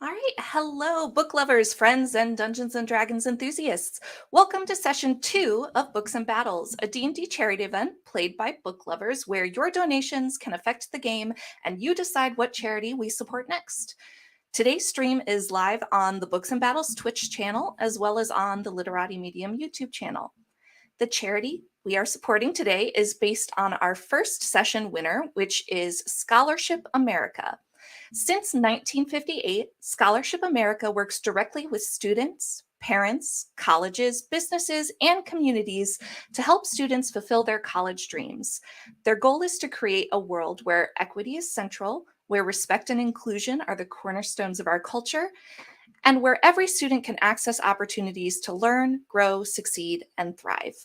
All right. Hello, book lovers, friends, and Dungeons and Dragons enthusiasts. Welcome to session 2 of Books and Battles, a D&D charity event played by book lovers where your donations can affect the game and you decide what charity we support next. Today's stream is live on the Books and Battles Twitch channel as well as on the Literati Medium YouTube channel. The charity we are supporting today is based on our first session winner, which is Scholarship America. Since 1958, Scholarship America works directly with students, parents, colleges, businesses, and communities to help students fulfill their college dreams. Their goal is to create a world where equity is central, where respect and inclusion are the cornerstones of our culture, and where every student can access opportunities to learn, grow, succeed, and thrive.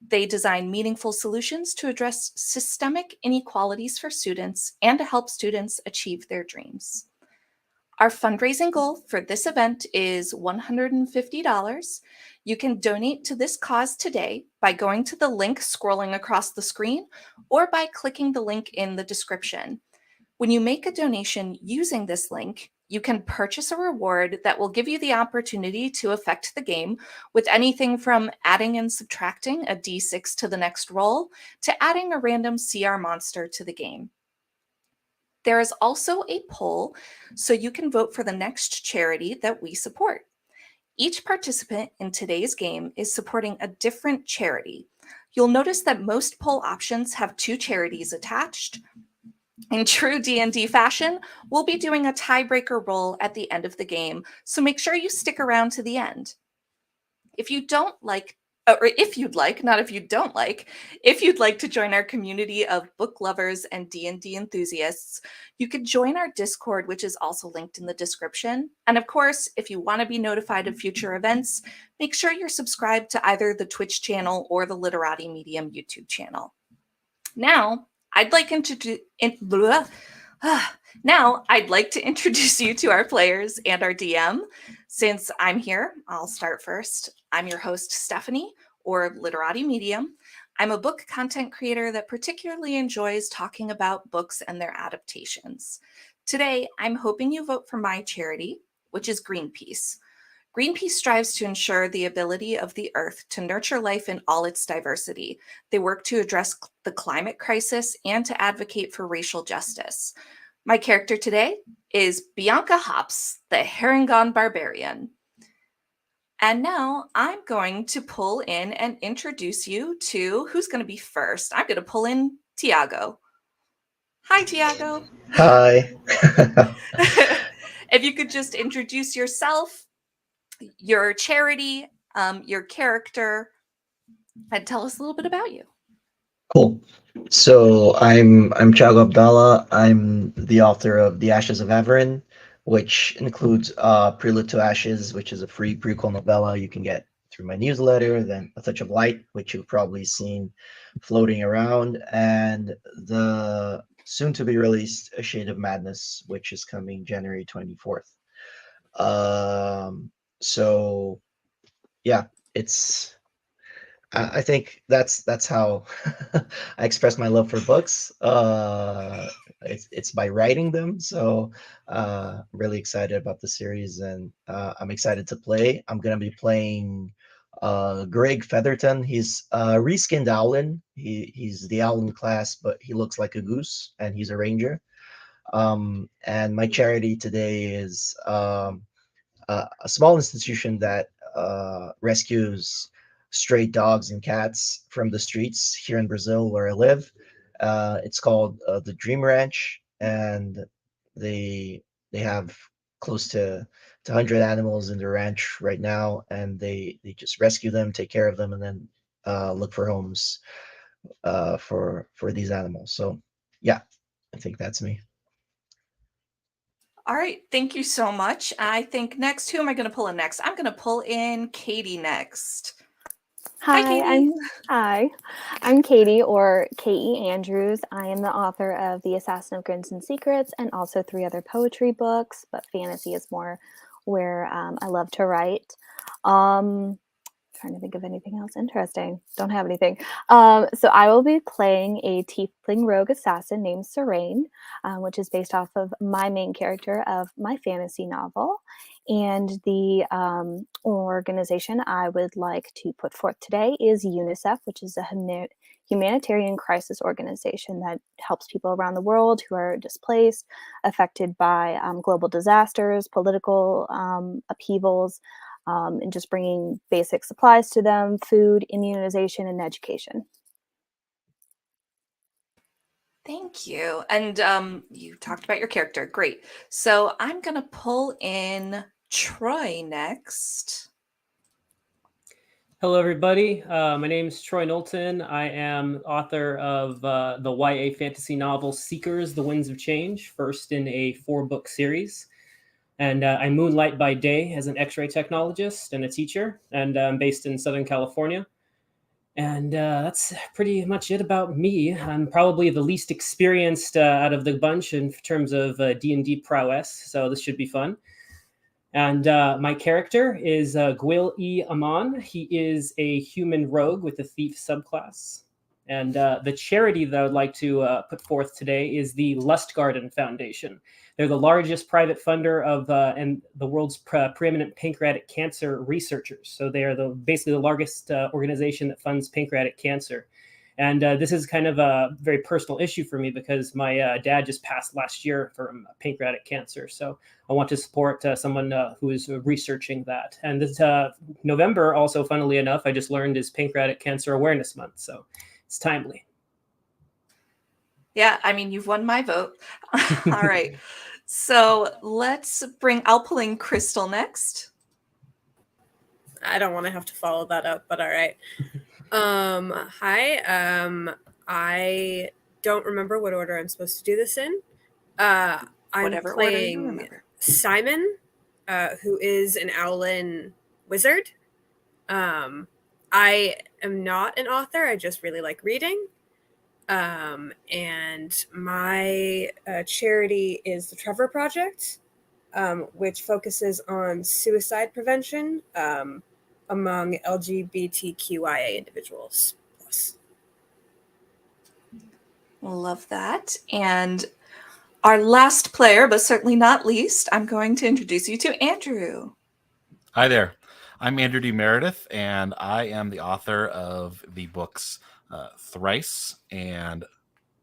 They design meaningful solutions to address systemic inequalities for students and to help students achieve their dreams. Our fundraising goal for this event is $150. You can donate to this cause today by going to the link scrolling across the screen or by clicking the link in the description. When you make a donation using this link, you can purchase a reward that will give you the opportunity to affect the game with anything from adding and subtracting a d6 to the next roll to adding a random CR monster to the game. There is also a poll, so you can vote for the next charity that we support. Each participant in today's game is supporting a different charity. You'll notice that most poll options have two charities attached. In true D&D fashion, we'll be doing a tiebreaker roll at the end of the game, so make sure you stick around to the end. If you don't like, or if you'd like, not if you don't like, if you'd like to join our community of book lovers and D&D enthusiasts, you could join our Discord, which is also linked in the description. And of course, if you want to be notified of future events, make sure you're subscribed to either the Twitch channel or the Literati Medium YouTube channel. Now, I'd like to introduce you to our players and our DM. Since I'm here, I'll start first. I'm your host, Stephanie, or Literati Medium. I'm a book content creator that particularly enjoys talking about books and their adaptations. Today, I'm hoping you vote for my charity, which is Greenpeace. Greenpeace strives to ensure the ability of the Earth to nurture life in all its diversity. They work to address the climate crisis and to advocate for racial justice. My character today is Bianca Hops, the Harengon Barbarian. And now I'm going to pull in and introduce you to who's going to be first. I'm going to pull in Tiago. Hi, Tiago. Hi. If you could just introduce yourself, your charity, your character, and tell us a little bit about you. Cool. So I'm Thiago Abdallah. I'm the author of The Ashes of Averin, which includes Prelude to Ashes, which is a free prequel novella you can get through my newsletter, then A Touch of Light, which you've probably seen floating around, and the soon to be released A Shade of Madness, which is coming January 24th. So yeah, it's I think that's how I express my love for books. It's by writing them. So I'm really excited about the series, and I'm excited to play. I'm gonna be playing Greg Featherton. He's reskinned Owlin. He's the Owlin class, but he looks like a goose, and he's a ranger. And my charity today is a small institution that rescues stray dogs and cats from the streets here in Brazil, where I live. It's called the Dream Ranch, and they they have close to 100 animals in the ranch right now, and they just rescue them, take care of them, and then look for homes for these animals. So yeah, I think that's me. All right, thank you so much. I think next, who am I going to pull in next? I'm going to pull in Katie next. Hi, Hi, Katie. I'm Katie, or K.E. Andrews. I am the author of The Assassin of Grins and Secrets and also 3 other poetry books, but fantasy is more where I love to write. trying to think of anything else interesting. Don't have anything. So I will be playing a tiefling rogue assassin named Serene, which is based off of my main character of my fantasy novel. And the organization I would like to put forth today is UNICEF, which is a humanitarian crisis organization that helps people around the world who are displaced, affected by global disasters, political upheavals, and just bringing basic supplies to them, food, immunization, and education. Thank you. And you talked about your character. Great. So I'm going to pull in Troy next. Hello, everybody. My name is Troy Knowlton. I am author of the YA fantasy novel Seekers, The Winds of Change, first in a 4-book series. And I moonlight by day as an X-ray technologist and a teacher, and I'm based in Southern California. And that's pretty much it about me. I'm probably the least experienced out of the bunch in terms of D&D prowess, so this should be fun. And my character is Gwil E. Amon. He is a human rogue with a thief subclass. And the charity that I would like to put forth today is the Lustgarden Foundation. They're the largest private funder of and the world's preeminent pancreatic cancer researchers. So they are basically the largest organization that funds pancreatic cancer. And this is kind of a very personal issue for me because my dad just passed last year from pancreatic cancer. So I want to support someone who is researching that. And this November, also, funnily enough, I just learned is Pancreatic Cancer Awareness Month. So it's timely. Yeah, I mean, you've won my vote. All right. So I'll pull in Crystal next. I don't want to have to follow that up, but all right. Hi. I don't remember what order I'm supposed to do this in. I'm Whatever order you playing remember. Simon, who is an Owlin wizard. I am not an author. I just really like reading. And my charity is the Trevor Project, which focuses on suicide prevention among LGBTQIA individuals. Plus. Love that. And our last player, but certainly not least, I'm going to introduce you to Andrew. Hi there. I'm Andrew D. Meredith, and I am the author of the books Thrice and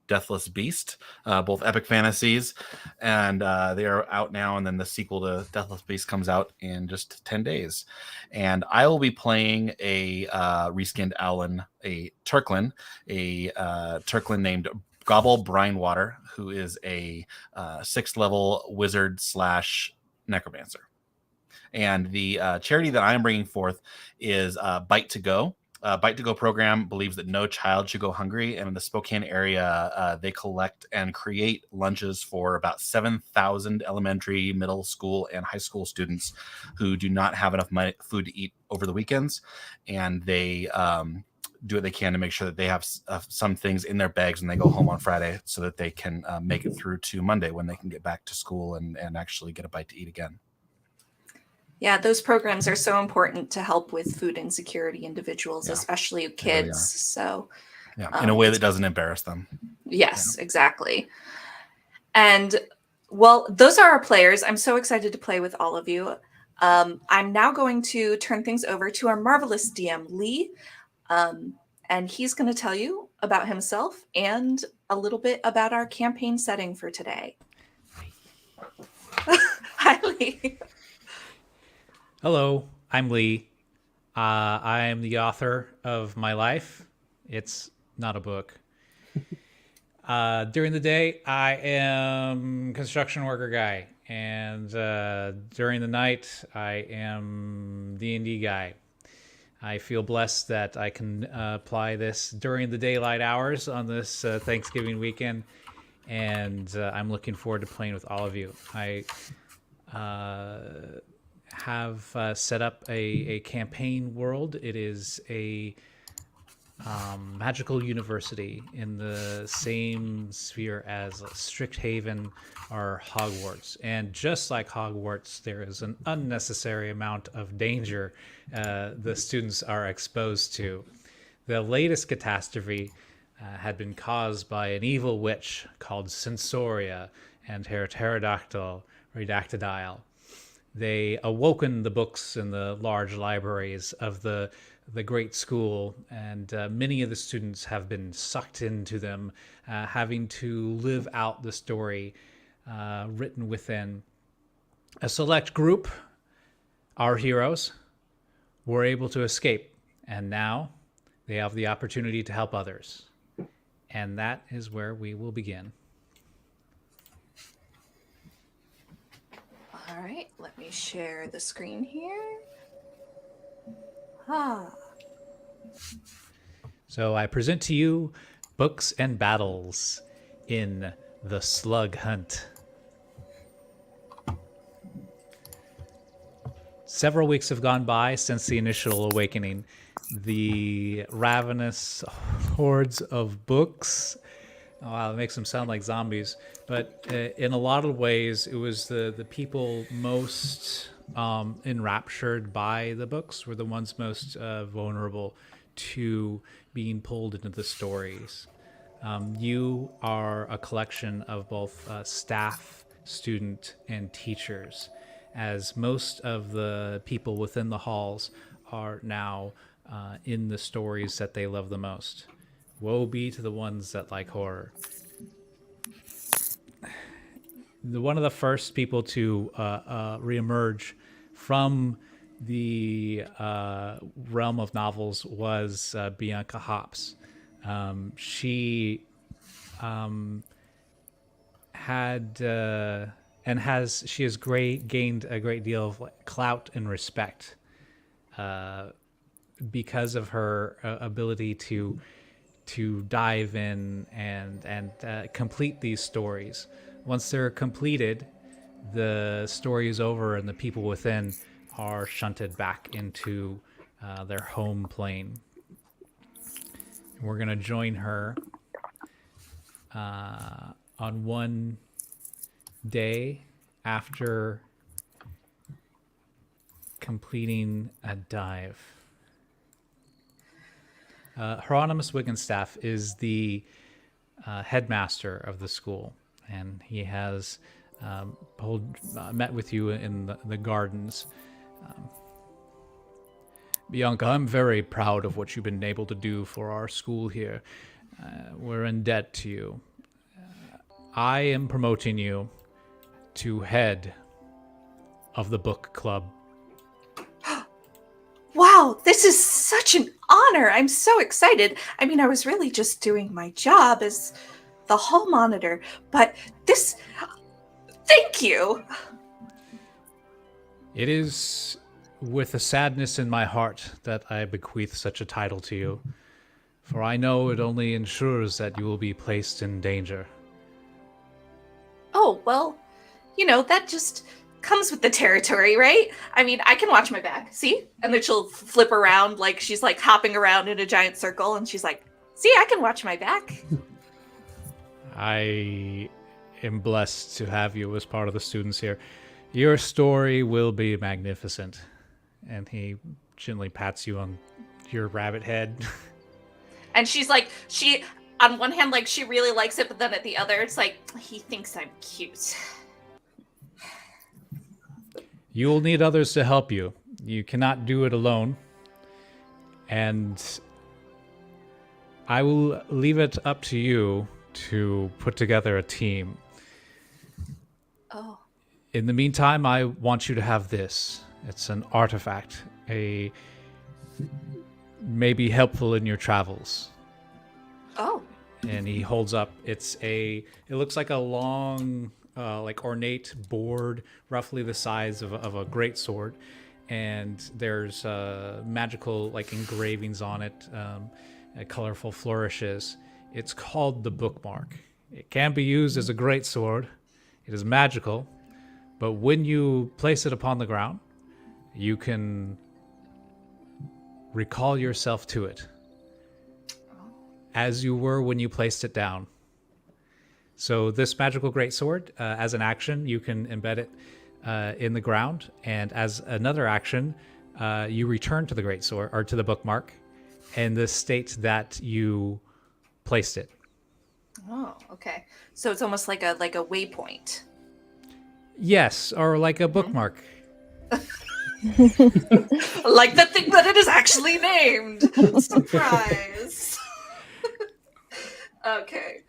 Deathless Beast, both epic fantasies, and they are out now, and then the sequel to Deathless Beast comes out in just 10 days. And I will be playing a reskinned Owlin, a Turklin named Gobble Brinewater, who is a 6th level wizard / necromancer. And the charity that I am bringing forth is Bite to Go. Bite to Go program believes that no child should go hungry. And in the Spokane area, they collect and create lunches for about 7,000 elementary, middle school, and high school students who do not have enough food to eat over the weekends. And they do what they can to make sure that they have some things in their bags when they go home on Friday so that they can make it through to Monday when they can get back to school and actually get a bite to eat again. Yeah, those programs are so important to help with food insecurity individuals, Yeah, especially they kids. really are. So, Yeah, in a way that doesn't embarrass them. yes, exactly. And well, those are our players. I'm so excited to play with all of you. I'm now going to turn things over to our marvelous DM, Lee. And he's going to tell you about himself and a little bit about our campaign setting for today. Hi, Lee. Hello, I'm Lee. I am the author of my life. It's not a book. During the day, I am construction worker guy, and during the night, I am D&D guy. I feel blessed that I can apply this during the daylight hours on this Thanksgiving weekend, and I'm looking forward to playing with all of you. I have set up a campaign world. It is a magical university in the same sphere as Strixhaven or Hogwarts. And just like Hogwarts, there is an unnecessary amount of danger the students are exposed to. The latest catastrophe had been caused by an evil witch called Sensoria and her pterodactyl, Redactodile. They awoken the books in the large libraries of the great school, and many of the students have been sucked into them, having to live out the story written within. A select group, our heroes, were able to escape, and now they have the opportunity to help others. And that is where we will begin. All right, let me share the screen here. Ah. So I present to you Books and Battles in The Slug Hunt. Several weeks have gone by since the initial awakening. The ravenous hordes of books. Oh, wow, it makes them sound like zombies. But in a lot of ways, it was the people most enraptured by the books were the ones most vulnerable to being pulled into the stories. You are a collection of both staff, student, and teachers, as most of the people within the halls are now in the stories that they love the most. Woe be to the ones that like horror. One of the first people to reemerge from the realm of novels was Bianca Hops. She has gained a great deal of clout and respect because of her ability to dive in and complete these stories. Once they're completed, the story is over and the people within are shunted back into their home plane. We're going to join her on one day after completing a dive. Hieronymus Wiggenstaff is the headmaster of the school, and he has met with you in the gardens. Bianca, I'm very proud of what you've been able to do for our school here. We're in debt to you. I am promoting you to head of the book club. Wow, this is such an honor. I'm so excited. I mean, I was really just doing my job as the hall monitor, but this... Thank you. It is with a sadness in my heart that I bequeath such a title to you, for I know it only ensures that you will be placed in danger. Oh, well, that just comes with the territory, right? I mean, I can watch my back. See? And then she'll flip around like she's like hopping around in a giant circle, and she's like, see, I can watch my back. I am blessed to have you as part of the students here. Your story will be magnificent. And he gently pats you on your rabbit head. And she's like, on one hand, like, she really likes it, but then at the other, it's like, he thinks I'm cute. You will need others to help you. You cannot do it alone. And I will leave it up to you to put together a team. Oh. In the meantime, I want you to have this. It's an artifact, may be helpful in your travels. Oh. And he holds up, it looks like a long, like ornate board, roughly the size of a great sword. And there's magical like engravings on it, colorful flourishes. It's called the Bookmark. It can be used as a great sword. It is magical, but when you place it upon the ground, you can recall yourself to it. as you were when you placed it down. So this magical greatsword, as an action, you can embed it in the ground, and as another action, you return to the greatsword or to the bookmark in the state that you placed it. Oh, okay. So it's almost like a waypoint. Yes, or like a bookmark. Like the thing that it is actually named. Surprise. Okay.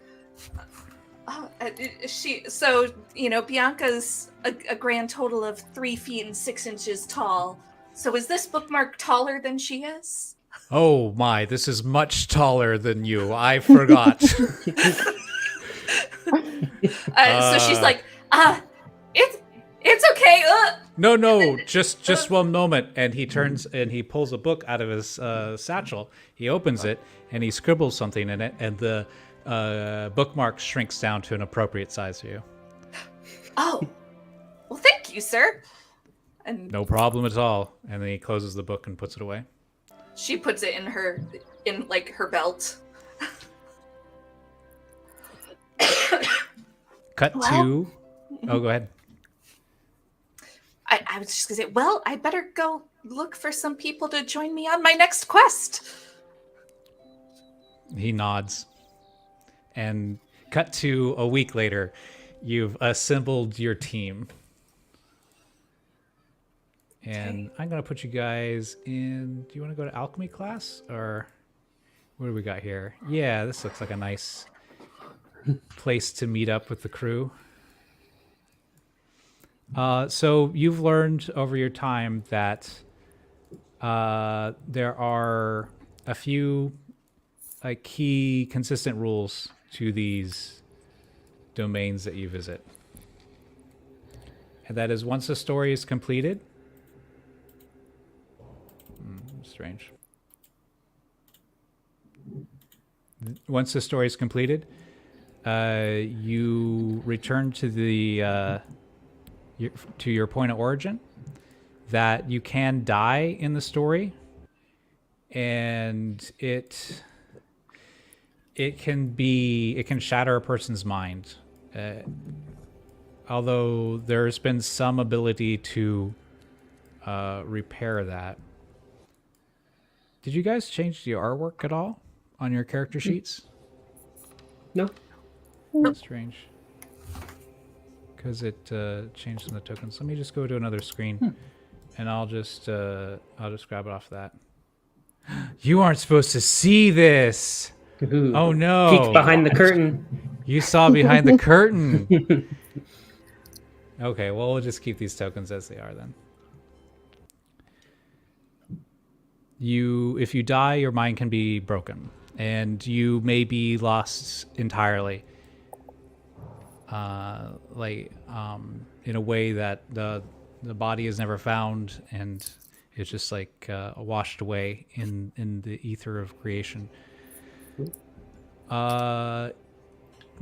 Bianca's a grand total of 3 feet and 6 inches tall. So is this bookmark taller than she is? Oh my, this is much taller than you. I forgot. So she's like, it's okay. No, just one moment. And he turns and he pulls a book out of his satchel. He opens it and he scribbles something in it, and the bookmark shrinks down to an appropriate size for you. Oh, well, thank you, sir. And No problem at all. And then he closes the book and puts it away. she puts it in her belt. Cut to... Oh, go ahead. I was just gonna say, well, I better go look for some people to join me on my next quest. He nods. And cut to a week later, you've assembled your team. And I'm going to put you guys in... Do you want to go to alchemy class? Or what do we got here? Yeah, this looks like a nice place to meet up with the crew. So you've learned over your time that there are a few key consistent rules to these domains that you visit. And that is, once a story is completed... strange. Once the story is completed, you return to the to your point of origin. That you can die in the story, and it can shatter a person's mind. Although there's been some ability to repair that. Did you guys change the artwork at all on your character sheets? No. That's strange. Because it changed some of the tokens. Let me just go to another screen, and I'll just grab it off that. You aren't supposed to see this. Ooh. Oh no! Peek behind the curtain. You saw behind the curtain. Okay, well, we'll just keep these tokens as they are then. If you die, your mind can be broken, and you may be lost entirely. In a way that the body is never found, and it's just like washed away in the ether of creation.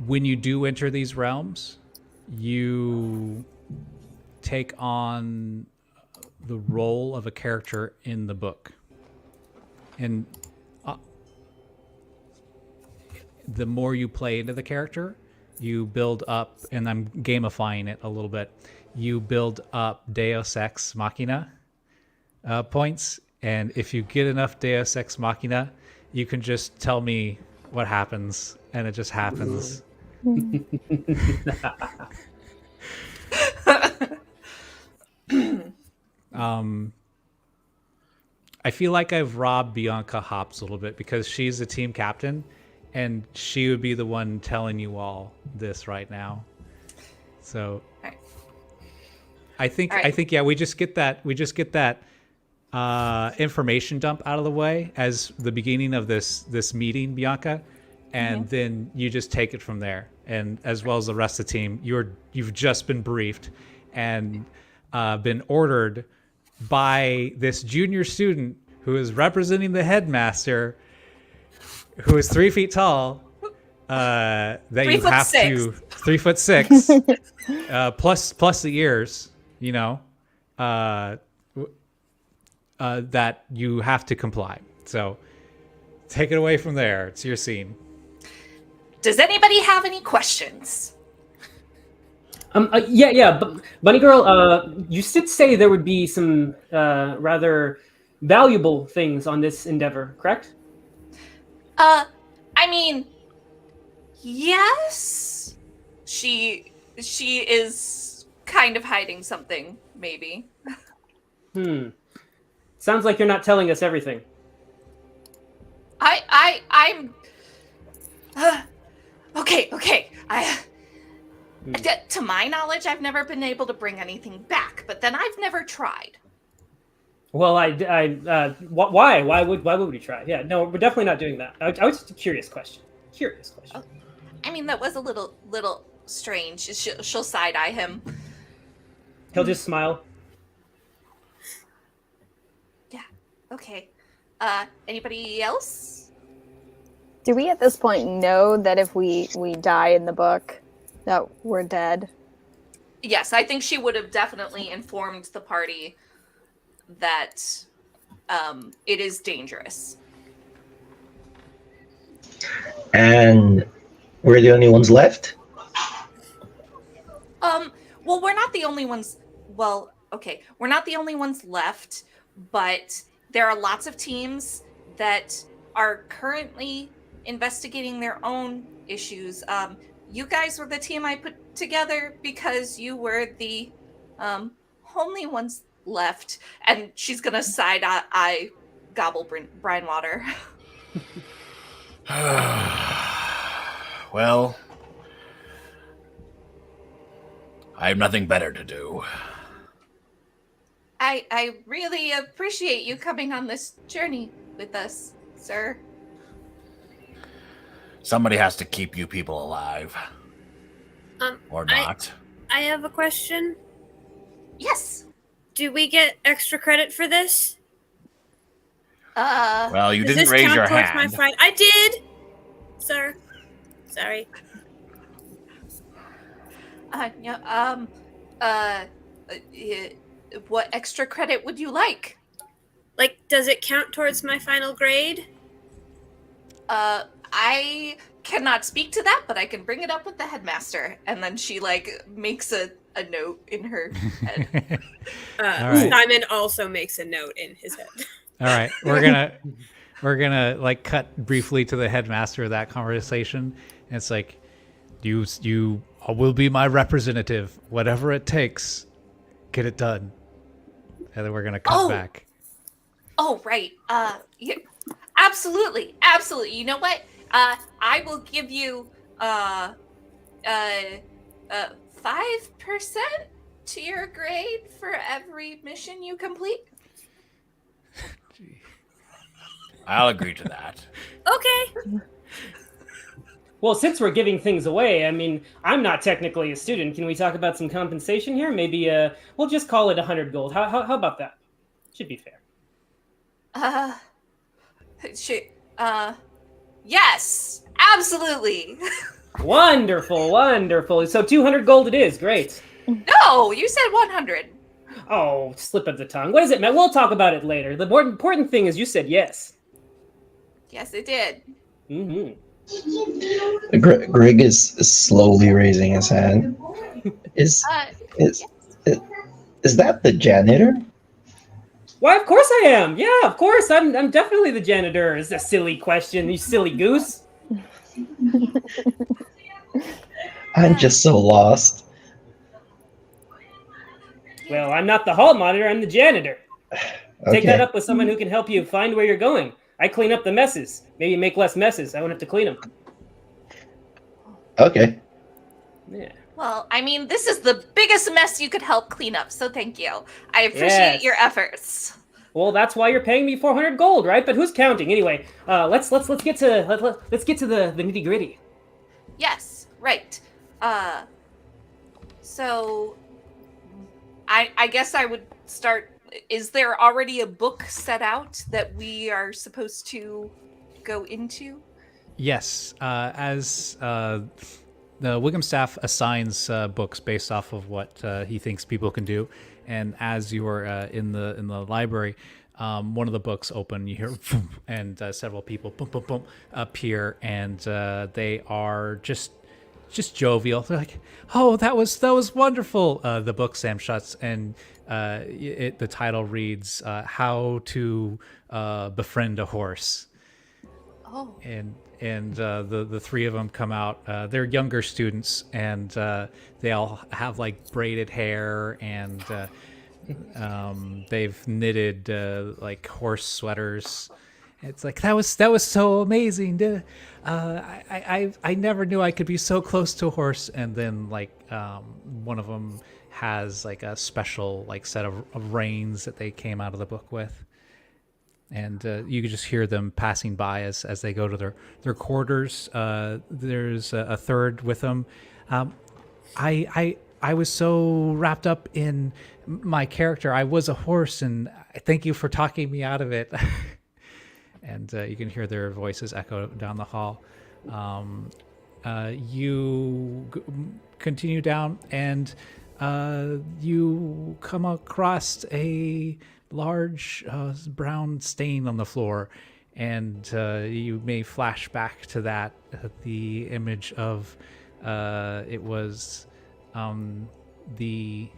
When you do enter these realms, you take on the role of a character in the book. And the more you play into the character, you build up, and I'm gamifying it a little bit, you build up Deus Ex Machina points. And if you get enough Deus Ex Machina, you can just tell me what happens, and it just happens. I feel like I've robbed Bianca Hops a little bit, because she's the team captain, and she would be the one telling you all this right now. So All right. I think All right. yeah, we just get that information dump out of the way as the beginning of this meeting, Bianca, and then you just take it from there. And as well as the rest of the team, you've just been briefed and been ordered by this junior student who is representing the headmaster, who is 3 feet tall, that you have to 3'6", plus the ears, that you have to comply. So take it away from there. It's your scene. Does anybody have any questions? Yeah. Bunny Girl, you did say there would be some rather valuable things on this endeavor, correct? I mean, yes. She is kind of hiding something, maybe. Sounds like you're not telling us everything. I'm okay. To my knowledge, I've never been able to bring anything back, but then I've never tried. Well, why? Why would we try? Yeah, no, we're definitely not doing that. I was just a curious question. Oh, I mean, that was a little strange. She'll side eye him. He'll just smile. Yeah. Okay. Anybody else? Do we at this point know that if we die in the book, that we're dead? Yes, I think she would have definitely informed the party that it is dangerous. And we're the only ones left? Well, we're not the only ones. Well, okay, we're not the only ones left, but there are lots of teams that are currently investigating their own issues. You guys were the team I put together because you were the only ones left, and she's gonna side eye gobble brine water. Well, I have nothing better to do. I really appreciate you coming on this journey with us, sir. Somebody has to keep you people alive. Or not. I have a question. Yes. Do we get extra credit for this? Well, you Does didn't this raise count your towards hand. my fine? I did, sir. Sorry. What extra credit would you like? Like, does it count towards my final grade? I cannot speak to that, but I can bring it up with the headmaster. And then she makes a note in her head. All right. Simon also makes a note in his head. All right, we're gonna like cut briefly to the headmaster of that conversation. And it's like, you will be my representative, whatever it takes, get it done. And then we're gonna cut back. Oh, right. Yeah, absolutely. You know what? I will give you 5% to your grade for every mission you complete. I'll agree to that. Okay. Well, since we're giving things away, I mean, I'm not technically a student. Can we talk about some compensation here? Maybe we'll just call it 100 gold. How about that? Should be fair. Yes, absolutely. Wonderful. So 200 gold it is. Great. No, you said 100. Oh, slip of the tongue. What is it, man? We'll talk about it later. The more important thing is you said yes. Yes, it did. Mm-hmm. Greg is slowly raising his hand. Is that the janitor? Why, of course I am. Yeah, of course. I'm definitely the janitor. It's a silly question, you silly goose. I'm just so lost. Well, I'm not the hall monitor, I'm the janitor. Take that up with someone who can help you find where you're going. I clean up the messes. Maybe make less messes. I won't have to clean them. Okay. Yeah. Well, I mean, this is the biggest mess you could help clean up, so thank you. I appreciate your efforts. Well, that's why you're paying me 400 gold, right? But who's counting anyway? Let's get to the nitty gritty. Yes, right. So I guess I would start. Is there already a book set out that we are supposed to go into? Yes, as the Wiggum staff assigns books based off of what he thinks people can do, and as you are in the library, one of the books open. You hear boom, and several people boom, boom, boom, appear, and they are just jovial. They're like, "Oh, that was wonderful." The book Sam shuts, and the title reads, "How to Befriend a Horse." Oh. And the three of them come out. They're younger students, and they all have like braided hair, and they've knitted like horse sweaters. It's like that was so amazing. I never knew I could be so close to a horse. And then like one of them has like a special like set of reins that they came out of the book with. And you could just hear them passing by as they go to their quarters. There's a third with them. I was so wrapped up in my character. I was a horse, and thank you for talking me out of it. And you can hear their voices echo down the hall. You continue down, and you come across a large brown stain on the floor, and you may flash back to that, the image of it was the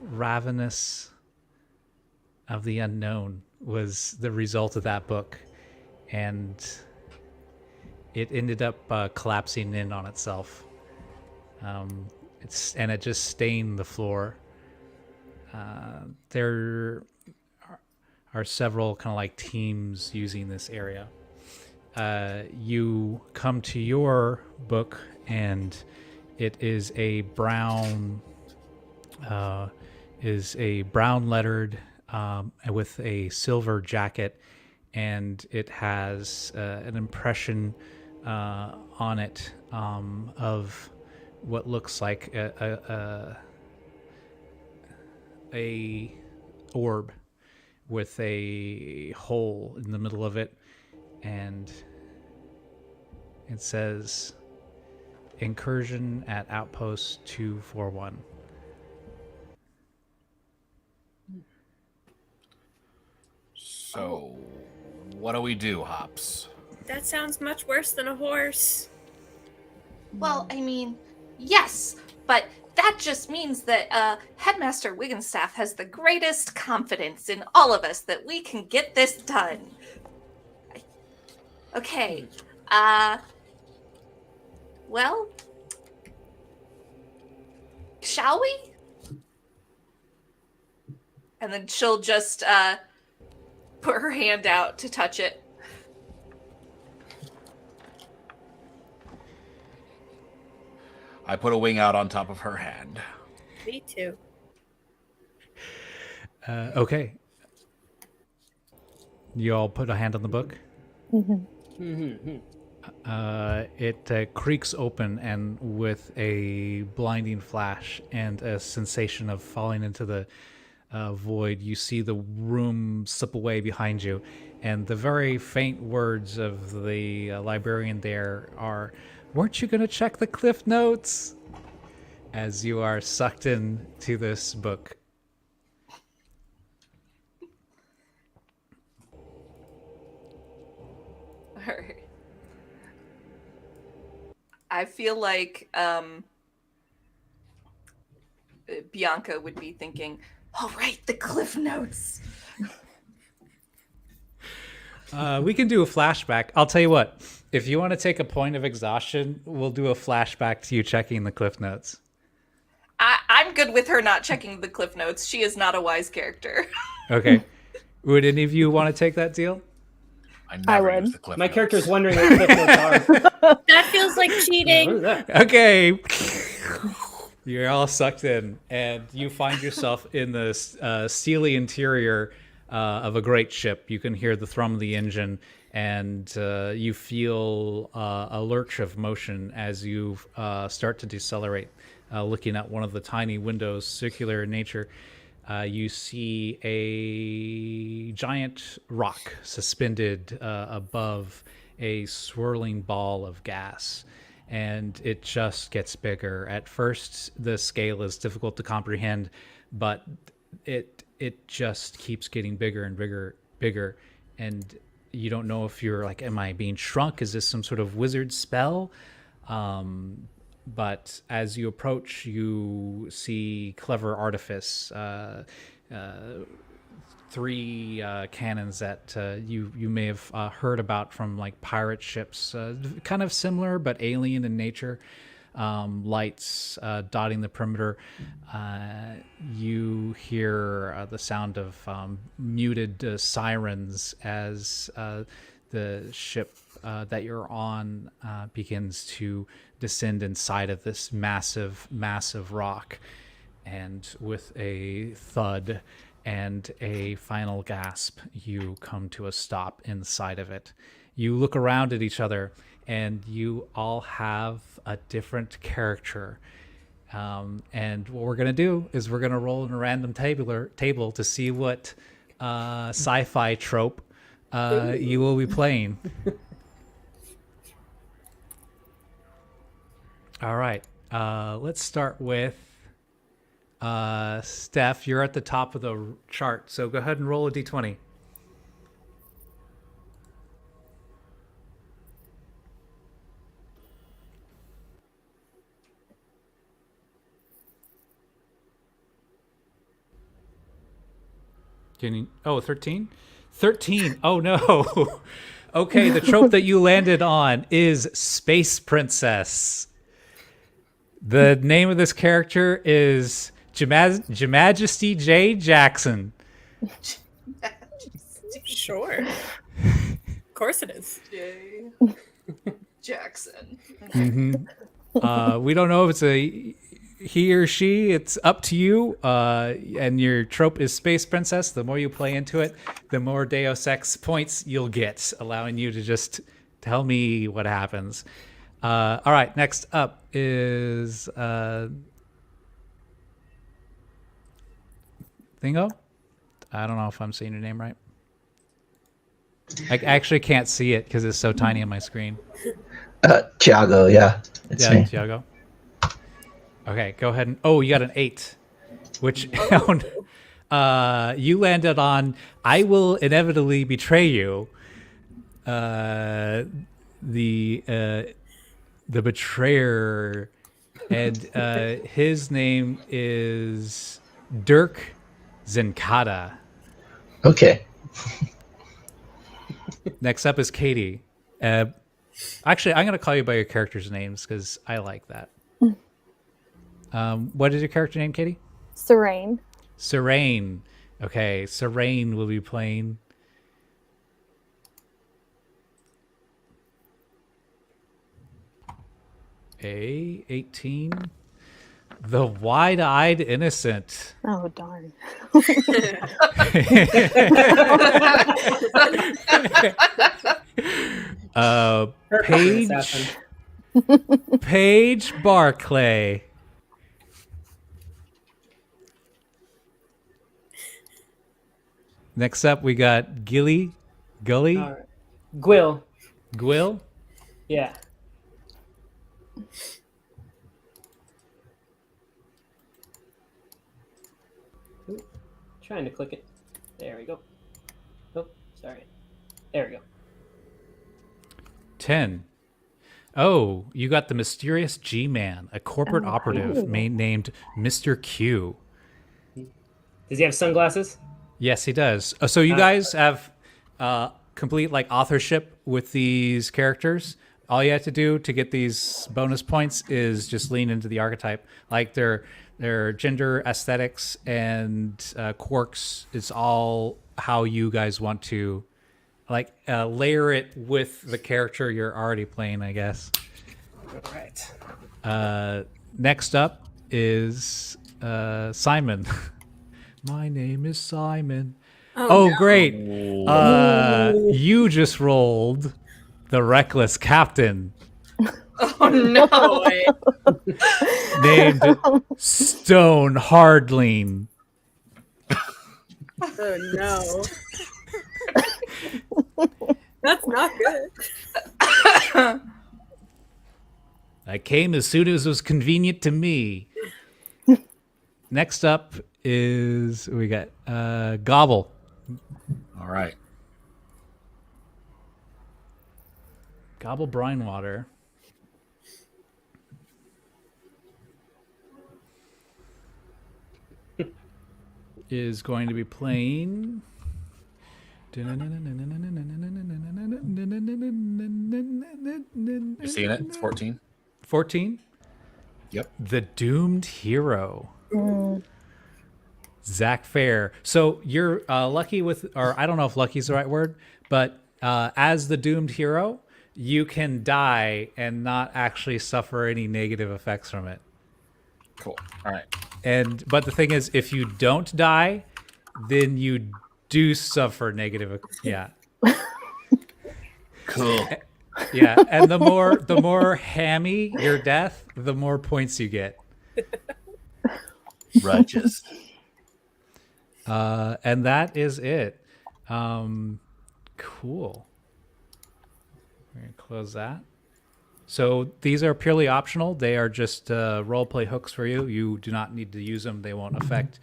Ravenous of the Unknown was the result of that book, and it ended up collapsing in on itself. It just stained the floor. There are several kind of like teams using this area. You come to your book, and it is a brown lettered with a silver jacket, and it has an impression on it of what looks like a orb with a hole in the middle of it, and it says incursion at outpost 241. So, what do we do, Hops? That sounds much worse than a horse. Well, I mean, yes, but that just means that Headmaster Wiggenstaff has the greatest confidence in all of us that we can get this done. Okay. Well, shall we? And then she'll just put her hand out to touch it. I put a wing out on top of her hand. Me too. Okay. You all put a hand on the book? It creaks open, and with a blinding flash and a sensation of falling into the void, you see the room slip away behind you, and the very faint words of the librarian there are, "Weren't you going to check the cliff notes?" As you are sucked in to this book. All right. I feel like Bianca would be thinking, "All right, the cliff notes." We can do a flashback. I'll tell you what. If you want to take a point of exhaustion, we'll do a flashback to you checking the cliff notes. I'm good with her not checking the cliff notes. She is not a wise character. Okay. Would any of you want to take that deal? I never would. use the cliff My notes. character's wondering what cliff notes are. That feels like What cheating. is that? Okay. You're all sucked in, and you find yourself in the steely interior of a great ship. You can hear the thrum of the engine, and you feel a lurch of motion as you start to decelerate. Looking at one of the tiny windows, circular in nature, you see a giant rock suspended above a swirling ball of gas, and it just gets bigger. At first, the scale is difficult to comprehend, but it it just keeps getting bigger and bigger, and you don't know if you're like, am I being shrunk? Is this some sort of wizard spell? But as you approach, you see clever artifice. Three cannons that you may have heard about from like pirate ships, kind of similar but alien in nature. Lights dotting the perimeter. You hear the sound of muted sirens as the ship that you're on begins to descend inside of this massive rock. And with a thud and a final gasp, you come to a stop inside of it. You look around at each other, and you all have a different character. And what we're going to do is we're going to roll in a random table to see what sci-fi trope you will be playing. All right. Let's start with Steph. You're at the top of the chart, so go ahead and roll a d20. Can you, 13? 13. Oh no. Okay, the trope that you landed on is Space Princess. The name of this character is Jamajesty J. Jackson. Sure. Of course it is. Jay Jackson. We don't know if it's a he or she. It's up to you. And your trope is Space Princess. The more you play into it, the more Deus Ex points you'll get, allowing you to just tell me what happens. All right, next up is Thingo. I don't know if I'm saying your name right. I actually can't see it because it's so tiny on my screen. Tiago, yeah. It's me. Tiago. Okay, go ahead and you got an 8, which you landed on. I will inevitably betray you. The betrayer, and his name is Dirk Zenkata. Okay. Next up is Katie. Actually, I'm going to call you by your character's names because I like that. What is your character name, Katie? Serene. Serene. Okay, Serene will be playing a 18. The Wide-Eyed Innocent. Oh, darn. Paige Barclay. Next up, we got Gully. Gwill. Gwill. Yeah. Ooh, trying to click it. There we go. Oh, sorry. There we go. 10. Oh, you got the mysterious G-Man, a corporate operative named Mr. Q. Does he have sunglasses? Yes, he does. So you guys have complete like authorship with these characters. All you have to do to get these bonus points is just lean into the archetype. Like their gender, aesthetics, and quirks is all how you guys want to like layer it with the character you're already playing, I guess. All right. Next up is Simon. My name is Simon. Oh, no. Great. You just rolled the Reckless Captain. Oh, no. Named Stone Hardling. Oh, no. That's not good. I came as soon as it was convenient to me. Next up is we got Gobble. All right. Gobble Brinewater. Is going to be playing. You seeing it? It's 14. 14. Yep. The Doomed Hero. Zach Fair. So you're lucky with, or I don't know if lucky is the right word, but as the Doomed Hero, you can die and not actually suffer any negative effects from it. Cool. All right. But the thing is, if you don't die, then you do suffer negative. Yeah. Cool. Yeah. And the more hammy your death, the more points you get. Righteous. And that is it. Cool. We're going to close that. So these are purely optional. They are just roleplay hooks for you. You do not need to use them. They won't affect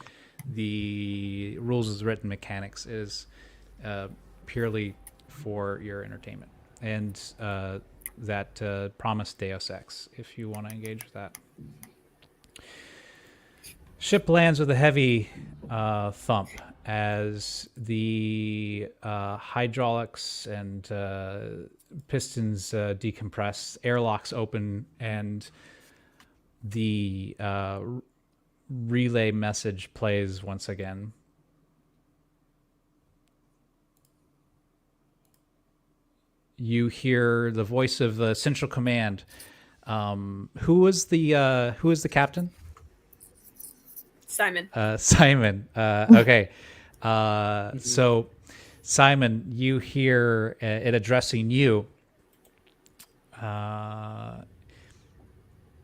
the rules as written mechanics. It is purely for your entertainment. And that promised Deus Ex, if you want to engage with that. Ship lands with a heavy thump as the hydraulics and pistons decompress, airlocks open, and the relay message plays once again. You hear the voice of the Central Command. Who is the captain? Simon. Simon. Okay. So, Simon, you hear it addressing you.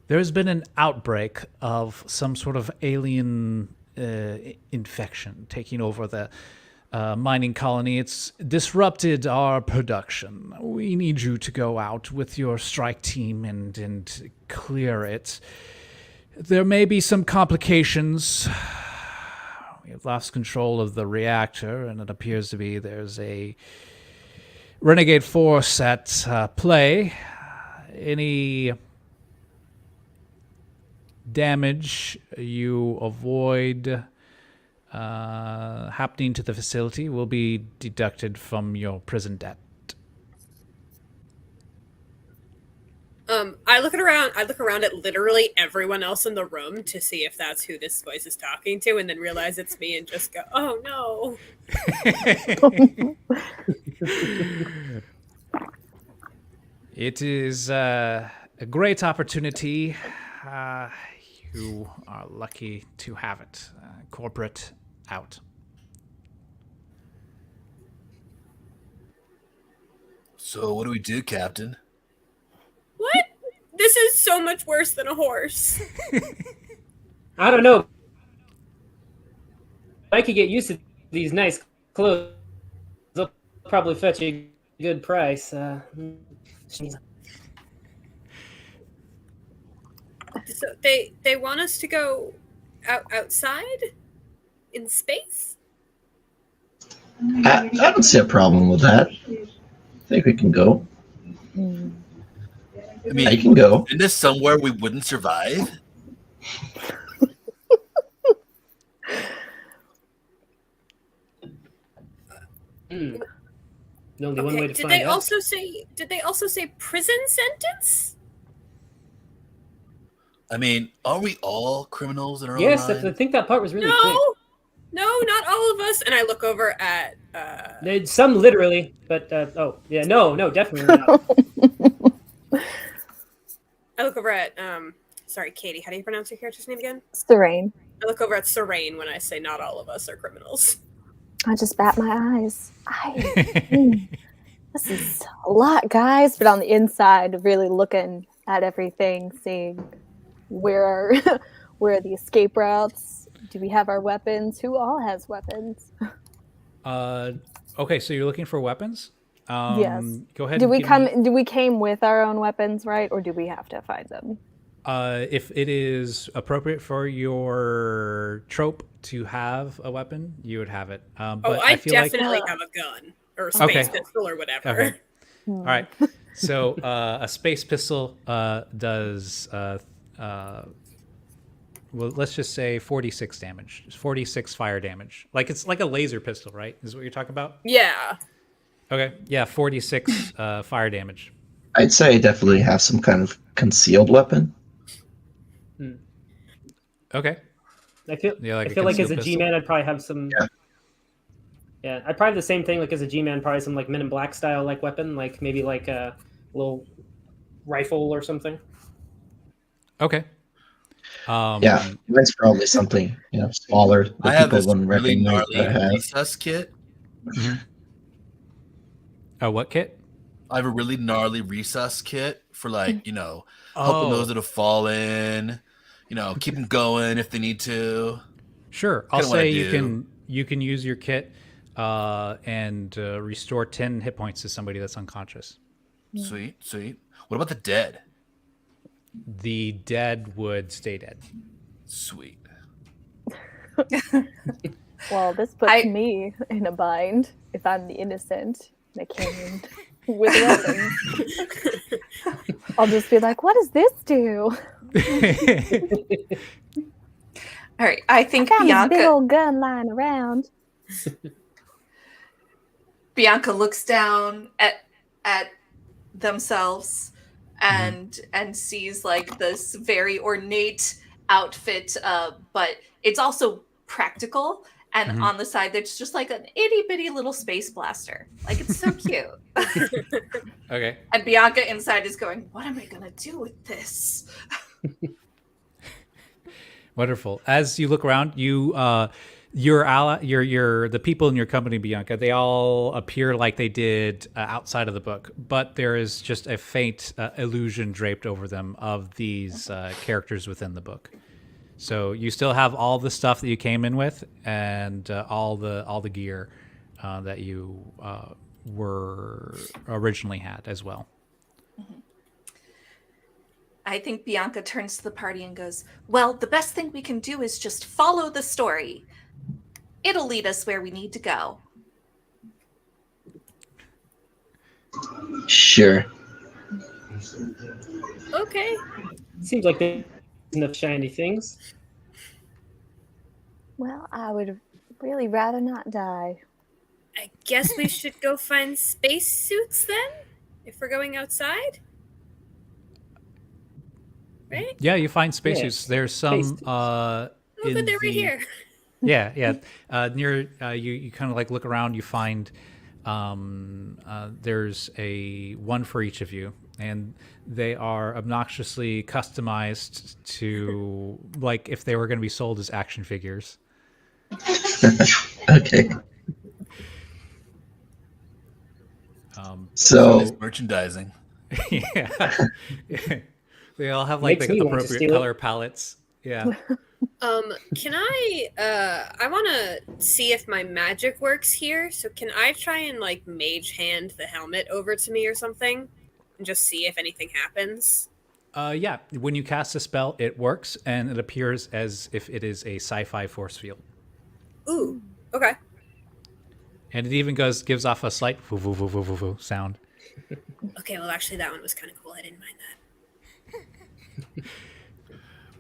There's been an outbreak of some sort of alien infection taking over the mining colony. It's disrupted our production. We need you to go out with your strike team and clear it. There may be some complications. We have lost control of the reactor, and it appears to be there's a renegade force at play. Any damage you avoid happening to the facility will be deducted from your prison debt. I look around at literally everyone else in the room to see if that's who this voice is talking to, and then realize it's me and just go, oh no. It is a great opportunity. You are lucky to have it. Corporate out. So what do we do, Captain? What? This is so much worse than a horse. I don't know. I could get used to these nice clothes. They'll probably fetch a good price. So they want us to go outside in space? I don't see a problem with that. I think we can go. I mean, I can go. Isn't this somewhere we wouldn't survive? The only one way Okay. to Did find they out. also say prison sentence? I mean, are we all criminals in our Yes, own I mind? think that part was really clear. No, not all of us. And I look over at There's some literally, but no, definitely not. I look over at sorry, Katie, how do you pronounce your character's name again? Serene. I look over at Serene when I say not all of us are criminals. I just bat my eyes. This is a lot, guys. But on the inside, really looking at everything, seeing where are the escape routes? Do we have our weapons? Who all has weapons? Okay, so you're looking for weapons? Yes. Go ahead. Do and we give me- Do we came with our own weapons, right? Or do we have to find them? If it is appropriate for your trope to have a weapon, you would have it. But I feel like definitely have a gun or a space Okay. pistol or whatever. Okay. Hmm. All right. So a space pistol does, well, let's just say 46 damage, 46 fire damage. Like it's like a laser pistol, right? Is what you're talking about? Yeah. Okay. Yeah, 46 fire damage. I'd say I definitely have some kind of concealed weapon. Okay. I feel Yeah, like I a feel like as a concealed G pistol. man, I'd probably have some. Yeah. Yeah, I'd probably have the same thing. Like as a G man, probably some like Men in Black style like weapon, like maybe like a little rifle or something. Okay. Yeah, mine's probably something smaller that I have people this wouldn't really recognize gnarly that I have. recess kit. Oh, what kit? I have a really gnarly recess kit for helping Oh, those that have fallen, keep them going if they need to. sure. I'll Kinda what I say you do. can use your kit and restore 10 hit points to somebody that's unconscious. Sweet, sweet. What about the dead? The dead would stay dead. Sweet. Well, this puts I- me in a bind if I'm the innocent. I came in with weapons. I'll just be like, what does this do? All right, I think Found this big Bianca old gun lying around. looks down at themselves and sees like this very ornate outfit, but it's also practical. And on the side, there's just like an itty bitty little space blaster. Like it's so cute. Okay. And Bianca inside is going, "What am I gonna do with this?" Wonderful. As you look around, the people in your company, Bianca, they all appear like they did outside of the book, but there is just a faint illusion draped over them of these characters within the book. So you still have all the stuff that you came in with, and all the gear that you were originally had as well. I think Bianca turns to the party and goes, "Well, the best thing we can do is just follow the story. It'll lead us where we need to go." Sure. Okay. Seems like there's enough shiny things. Well, I would really rather not die. I guess we should go find spacesuits then, if we're going outside. Right? Yeah, you find spacesuits. Yes. There's some. Spacesuits. Oh, but they're right here. Yeah, yeah. Near you kind of like look around. You find there's a one for each of you, and they are obnoxiously customized to like if they were going to be sold as action figures. Okay. So So merchandising. Yeah. They all have like Makes the me want to appropriate steal it. color palettes. Yeah. Can I want to see if my magic works here. So can I try and like mage hand the helmet over to me or something and just see if anything happens? Yeah. When you cast a spell, it works, and it appears as if it is a sci-fi force field. Ooh. Okay. And it even gives off a slight voo, voo, voo, voo, voo, voo sound. Okay, well actually that one was kind of cool. I didn't mind that.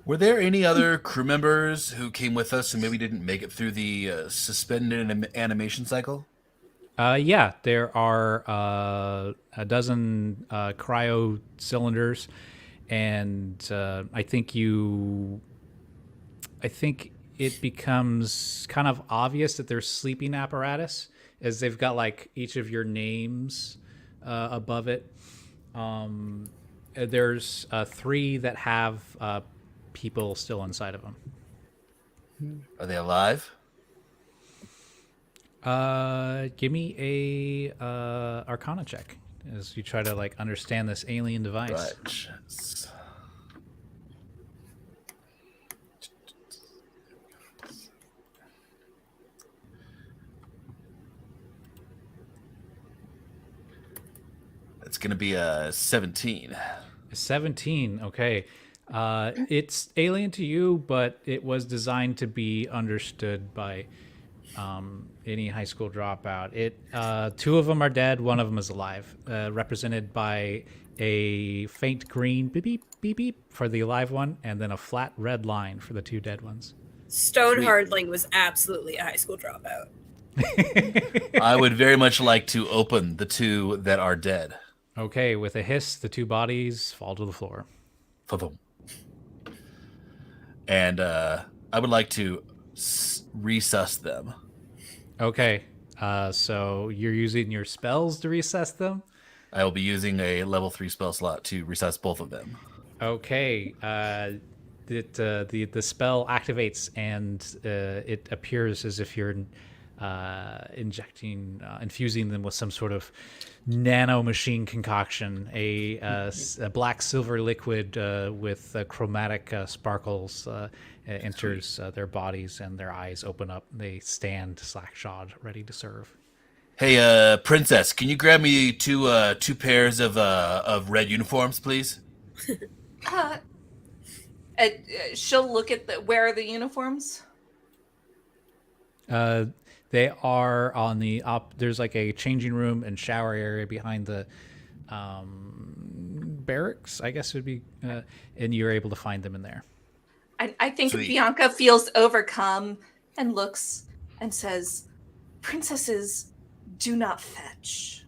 Were there any other crew members who came with us and maybe didn't make it through the suspended animation cycle? Yeah, there are a dozen cryo cylinders, and I think it becomes kind of obvious that there's sleeping apparatus, as they've got like each of your names above it. There's 3 that have people still inside of them. Are they alive? Give me a Arcana check as you try to like understand this alien device. Right. It's going to be a 17. 17. Okay. It's alien to you, but it was designed to be understood by any high school dropout. Two of them are dead, one of them is alive, represented by a faint green beep beep beep beep for the alive one, and then a flat red line for the two dead ones. Stone Sweet. Hardling was absolutely a high school dropout. I would very much like to open the two that are dead. Okay, with a hiss, the two bodies fall to the floor. Fa-thum. And I would like to resus them. Okay, so you're using your spells to recess them? I will be using a level 3 spell slot to resus both of them. Okay, the spell activates and it appears as if you're infusing them with some sort of nano machine concoction, a black silver liquid with chromatic sparkles enters their bodies, and their eyes open up. They stand slack-jawed, ready to serve. Hey, princess, can you grab me two pairs of red uniforms, please? She'll look at where are the uniforms? They are on the there's like a changing room and shower area behind the barracks, I guess it would be, and you're able to find them in there. I think Sweet. Bianca feels overcome and looks and says, "Princesses do not fetch."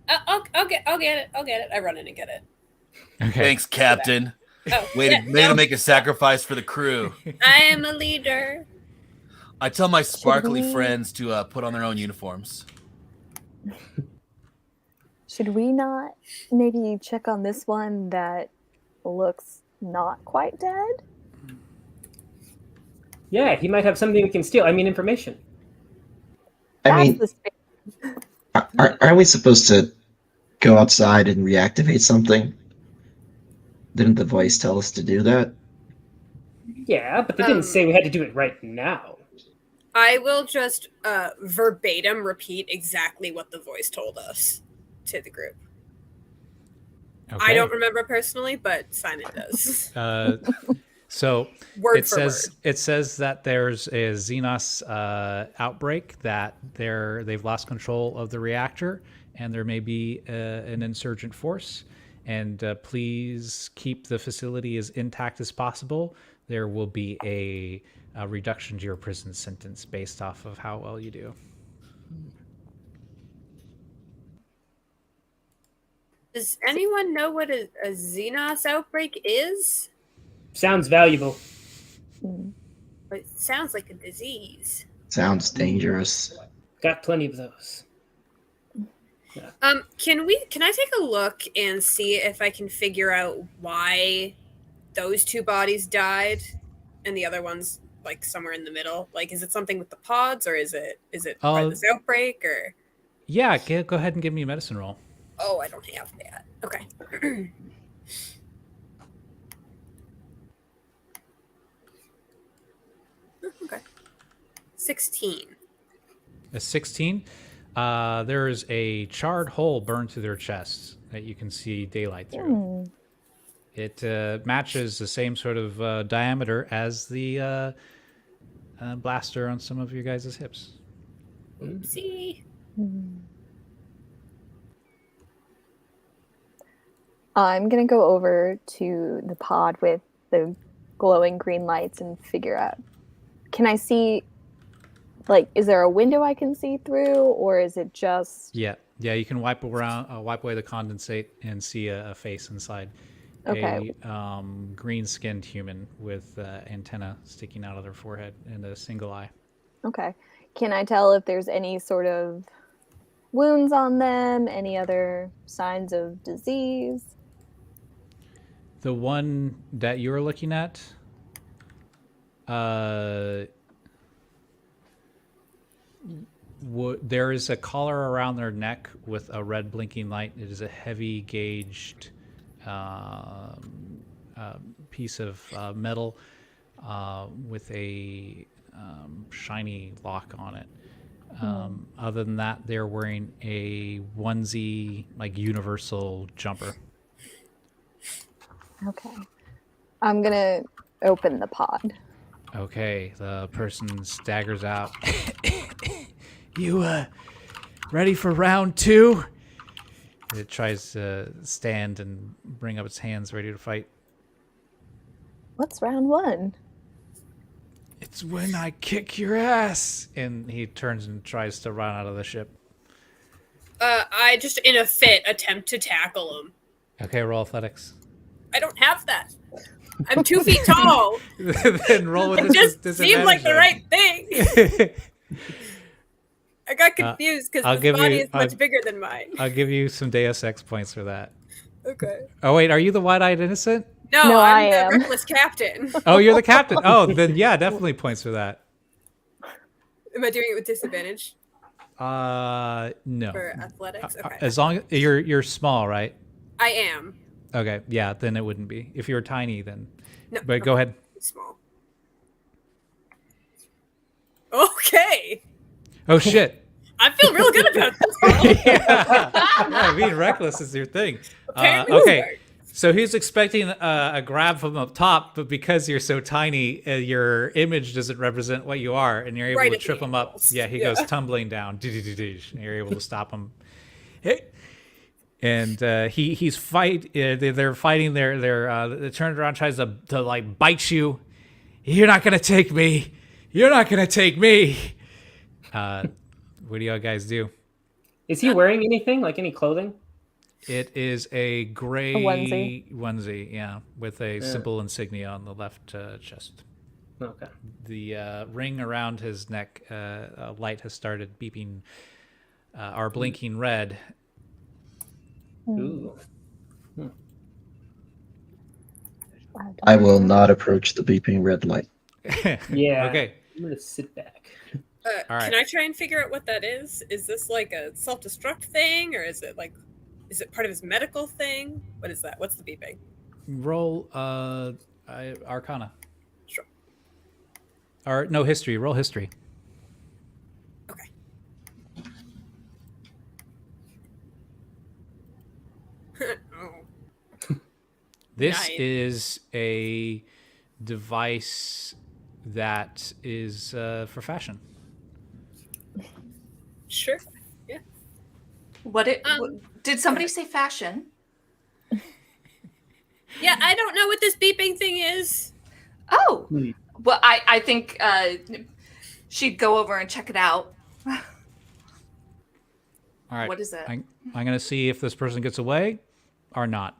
I'll get it. I run in and get it. Okay. Thanks, Captain. Oh, Way yeah, to no, make a sacrifice for the crew. I am a leader. I tell my sparkly we- friends to put on their own uniforms. Should we not maybe check on this one that looks not quite dead? Yeah, he might have something we can steal. I mean, information. I mean, That's the aren't we supposed to go outside and reactivate something? Didn't the voice tell us to do that? Yeah, but they didn't say we had to do it right now. I will just verbatim repeat exactly what the voice told us to the group. Okay. I don't remember personally, but Simon does. So Word it for says word. it says that there's a Xenos outbreak, that they've lost control of the reactor, and there may be an insurgent force. And please keep the facility as intact as possible. There will be a reduction to your prison sentence based off of how well you do. Does anyone know what a Xenos outbreak is? Sounds valuable. It sounds like a disease. Sounds dangerous. Got plenty of those. Can I take a look and see if I can figure out why those two bodies died and the other one's like somewhere in the middle? Like, is it something with the pods, or is it part of this outbreak, or? Yeah, go ahead and give me a medicine roll. Oh, I don't have that. Okay. Okay. 16. A 16. There is a charred hole burned through their chests that you can see daylight through. It matches the same sort of diameter as the blaster on some of your guys' hips. Oopsie. I'm gonna go over to the pod with the glowing green lights and figure out. Can I see? Like, is there a window I can see through, or is it just? Yeah. You can wipe away the condensate and see a face inside. Okay. A green-skinned human with antenna sticking out of their forehead and a single eye. Okay. Can I tell if there's any sort of wounds on them? Any other signs of disease? The one that you're looking at, there is a collar around their neck with a red blinking light. It is a heavy gauged piece of metal with a shiny lock on it. Other than that, they're wearing a onesie, like universal jumper. Okay. I'm gonna open the pod. Okay, the person staggers out. You ready for round 2? It tries to stand and bring up its hands, ready to fight. What's round 1? It's when I kick your ass. And he turns and tries to run out of the ship. I just, in a fit, attempt to tackle him. Okay, roll athletics. I don't have that. I'm 2 feet tall. Then roll with It just seemed like the right thing. I got confused because I'll his give body you- is much bigger than mine. I'll give you some Deus Ex points for that. Okay. Oh, wait, are you the wide-eyed innocent? No, I I'm the am. reckless captain. Oh, you're the captain. Oh, then yeah, definitely points for that. Am I doing it with disadvantage No. for athletics? Okay. As long as you're small, right? I am. Okay, yeah, then it wouldn't be. If you were tiny, then. No, But go ahead. small. Okay. Oh shit. I feel real good about this. Yeah, being reckless is your thing. Apparently Okay, it so he's expecting a grab from up top, but because you're so tiny, your image doesn't represent what you are, and you're able Right to at the trip him up. ankles. Yeah, he Yeah. goes tumbling down. And you're able to stop him. Hey. And he's fight. They're fighting. They turns around, tries to like bite you. You're not gonna take me. You're not gonna take me. What do y'all guys do? Is he wearing anything, like any clothing? It is a gray onesie. yeah, with a simple insignia on the left chest. Okay. The ring around his neck, a light has started beeping, or blinking red. Ooh. I will not approach the beeping red light. Yeah. Okay. I'm gonna sit back. All right. Can I try and figure out what that is? Is this like a self-destruct thing, or is it part of his medical thing? What is that? What's the beeping? Roll Arcana. Sure. Or no, history. Roll history. Okay. Oh. This Nice. is a device that is for fashion. Sure. Did somebody say fashion? Yeah, I don't know what this beeping thing is. Oh, Hmm. well, I think she'd go over and check it out. All right. What is it? I'm gonna see if this person gets away or not.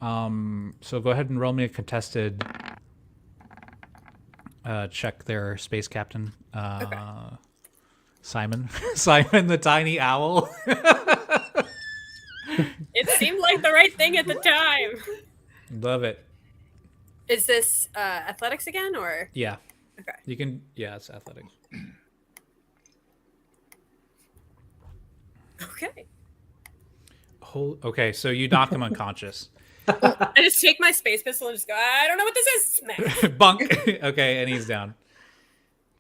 So go ahead and roll me a contested check there, space captain. Simon. Simon the tiny owl. It seemed like the right thing at the time. Love it. Is this athletics again, or? Yeah. Okay. You can, yeah, it's athletics. Okay. Okay, so you knock him unconscious. I just take my space pistol and just go, I don't know what this is. Smack. Bunk. Okay, and he's down.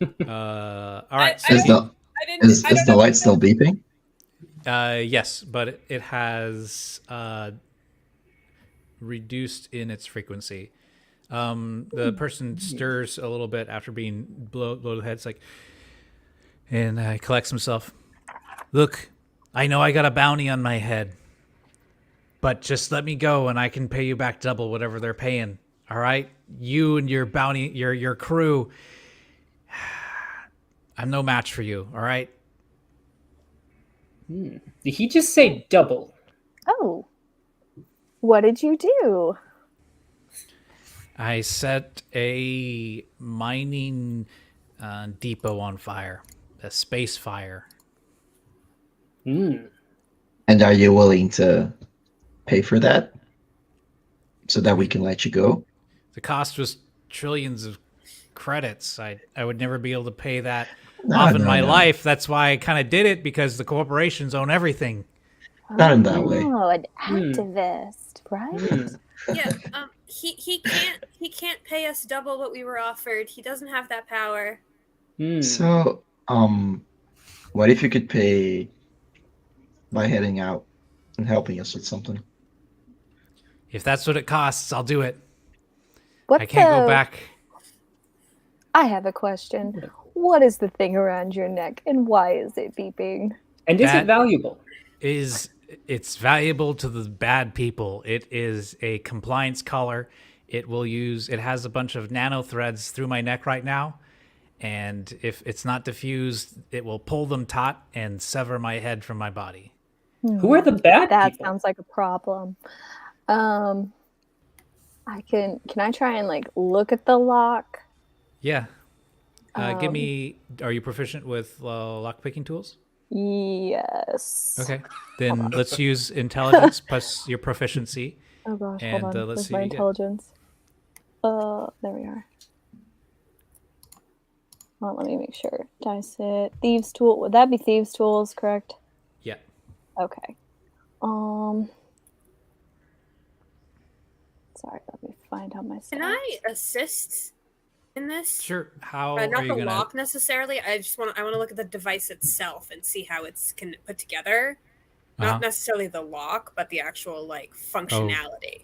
All right. I Is don't- the I didn't. is, I is don't the know light what still beeping? Yes, but it has reduced in its frequency. The person stirs a little bit after being blow to the head. It's like, and collects himself. Look, I know I got a bounty on my head, but just let me go and I can pay you back double whatever they're paying. All right, you and your bounty, your crew. I'm no match for you. All right. Did he just say double? Oh. What did you do? I set a mining depot on fire, a space fire. Hmm. And are you willing to pay for that so that we can let you go? The cost was trillions of credits. I would never be able to pay that No, off in no, my no. life. That's why I kind of did it, because the corporations own everything. Not in that way. Oh, an activist, right? Hmm. Yeah. He can't pay us double what we were offered. He doesn't have that power. Hmm. So, what if you could pay by heading out and helping us with something? If that's what it costs, I'll do it. What's I can't the- go back. I have a question. What is the thing around your neck, and why is it beeping? And is That- it valuable? It's valuable to the bad people. It is a compliance collar. It has a bunch of nano threads through my neck right now. And if it's not diffused, it will pull them taut and sever my head from my body. Who are the bad That people? sounds like a problem. Can I try and like look at the lock? Yeah. Are you proficient with lockpicking tools? Yes. Okay. Then let's use intelligence plus your proficiency. Oh gosh, And, hold on. let's Where's see my what you get. intelligence? There we are. Well, let me make sure. Dice it. Thieves tool. Would that be thieves tools? Correct. Yeah. Okay. Sorry. Let me find out my stuff. Can I assist in this? Sure. How Not are you the gonna? lock necessarily. I want to look at the device itself and see how it's put together. Uh-huh. Not necessarily the lock, but the actual like functionality.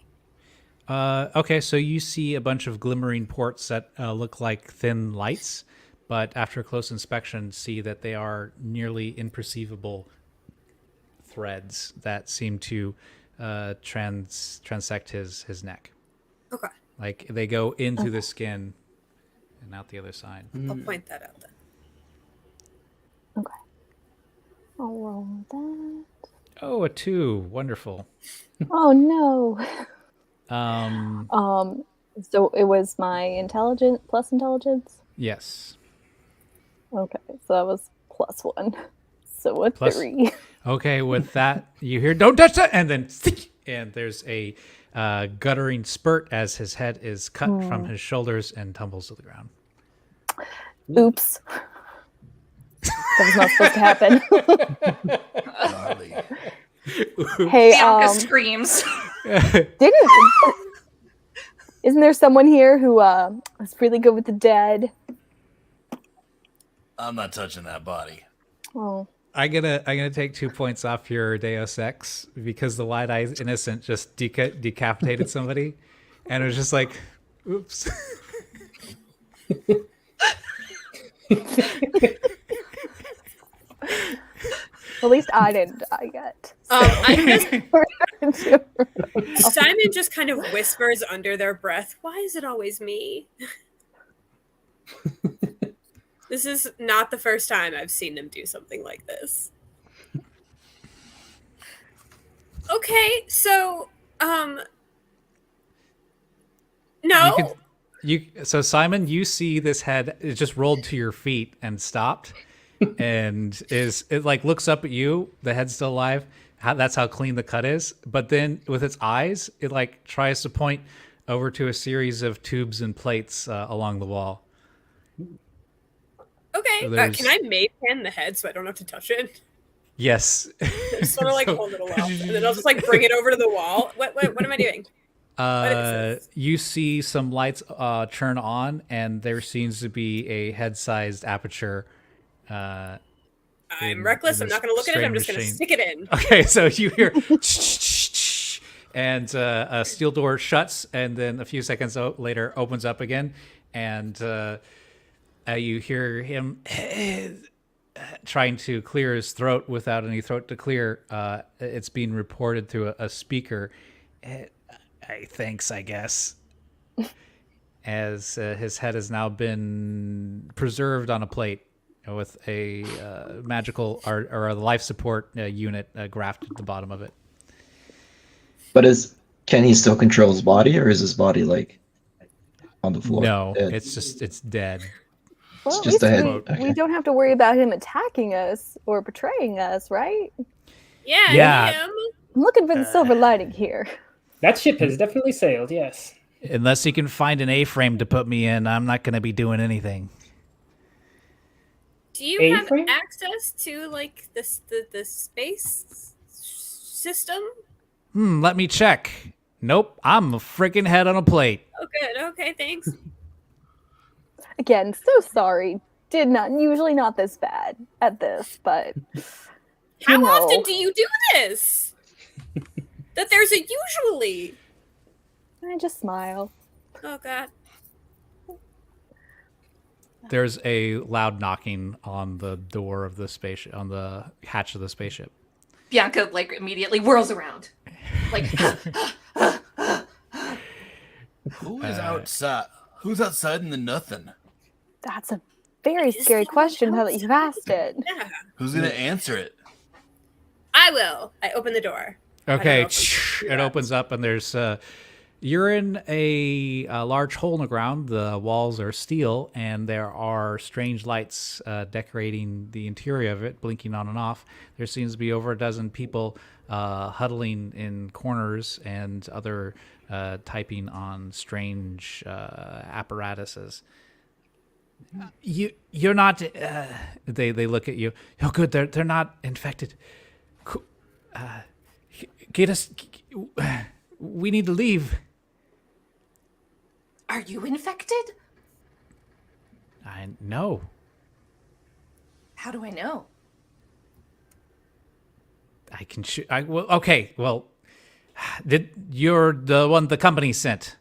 Okay, so you see a bunch of glimmering ports that look like thin lights, but after close inspection, see that they are nearly imperceivable threads that seem to transect his neck. Okay, Like they go into the skin and out the other side. I'll point that out then. Okay. I'll roll that. Oh, a 2. Wonderful. Oh no. Um, So it was my intelligence plus intelligence. yes. Okay, so that was +1. So a Plus- 3. Okay, with that, you hear, don't touch that! And then, and there's a guttering spurt as his head is cut from his shoulders and tumbles to the ground. Oops. That was not supposed to happen. Hey, Bianca screams. isn't there someone here who is really good with the dead? I'm not touching that body. Oh, I'm gonna take 2 points off your Deus Ex because the wide-eyed innocent just decapitated somebody, and it was just like, oops. at least I didn't die yet. Simon just kind of whispers under their breath, "Why is it always me?" This is not the first time I've seen them do something like this. Okay, so no. So Simon, you see this head, it just rolled to your feet and stopped, and it like looks up at you. The head's still alive. That's how clean the cut is. But then with its eyes, it like tries to point over to a series of tubes and plates along the wall. Okay, So there's- can I mage hand the head so I don't have to touch it? Yes. Just sort of like So- hold it aloft, and then I'll just like bring it over to the wall. What am I doing? is this? You see some lights turn on, and there seems to be a head-sized aperture. I'm in reckless. I'm this not going to look at it. I'm strange just going to machine. stick it in. Okay, so you hear and a steel door shuts, and then a few seconds later opens up again, and you hear him trying to clear his throat without any throat to clear. It's being reported through a speaker. Thanks, I guess. As his head has now been preserved on a plate with a magical or a life support unit grafted at the bottom of it. But can he still control his body, or is his body like on the floor? No, dead? it's dead. Well, It's at just least a head. we Okay. don't have to worry about him attacking us or betraying us, right? Yeah, Yeah. him. I'm looking for the silver lining here. That ship has definitely sailed, yes. Unless he can find an A-frame to put me in, I'm not going to be doing anything. Do you have A-frame? access to like the space system? Let me check. Nope, I'm a freaking head on a plate. Oh, good. Okay, thanks. Again, so sorry. Usually not this bad at this, but How you know. often do you do this? That there's a usually. I just smile. Oh God. There's a loud knocking on the door of the spaceship, on the hatch of the spaceship. Bianca like immediately whirls around. Like Who is outside? Who's outside in the nothing? That's a very Is scary someone question now that you've asked outside? it. Yeah. Who's gonna answer it? I will. I open the door. Okay, know if it opens up and there's you're in a large hole in the ground. The walls are steel and there are strange lights decorating the interior of it, blinking on and off. There seems to be over a dozen people huddling in corners and other typing on strange apparatuses. You're not. They look at you. Oh, good. They're not infected. Get us. We need to leave. are you infected? I know. How do I know? I can shoot. Well, okay. Well, you're the one the company sent.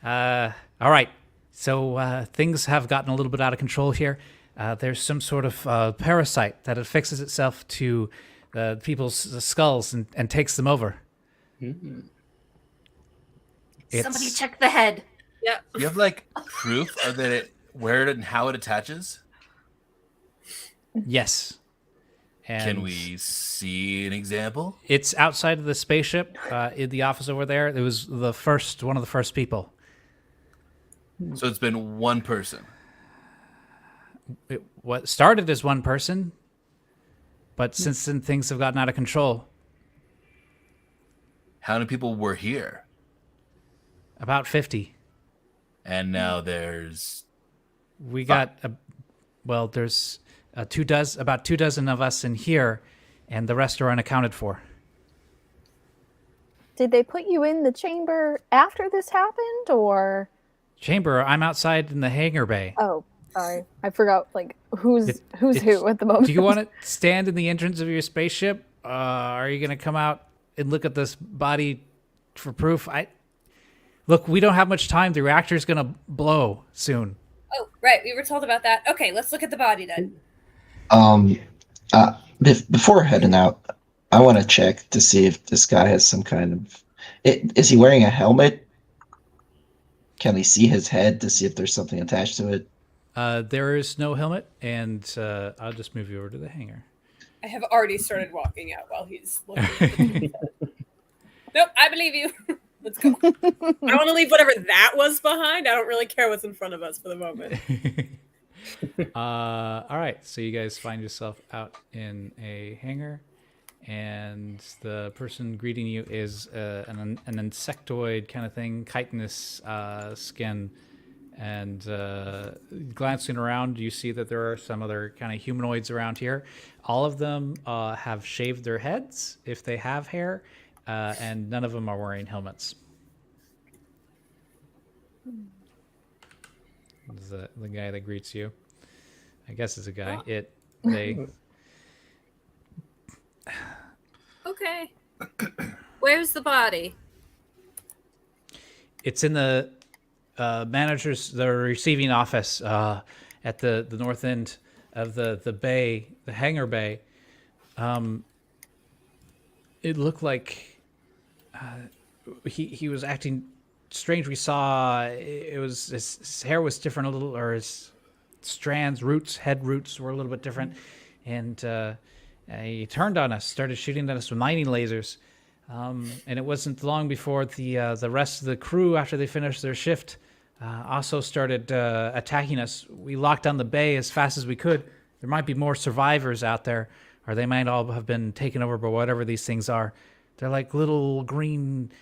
All right. So things have gotten a little bit out of control here. There's some sort of parasite that affixes itself to people's skulls and takes them over. Somebody check the head. Yeah. Do you have like proof of that where it and how it attaches? Yes. And Can we see an example? It's outside of the spaceship in the office over there. It was one of the first people. So it's been one person. What started as one person, but since then things have gotten out of control. How many people were here? About 50. And now there's We got there's about 2 dozen of us in here, and the rest are unaccounted for. Did they put you in the chamber after this happened, or? Chamber, I'm outside in the hangar bay. Oh, sorry, I forgot. Like, who's it's- who at the moment? Do you want to stand in the entrance of your spaceship? Are you going to come out and look at this body for proof? Look, we don't have much time. The reactor's going to blow soon. Oh, right. We were told about that. Okay, let's look at the body then. Before heading out, I want to check to see if this guy has some kind of. Is he wearing a helmet? Can we see his head to see if there's something attached to it? There is no helmet, and I'll just move you over to the hangar. I have already started walking out while he's looking. Nope, I believe you. Let's go. I don't want to leave whatever that was behind. I don't really care what's in front of us for the moment. All right, so you guys find yourself out in a hangar, and the person greeting you is an insectoid kind of thing, chitinous skin. And glancing around, you see that there are some other kind of humanoids around here. All of them have shaved their heads, if they have hair, and none of them are wearing helmets. This is the guy that greets you. I guess it's a guy. They. Okay. Where's the body? It's in the the receiving office at the north end of the bay, the hangar bay. It looked like he was acting strange. We saw his hair was different a little, or his head roots were a little bit different, and he turned on us, started shooting at us with mining lasers. And it wasn't long before the rest of the crew, after they finished their shift, also started attacking us. We locked down the bay as fast as we could. There might be more survivors out there, or they might all have been taken over by whatever these things are. They're like little green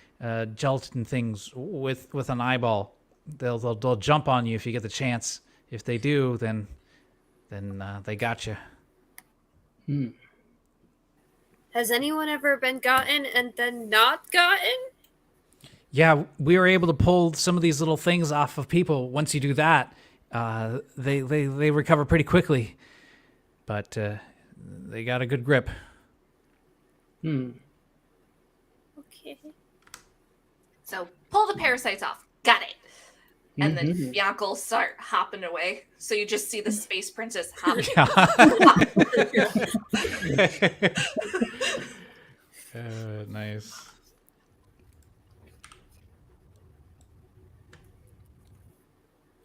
gelatin things with an eyeball. They'll jump on you if you get the chance. If they do, then they got you. Has anyone ever been gotten and then not gotten? Yeah, we were able to pull some of these little things off of people. Once you do that, they recover pretty quickly. But they got a good grip. Okay. So pull the parasites off. Got it. And then Mhm. Bianca will start hopping away. So you just see the space princess hop. Nice.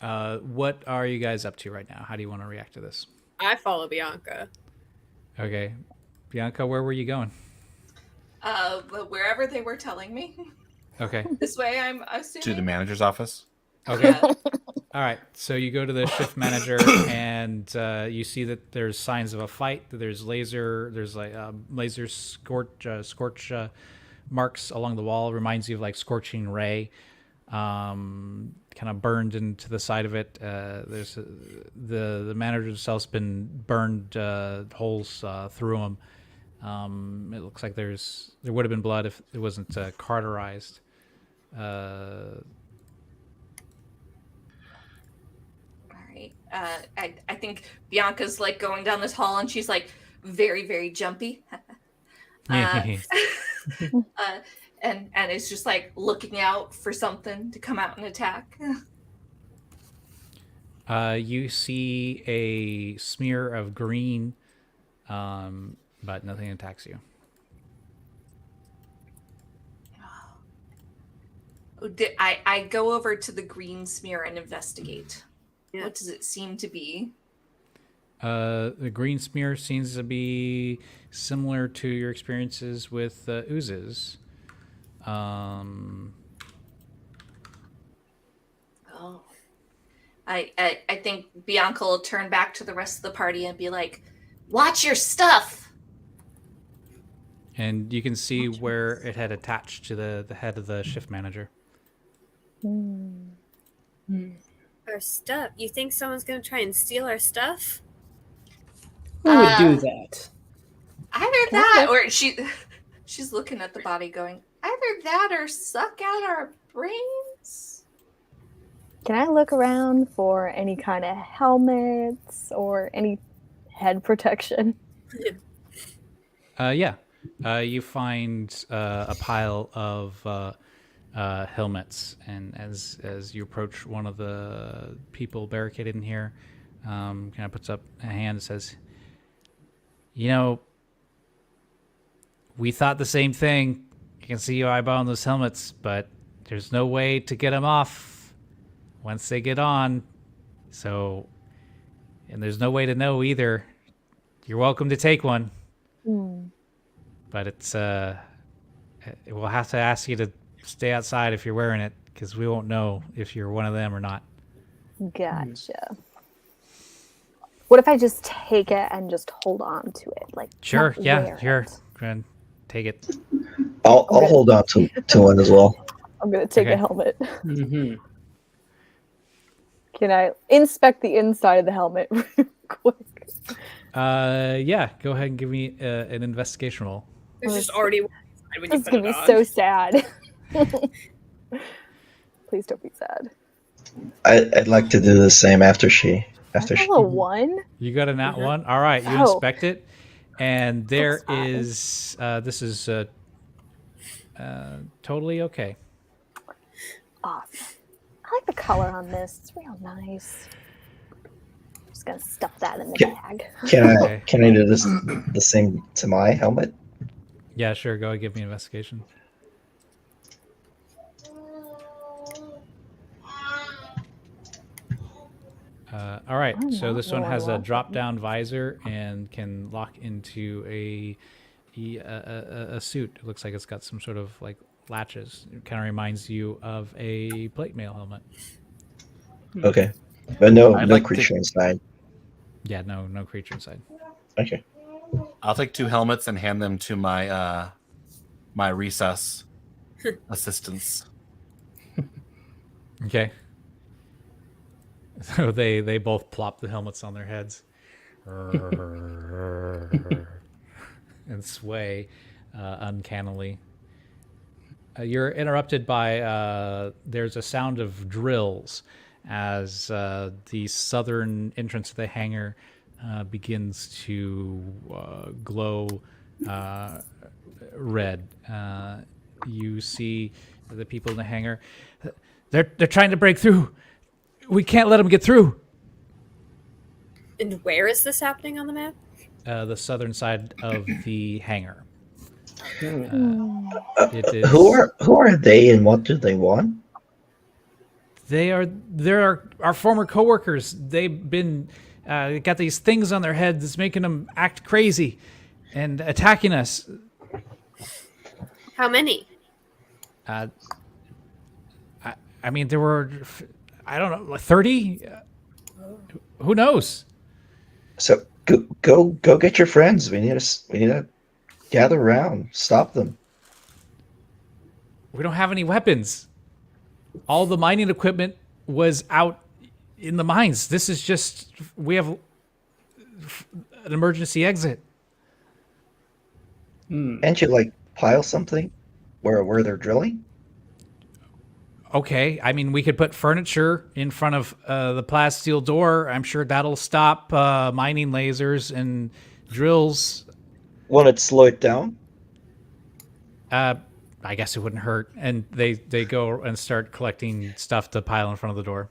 What are you guys up to right now? How do you want to react to this? I follow Bianca. Okay. Bianca, where were you going? But wherever they were telling me. Okay. This way, I'm assuming. To the manager's office. Okay. Yeah. All right. So you go to the shift manager, and you see that there's signs of a fight. That there's laser scorch marks along the wall. Reminds you of like scorching ray, kind of burned into the side of it. There's the manager himself's been burned holes through him. It looks like there would have been blood if it wasn't cauterized. All right. I think Bianca's like going down this hall, and she's like very, very jumpy. And it's just like looking out for something to come out and attack. You see a smear of green, but nothing attacks you. I go over to the green smear and investigate. Yeah. What does it seem to be? The green smear seems to be similar to your experiences with oozes. Oh. I think Bianca will turn back to the rest of the party and be like, "Watch your stuff." And you can see where it had attached to the head of the shift manager. Our stuff. You think someone's gonna try and steal our stuff? Who would do that? Either that, or she's looking at the body, going, either that or suck out our brains. Can I look around for any kind of helmets or any head protection? Yeah. You find a pile of helmets, and as you approach one of the people barricaded in here, kind of puts up a hand and says, "You know, we thought the same thing. You can see you eyeballing those helmets, but there's no way to get them off once they get on. So, and there's no way to know either. You're welcome to take one, but it's we'll have to ask you to stay outside if you're wearing it, because we won't know if you're one of them or not." Gotcha. What if I just take it and just hold on to it? Like, Sure, not yeah, wear here, it? go ahead, take it. I'll hold on to one as well. I'm gonna take Okay. a helmet. Mm-hmm. Can I inspect the inside of the helmet real quick? Yeah, go ahead and give me an investigation roll. There's just already one inside when you It's put gonna it be on. so sad. Please don't be sad. I'd like to do the same after she. I have a 1. You got a nat one. All right, you Oh. inspect it, and there That's fine. is this is totally okay. Awesome. I like the color on this. It's real nice. I'm just gonna stuff that in the Yeah. bag. Okay. Can I do this the same to my helmet? Yeah, sure. Go ahead, give me an investigation. All right, Oh, so wow. this one Well, has a welcome. drop-down visor and can lock into a suit. It looks like it's got some sort of like latches. It kind of reminds you of a plate mail helmet. Okay, but no I'd like to- creature inside. Yeah, no creature inside. Okay. I'll take 2 helmets and hand them to my my recess assistants. Okay. So they both plop the helmets on their heads and sway uncannily. You're interrupted by there's a sound of drills as the southern entrance of the hangar begins to glow red. You see the people in the hangar. They're trying to break through. We can't let them get through. And where is this happening on the map? The southern side of the hangar. Hmm. It is. Who are they and what do they want? They're our former coworkers. They've been got these things on their heads that's making them act crazy and attacking us. How many? I mean, there were, I don't know, like 30. Who knows? So go get your friends. We need to gather around, stop them. We don't have any weapons. All the mining equipment was out in the mines. This is just, we have an emergency exit. Can't you like pile something where they're drilling? Okay, I mean, we could put furniture in front of the plasteel door. I'm sure that'll stop mining lasers and drills. Want it slow it down? I guess it wouldn't hurt. And they go and start collecting stuff to pile in front of the door.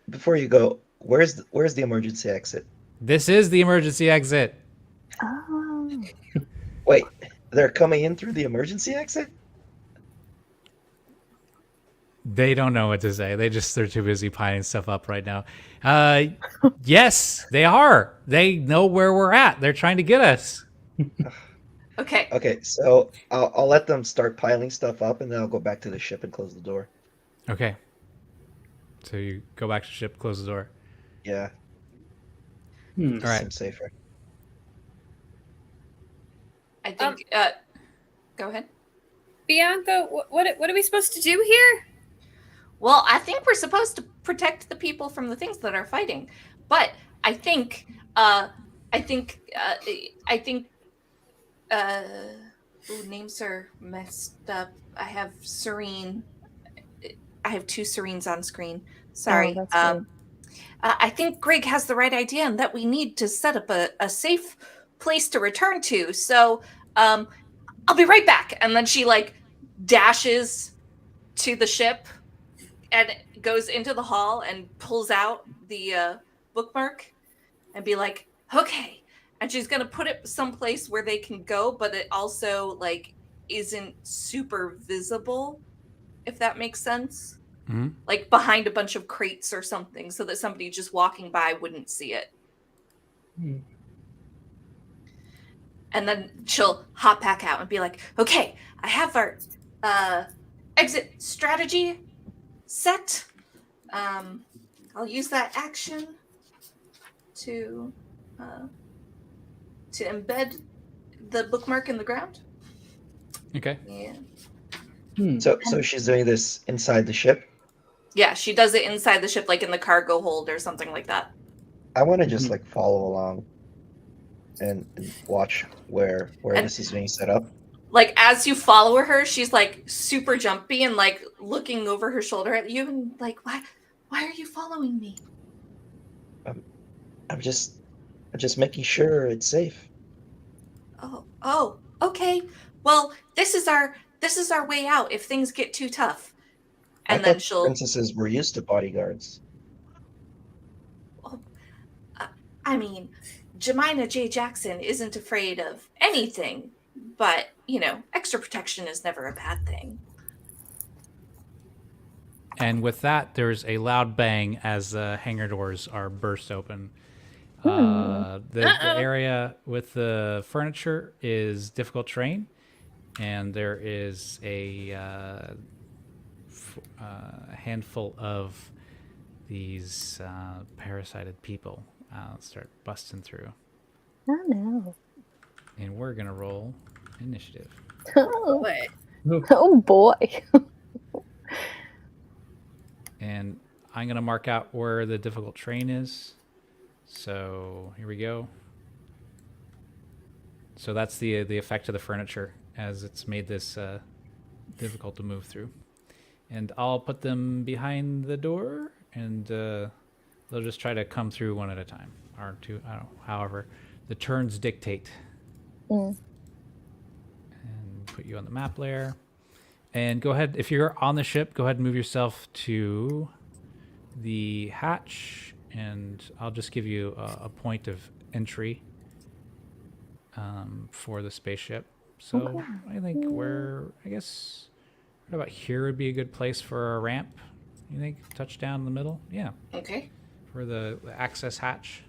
Before you go, where's the emergency exit? This is the emergency exit. Oh. Wait, they're coming in through the emergency exit? They don't know what to say. They're too busy piling stuff up right now. Yes, they are. They know where we're at. They're trying to get us. Okay. Okay, so I'll let them start piling stuff up, and then I'll go back to the ship and close the door. Okay. So you go back to ship, close the door. Yeah. All right. Seems safer. I think. Go ahead. Bianca, what are we supposed to do here? Well, I think we're supposed to protect the people from the things that are fighting, but I think. Names are messed up. I have Serene. I have two Serenes on screen. Sorry. that's fine. I think Greg has the right idea and that we need to set up a safe place to return to. So I'll be right back. And then she like dashes to the ship and goes into the hall and pulls out the bookmark and be like, okay. And she's going to put it someplace where they can go, but it also like isn't super visible, if that makes sense. Mm-hmm. Like behind a bunch of crates or something, so that somebody just walking by wouldn't see it. And then she'll hop back out and be like, okay, I have our exit strategy set. I'll use that action to embed the bookmark in the ground. Okay. Yeah. So she's doing this inside the ship? Yeah, she does it inside the ship, like in the cargo hold or something like that. I want to just like follow along and watch where this is being set up. Like as you follow her, she's like super jumpy and like looking over her shoulder at you and like, why are you following me? I'm just making sure it's safe. Oh, okay. Well, this is our way out if things get too tough. And I then thought she'll. princesses were used to bodyguards. I mean, Jemina J. Jackson isn't afraid of anything, but extra protection is never a bad thing. And with that, there's a loud bang as the hangar doors are burst open. The area with the furniture is difficult terrain, and there is a handful of these parasited people start busting through. Oh no. And we're going to roll initiative. Oh, What? oh boy. And I'm going to mark out where the difficult terrain is. So here we go. So that's the effect of the furniture as it's made this difficult to move through. And I'll put them behind the door, and they'll just try to come through one at a time, or two. I don't know, however the turns dictate. Mm. And put you on the map layer. And go ahead, if you're on the ship, go ahead and move yourself to the hatch, and I'll just give you a point of entry for the spaceship. So Okay. I think I guess, what about here would be a good place for a ramp? You think touchdown in the middle? Yeah, Okay. for the access hatch.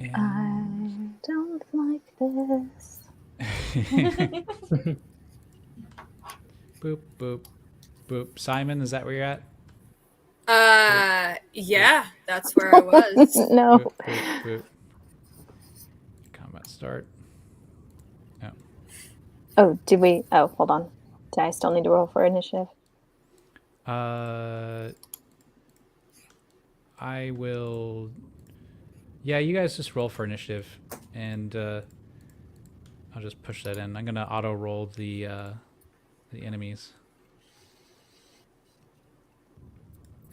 I And don't like this. boop, boop, boop. Simon, is that where you're at? Yeah, that's where I was. No. Boop, boop, boop. Combat start. Oh. Oh, did we? Oh, hold on. Do I still need to roll for initiative? I will. Yeah, you guys just roll for initiative, and I'll just push that in. I'm gonna auto roll the enemies,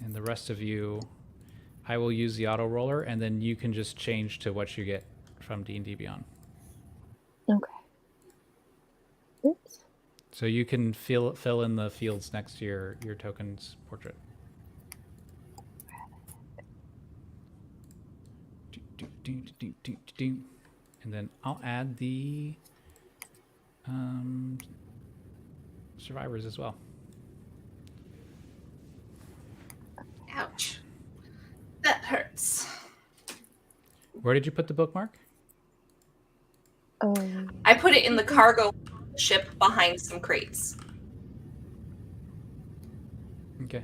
and the rest of you, I will use the auto roller, and then you can just change to what you get from D&D Beyond. Okay. Oops. So you can fill in the fields next to your token's portrait. And then I'll add the survivors as well. Ouch. That hurts. Where did you put the bookmark? Oh. I put it in the cargo ship behind some crates. Okay.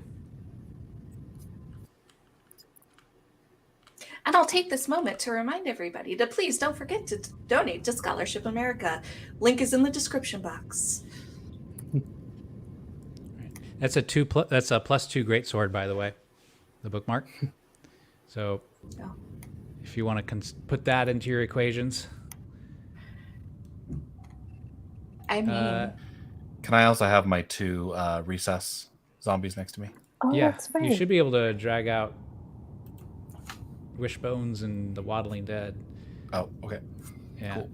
And I'll take this moment to remind everybody to please don't forget to donate to Scholarship America. Link is in the description box. That's a that's a +2 greatsword, by the way, the bookmark. So Oh. if you want to put that into your equations. I mean, Can I also have my 2 recess zombies next to me? Oh, Yeah, that's right. you should be able to drag out Wishbones and the Waddling Dead. Oh, okay. Yeah. Cool.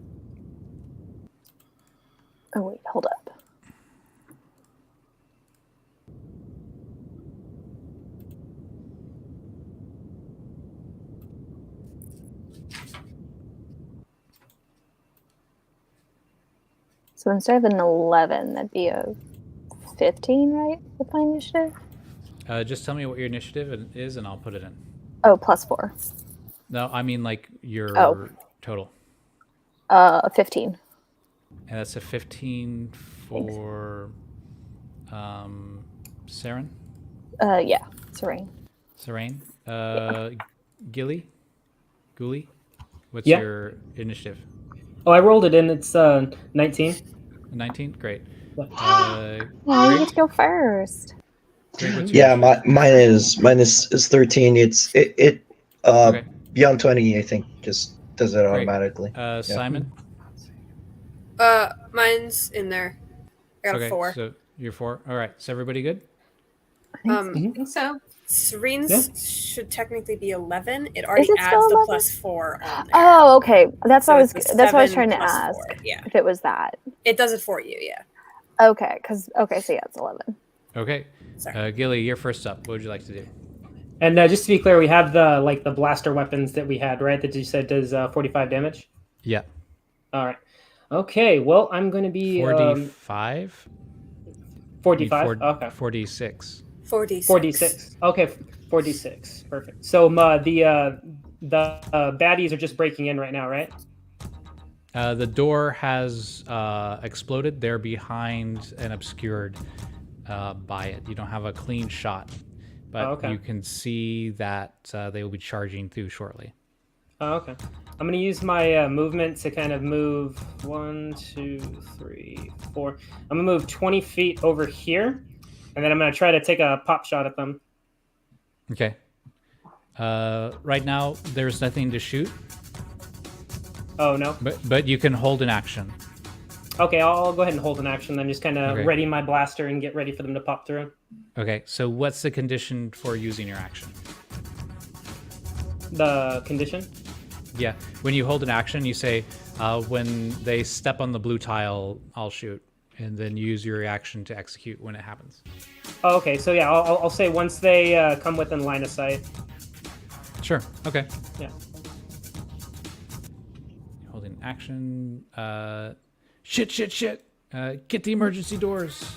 Oh, wait, hold up. So instead of an 11, that'd be a 15, right? With my initiative? Just tell me what your initiative is, and I'll put it in. Oh, +4. No, I mean like your Oh. total. 15. And that's a 15 for Saren? Yeah, Serene. Serene? Ghoulie? What's Yeah. your initiative? Oh, I rolled it in. It's 19. 19? Great. Oh, you get to go first. Greg, what's your Yeah, initiative? mine is 13. It Okay. beyond 20, I think, just does it automatically. Simon? Mine's in there. I got a 4. So you're 4. All right. Is everybody good? I think so. Serene's Yeah. should technically be 11. It already it adds still the 11? +4 on there. Oh, okay. That's So what I was. it's a That's what I was 7 trying to plus ask. 4. Yeah, If it was that. it does it for you. Yeah. Okay, so yeah, it's 11. Okay. Sorry. Gilly, you're first up. What would you like to do? And just to be clear, we have the blaster weapons that we had, right? That you said does 45 damage. Yeah. All right. Okay. Well, I'm going to be 4d5? 45. Need Okay. 4d6. 4d6. 4d6. Okay. 4d6. Perfect. So the baddies are just breaking in right now, right? The door has exploded. They're behind and obscured by it. You don't have a clean shot, but okay. you can see that they will be charging through shortly. Oh, okay. I'm going to use my movement to kind of move 1, 2, 3, 4. I'm going to move 20 feet over here, and then I'm going to try to take a pop shot at them. Okay. Right now, there's nothing to shoot, Oh, no? but you can hold an action. Okay, I'll go ahead and hold an action, then just kind of Okay. ready my blaster and get ready for them to pop through. Okay, so what's the condition for using your action? The condition? Yeah, when you hold an action, you say, when they step on the blue tile, I'll shoot. and then use your reaction to execute when it happens. Oh, okay, so yeah, I'll say once they come within line of sight. Sure. Okay. Yeah. Holding action. Shit. Get the emergency doors.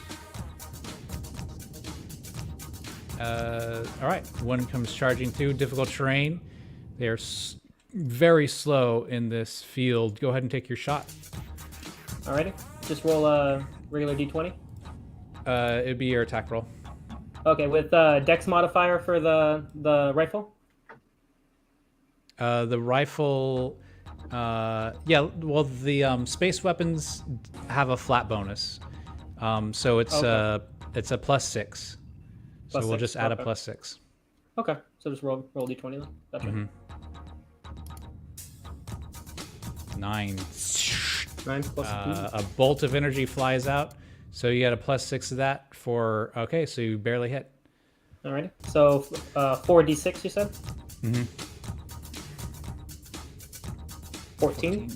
All right. One comes charging through difficult terrain. They're very slow in this field. Go ahead and take your shot. Alrighty, just roll a regular d20. It'd be your attack roll. Okay, with Dex modifier for the rifle. The rifle, yeah. Well, the space weapons have a flat bonus, so it's Okay. it's a +6. So we'll +6, just add okay. a +6. Okay, so just roll d20 then. Gotcha. Mhm. 9. 9 plus A bolt of energy flies out, so you get a +6 of that for. Okay, so you barely hit. Alrighty, so 4d6 you said. Mm-hmm. 14.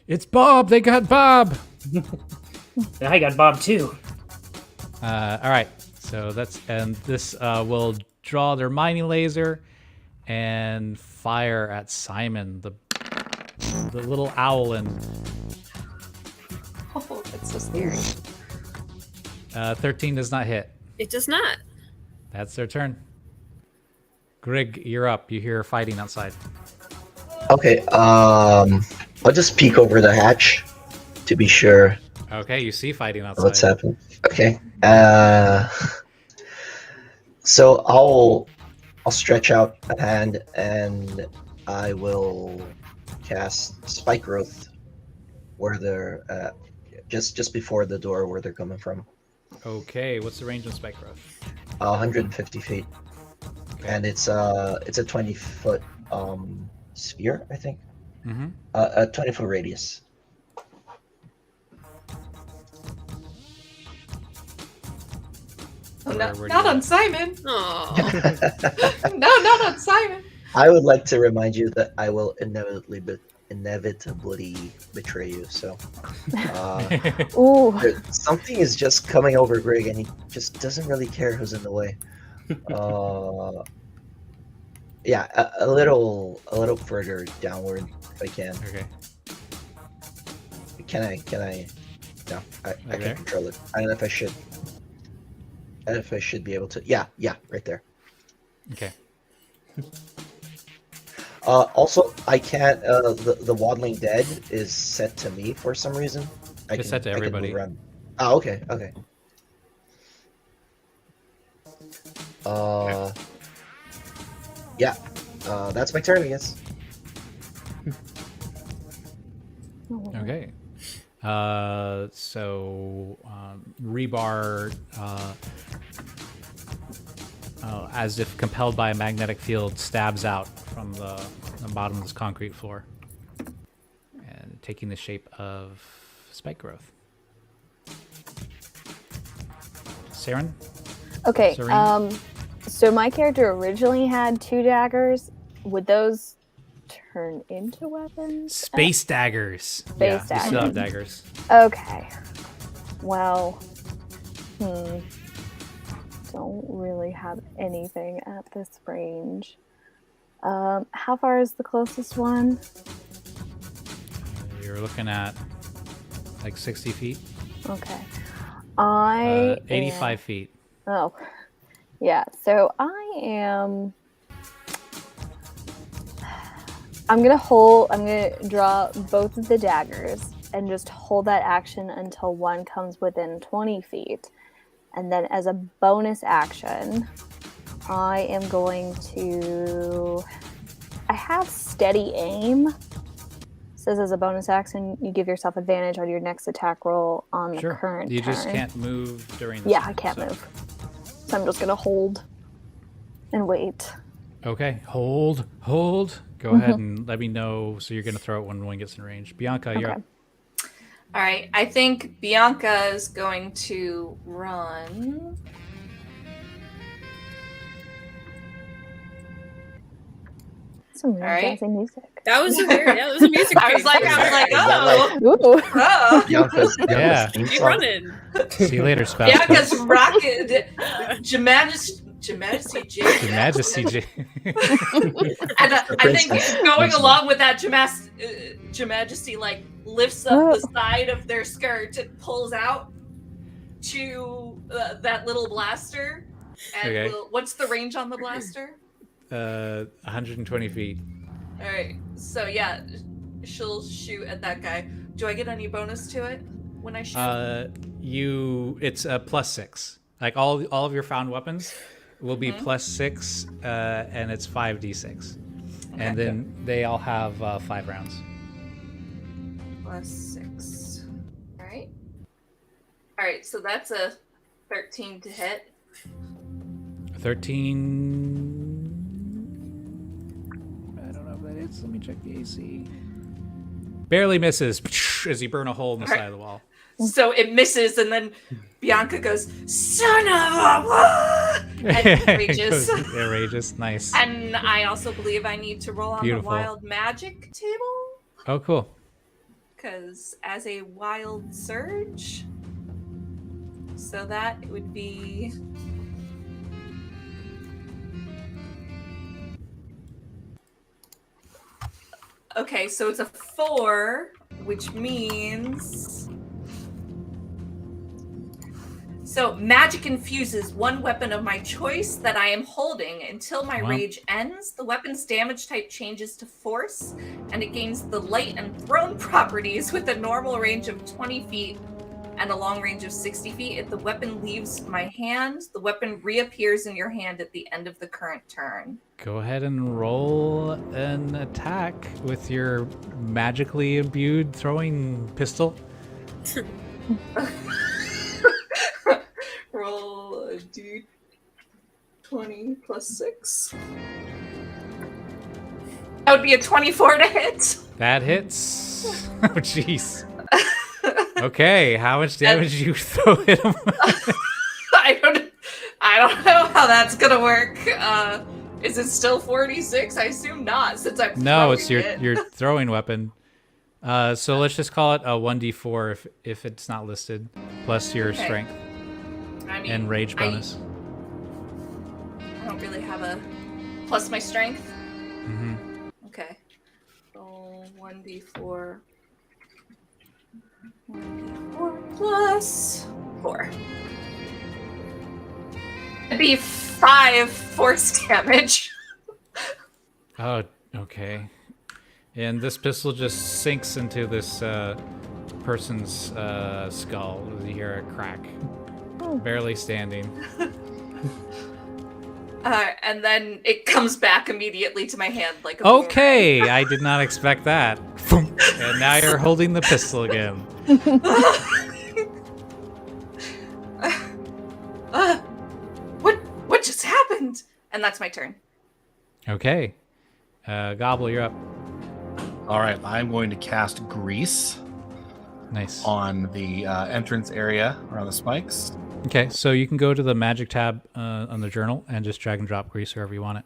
It's Bob. They got Bob. And I got Bob too. All right, so this will draw their mining laser and fire at Simon, the little owl, and Oh, that's so scary. 13 does not hit. It does not. That's their turn. Grig, you're up. You hear fighting outside. Okay, I'll just peek over the hatch to be sure Okay, you see fighting outside. what's happening. Okay. So I'll stretch out a hand and I will cast Spike Growth where they're just before the door where they're coming from. Okay, what's the range of spike growth? 150 feet. Okay. And it's a 20-foot sphere, I think. Mm-hmm. A 20-foot radius. Oh, Where no, do not you on want? Simon. Oh, No, not on Simon. I would like to remind you that I will inevitably betray you. So Ooh. something is just coming over Greg, and he just doesn't really care who's in the way. Yeah, a little further downward if I can. Okay. Can I? No, I there? can control it. I don't know if I should. I don't know if I should be able to. Yeah, right there. Okay. Also, I can't. The Waddling Dead is set to me for some reason. It's set to everybody. Oh, okay. Yeah. That's my turn, I guess. Okay. So Rebar, as if compelled by a magnetic field, stabs out from the bottom of this concrete floor, and taking the shape of spike growth. Saren? Okay. Serene? So my character originally had 2 daggers. Would those turn into weapons? Space daggers. Space You still have daggers. daggers. Okay. Well, don't really have anything at this range. How far is the closest one? You're looking at like 60 feet. Okay. I 85 am- feet. Oh, yeah. So I am. I'm gonna draw both of the daggers and just hold that action until one comes within 20 feet. And then as a bonus action, I am going to. I have steady aim. Says as a bonus action, you give yourself advantage on your next attack roll on the current You turn. just can't move during this Yeah, turn, I can't so- move. So I'm just gonna hold and wait. Okay, hold. Go ahead and let me know. So you're going to throw it when one gets in range. Bianca, you're Okay. up. All right, I think Bianca is going to run. Some really All right. jazzy music. That was a weird. Yeah, that was a music. I was like, Is that like Ooh. oh. Bianca's Yeah. theme Keep song? running. See you later, spouse. Yeah, because Rocket, Jamajesty J. Your Majesty J. And I think princess. going Princess. along with that, Jamajesty like lifts up the side of their skirt and pulls out to that little blaster. And Okay. what's the range on the blaster? 120 feet. All right, so yeah, she'll shoot at that guy. Do I get any bonus to it when I shoot? It's a +6. Like all of your found weapons will be Mhm. +6, and it's 5d6. And Okay. then they all have 5 rounds. +6. All right. All right, so that's a 13 to hit. 13. I don't know if that is. Let me check the AC. Barely misses as you burn a hole in the Alright. side of the wall. So it misses, and then Bianca goes, "Son of a!" and It rages. goes- it rages. Nice. And I also believe I need to roll on Beautiful. the wild magic table, Oh, cool. because as a wild surge, so that would be. Okay, so it's a 4, which means. So magic infuses one weapon of my choice that I am holding until my Wow. rage ends. The weapon's damage type changes to force, and it gains the light and thrown properties with a normal range of 20 feet and a long range of 60 feet. If the weapon leaves my hand, the weapon reappears in your hand at the end of the current turn. Go ahead and roll an attack with your magically imbued throwing pistol. Roll a d20 plus 6. That would be a 24 to hit. That hits. Oh, jeez. Okay, how much damage you throw at him? I don't know how that's gonna work. Is it still 46? I assume not, since I'm No, it's throwing it. your throwing weapon. So let's just call it a 1d4 if it's not listed, plus your Okay. strength I mean, and rage bonus. I don't really have a plus my strength. hmm Okay. Roll 1d4. 1d4 plus 4. It'd be 5 force damage. Oh, okay. And this pistol just sinks into this person's skull. You hear a crack. Barely standing. And then it comes back immediately to my hand like a Okay, I did not expect that. And now you're holding the pistol again. What just happened? And that's my turn. Okay. Gobble, you're up. All right, I'm going to cast Grease Nice. on the entrance area around the spikes. Okay, so you can go to the magic tab on the journal and just drag and drop grease wherever you want it.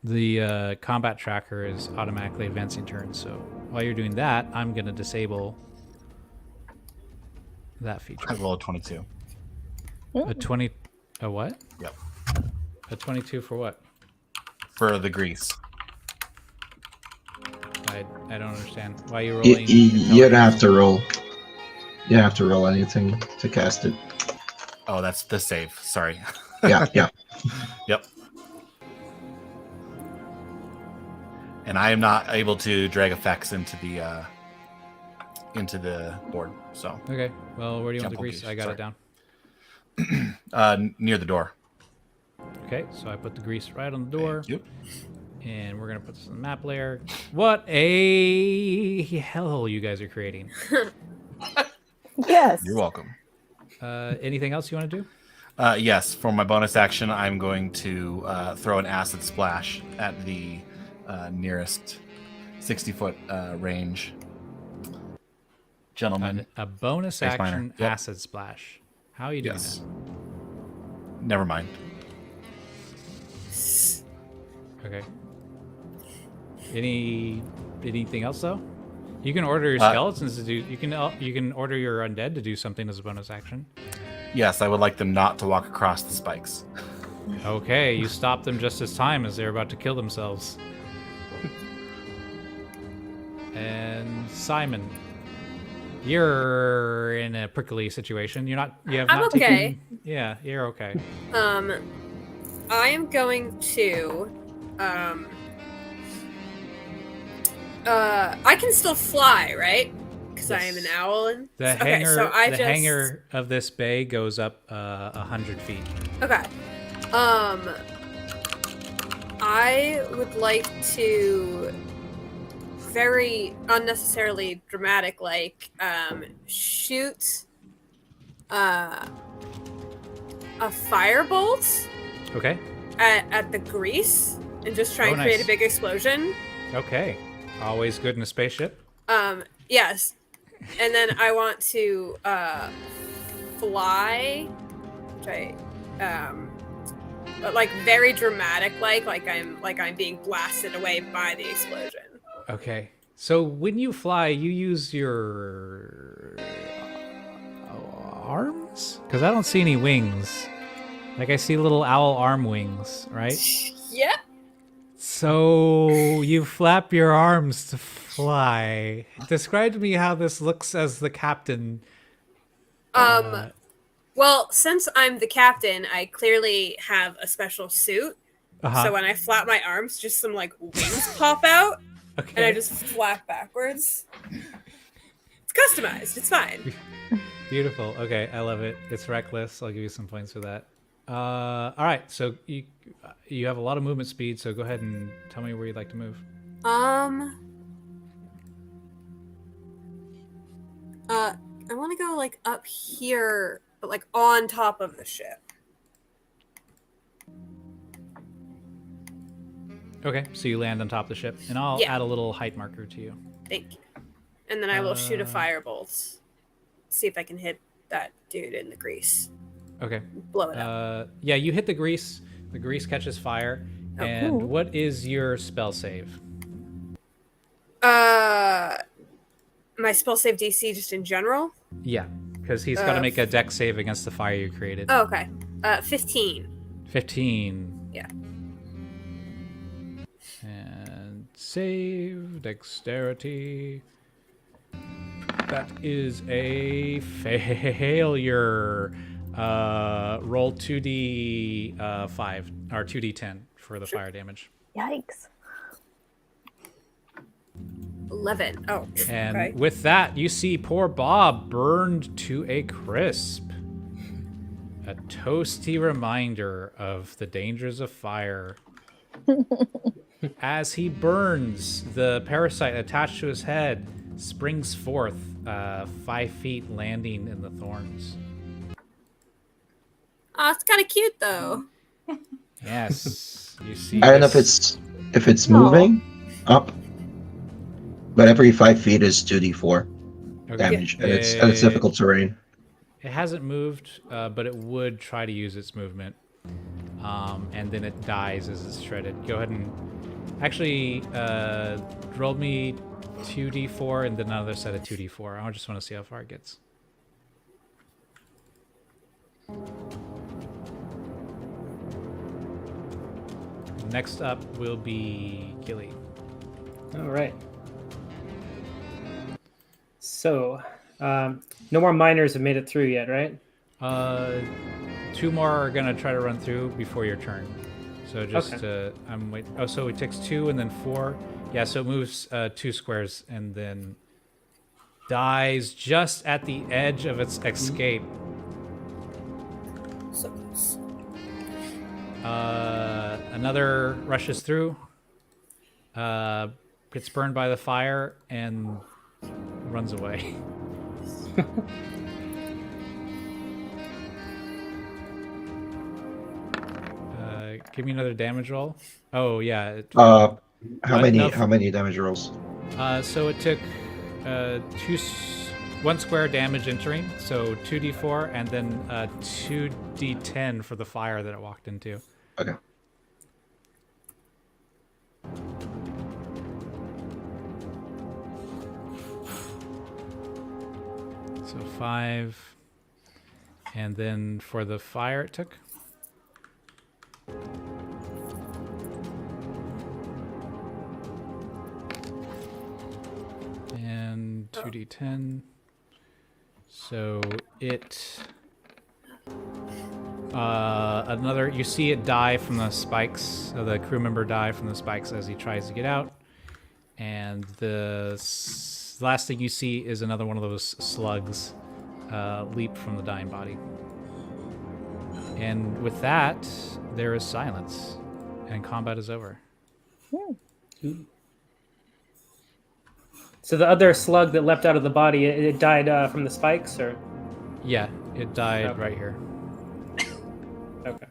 The combat tracker is automatically advancing turns, so while you're doing that, I'm going to disable that feature. I rolled a 22. A 20... A what? Yep. A 22 for what? For the grease. I don't understand. Why are you You, rolling? you don't have intelligence? to roll. You don't have to roll anything to cast it. Oh, that's the save. Sorry. Yeah, yeah. Yep. And I am not able to drag effects into the board. So Okay. Well, where do you want Jump the grease? on I got sorry. it down. near the door. Okay, so I put the grease right on the door, Thank you. and we're gonna put this in the map layer. What a hellhole you guys are creating! Yes. You're welcome. Anything else you want to do? Yes, for my bonus action, I'm going to throw an acid splash at the nearest 60-foot range gentlemen. A bonus Space Miner. action Yep. acid splash. How are you doing Yes. Never mind. that? Okay. Anything else though? You can order your Uh, skeletons to do. You can order your undead to do something as a bonus action. Yes, I would like them not to walk across the spikes. Okay, you stop them just as time as they're about to kill themselves. And Simon, you're in a prickly situation. You have I'm not okay. taken. Yeah, you're okay. I am going to I can still fly, right? Because I am an Yes. owl. And The okay, hanger, so I the just hanger of this bay goes up 100 feet. okay. I would like to very unnecessarily dramatic, like shoot a firebolt Okay. at the grease and just try Oh, and create nice. a big explosion. Okay. Always good in a spaceship. Yes. And then I want to fly, which but like very dramatic, like I'm being blasted away by the explosion. Okay. So when you fly, you use your arms? Because I don't see any wings. Like I see little owl arm wings, right? Yep. So you flap your arms to fly. Describe to me how this looks as the captain. Well, since I'm the captain, I clearly have a special suit. Uh-huh. So when I flap my arms, just some like wings pop out, Okay. and I just flap backwards. It's customized. It's fine. Beautiful. Okay, I love it. It's reckless. I'll give you some points for that. All right. So you have a lot of movement speed. So go ahead and tell me where you'd like to move. I want to go like up here, but like on top of the ship. Okay. So you land on top of the ship, and I'll Yeah. add a little height marker to you. Thank you. And then I will shoot a firebolt. See if I can hit that dude in the grease. Okay. Blow it up. Yeah, you hit the grease. The grease catches fire. Oh, And cool. what is your spell save? My spell save DC just in general. Yeah, because he's got to make a dex save against the fire you created. Oh, okay. 15. 15. Yeah. And save dexterity. That is a failure. Roll 2d5 or 2d10 for the fire damage. Yikes. 11. Oh, And okay. with that, you see poor Bob burned to a crisp. A toasty reminder of the dangers of fire. As he burns, the parasite attached to his head springs forth 5 feet, landing in the thorns. Oh, it's kind of cute though. Yes, you see. I don't know if this- it's No. moving up, but every 5 feet is 2d4 Okay. damage, and it's difficult terrain. It hasn't moved, but it would try to use its movement. And then it dies as it's shredded. Go ahead and actually roll me 2d4 and then another set of 2d4. I just want to see how far it gets. Next up will be Gilly. All right. So, no more miners have made it through yet, right? 2 more are gonna try to run through before your turn. So just Okay. I'm wait. Oh, so it takes 2 and then 4. Yeah, so it moves 2 squares and then dies just at the edge of its escape. So close. Another rushes through, gets burned by the fire, and runs away. Give me another damage roll. Oh yeah. How What? many No. how many damage rolls? So it took 1 square damage entering, so 2d4, and then 2d10 for the fire that it walked into. Okay. So 5, and then for the fire it took. And 2d10. So it another, you see it die from the spikes, the crew member die from the spikes as he tries to get out. And the last thing you see is another one of those slugs leap from the dying body. And with that, there is silence, and combat is over. So the other slug that leapt out of the body, it died from the spikes, or? Yeah, it died Okay. right here. Okay.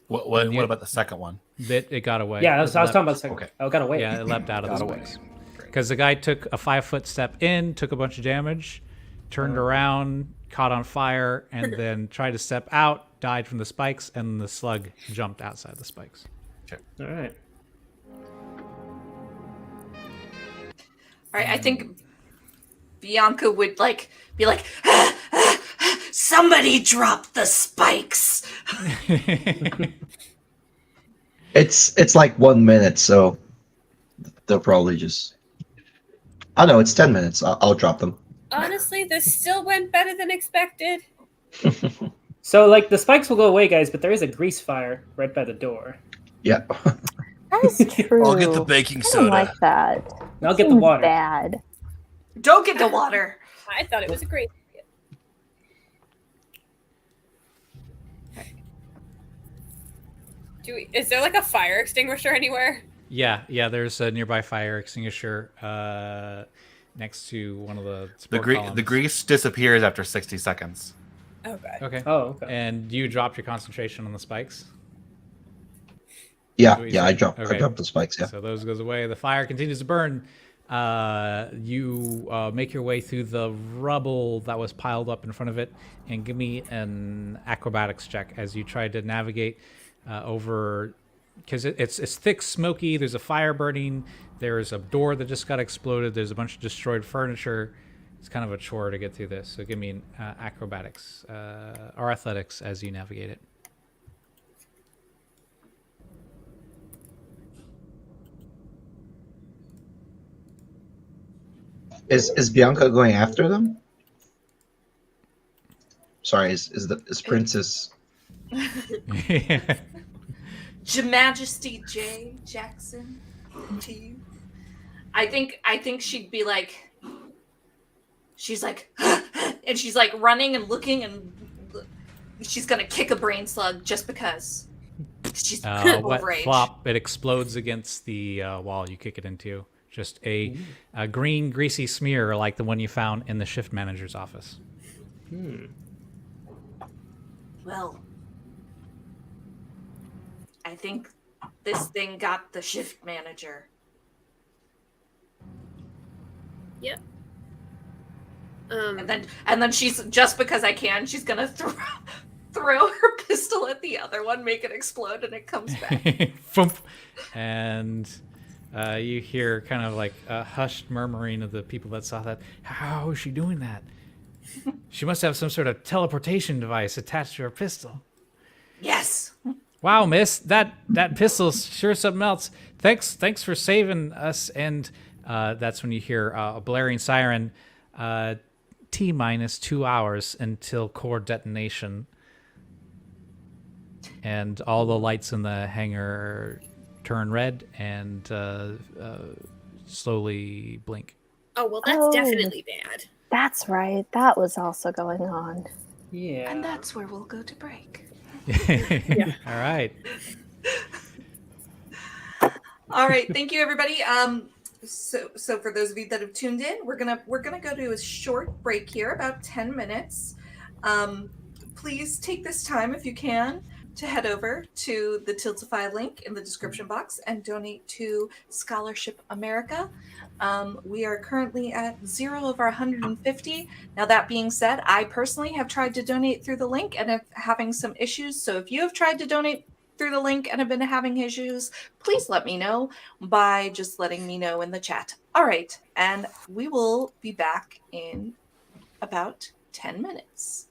What about the second one? It got away. Yeah, I was It talking about leapt- the second. Okay. Oh, it got away. Yeah, it leapt out of the Got away. spikes. Because the guy took a 5-foot step in, took a bunch of damage, turned around, caught on fire, and then tried to step out, died from the spikes, and the slug jumped outside the spikes. All right. All right, I think Bianca would be like, somebody drop the spikes. It's like 1 minute, so they'll probably just. Oh no, it's 10 minutes. I'll drop them. Honestly, this still went better than expected. So, like, the spikes will go away, guys, but there is a grease fire right by the door. Yeah. That is true. I'll get the baking I don't soda. like that. I'll get the Seems water. Bad. Don't get the water. I thought it was a great idea. Is there like a fire extinguisher anywhere? Yeah, there's a nearby fire extinguisher next to one of the support The columns. grease disappears after 60 seconds. Okay. Okay. Oh, okay. And you dropped your concentration on the spikes? Yeah, What you yeah. I said? dropped Okay. the spikes. Yeah. So those goes away. The fire continues to burn. You make your way through the rubble that was piled up in front of it, and give me an acrobatics check as you try to navigate over, because it's thick, smoky. There's a fire burning. There's a door that just got exploded. There's a bunch of destroyed furniture. It's kind of a chore to get through this. So give me an acrobatics or athletics as you navigate it. Is Bianca going after them? Sorry, is Princess? Your Majesty J. Jackson to you. I think she'd be like, she's like, and she's like running and looking, and she's gonna kick a brain slug just because she's Wet overage. flop. It explodes against the wall you kick it into. Just a green, greasy smear like the one you found in the shift manager's office. Well, I think this thing got the shift manager. Yep. And then she's, just because I can, she's gonna throw her pistol at the other one, make it explode, and it comes back. Thump. And you hear kind of like a hushed murmuring of the people that saw that. How is she doing that? She must have some sort of teleportation device attached to her pistol. Yes. Wow, miss, that pistol's sure something else. Thanks for saving us. And that's when you hear a blaring siren. T-2 hours until core detonation. And all the lights in the hangar turn red and slowly blink. Oh, well, that's Oh. definitely bad. That's right. That was also going on. Yeah. And that's where we'll go to break. All right. All right, thank you, everybody. So for those of you that have tuned in, we're gonna go to a short break here, about 10 minutes. Please take this time, if you can, to head over to the Tiltify link in the description box and donate to Scholarship America. We are currently at 0 of our 150. Now, that being said, I personally have tried to donate through the link and am having some issues. So if you have tried to donate through the link and have been having issues, please let me know by just letting me know in the chat. All right, and we will be back in about 10 minutes.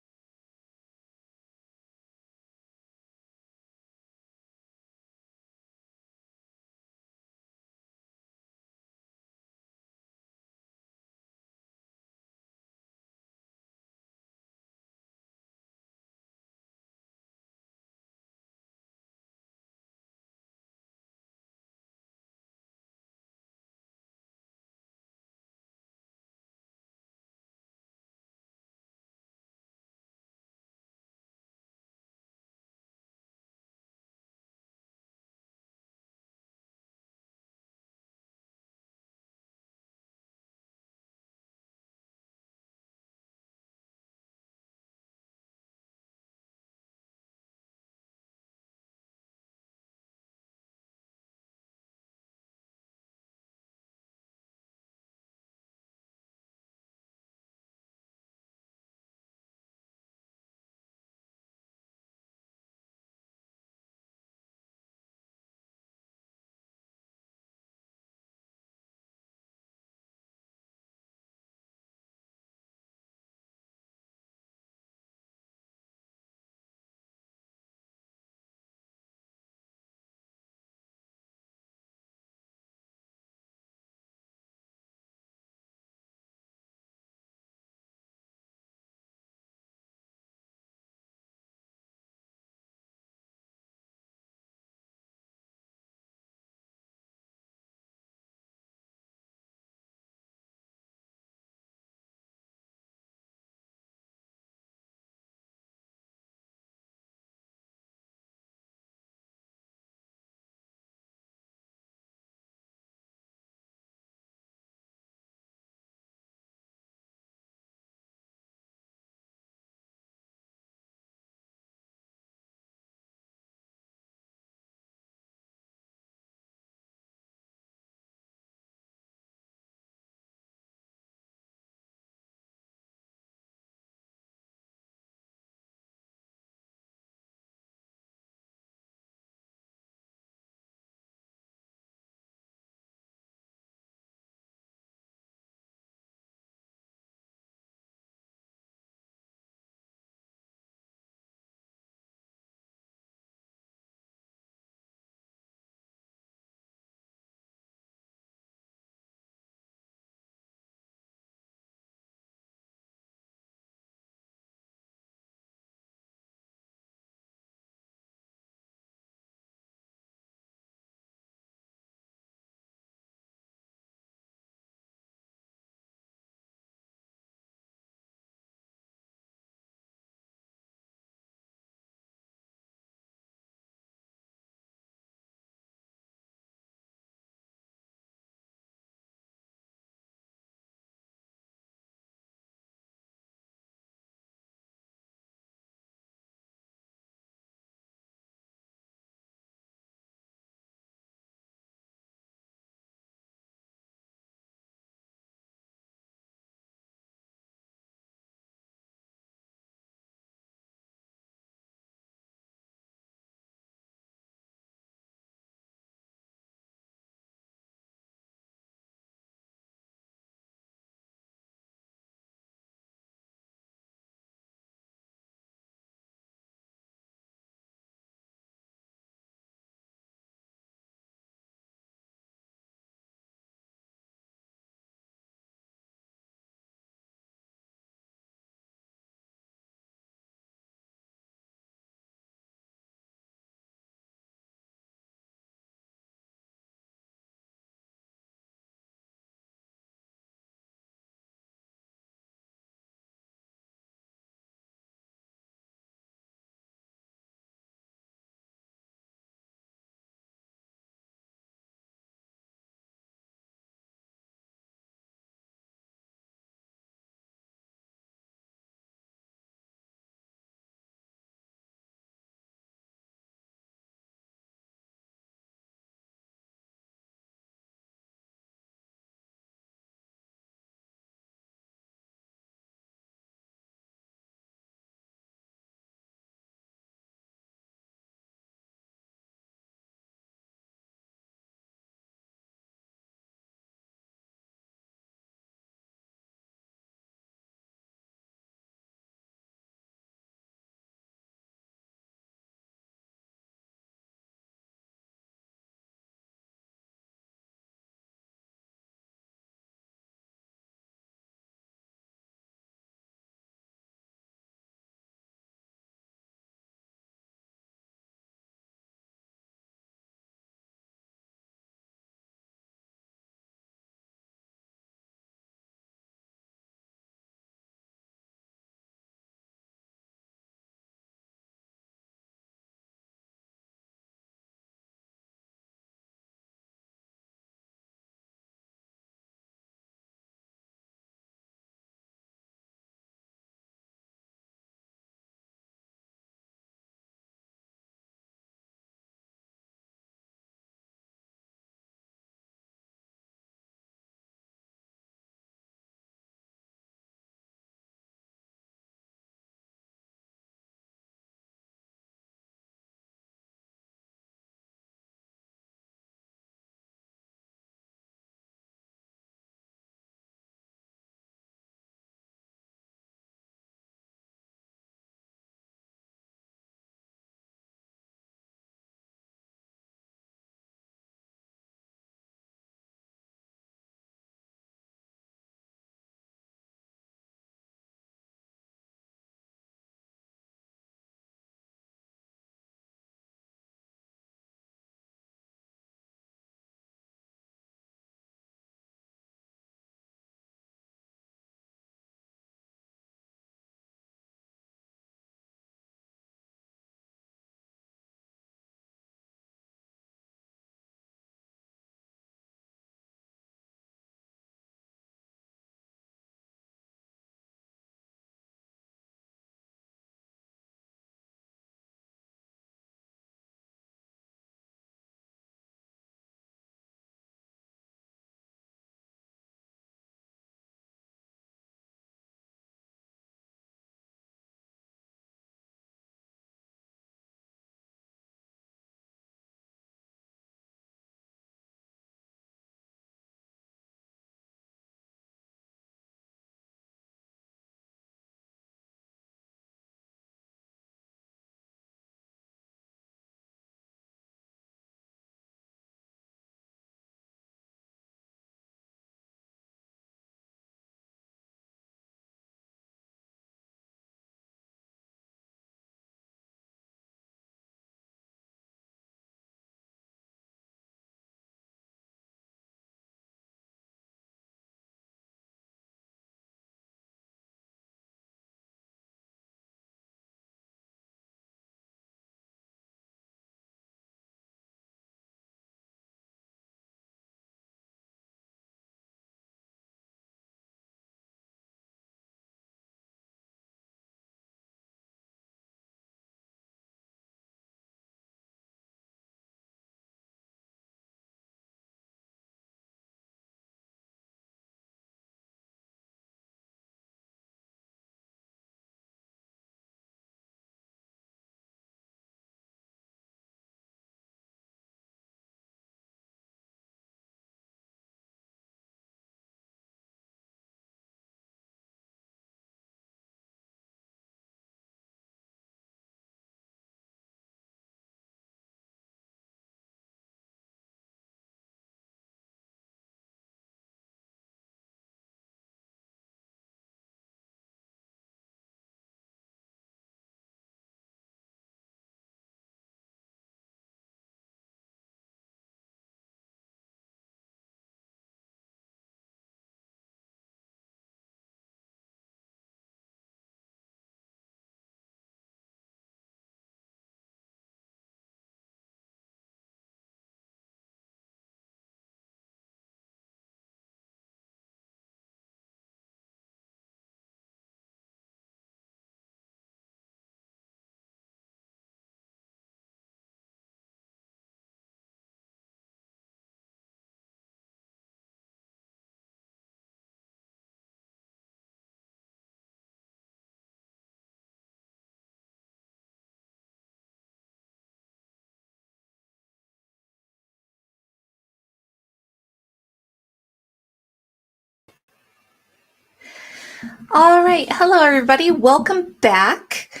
All right. Hello, everybody. Welcome back.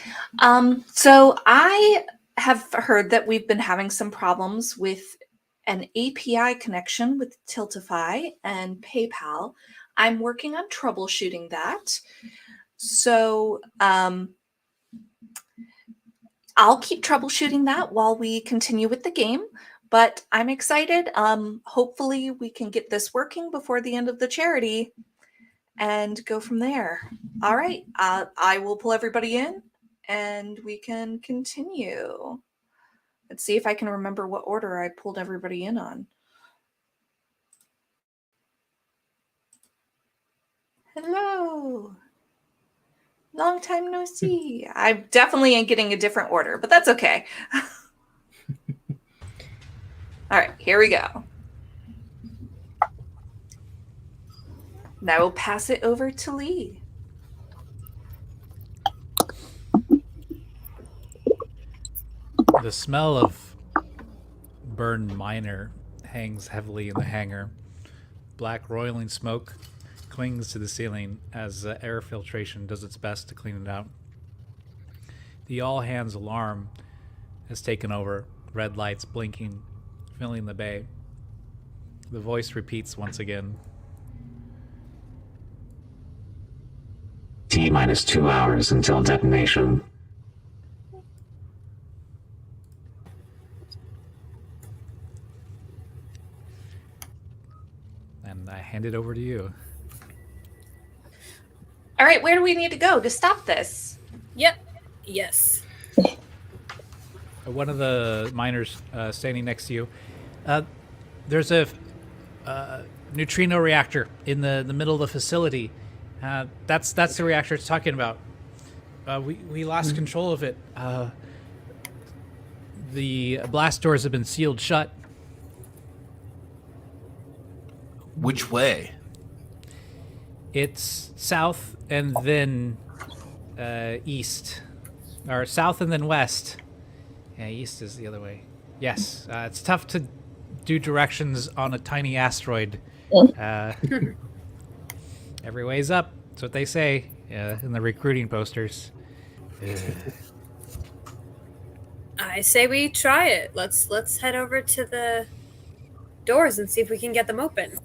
So I have heard that we've been having some problems with an API connection with Tiltify and PayPal. I'm working on troubleshooting that. So I'll keep troubleshooting that while we continue with the game. But I'm excited. Hopefully we can get this working before the end of the charity and go from there. All right. I will pull everybody in and we can continue. Let's see if I can remember what order I pulled everybody in on. Hello. Long time no see. I definitely ain't getting a different order, but that's okay. All right, here we go. Now we'll pass it over to Lee. The smell of burned miner hangs heavily in the hangar. Black roiling smoke clings to the ceiling as air filtration does its best to clean it out. The all-hands alarm has taken over, red lights blinking, filling the bay. The voice repeats once again. T-minus 2 hours until detonation. And I hand it over to you. All right, where do we need to go to stop this? Yep. Yes. One of the miners standing next to you. There's a neutrino reactor in the middle of the facility. That's the reactor it's talking about. We lost control of it. The blast doors have been sealed shut. Which way? It's south and then east. Or south and then west. Yeah, east is the other way. Yes, it's tough to do directions on a tiny asteroid. Every way's up. That's what they say in the recruiting posters. I say we try it. Let's head over to the doors and see if we can get them open.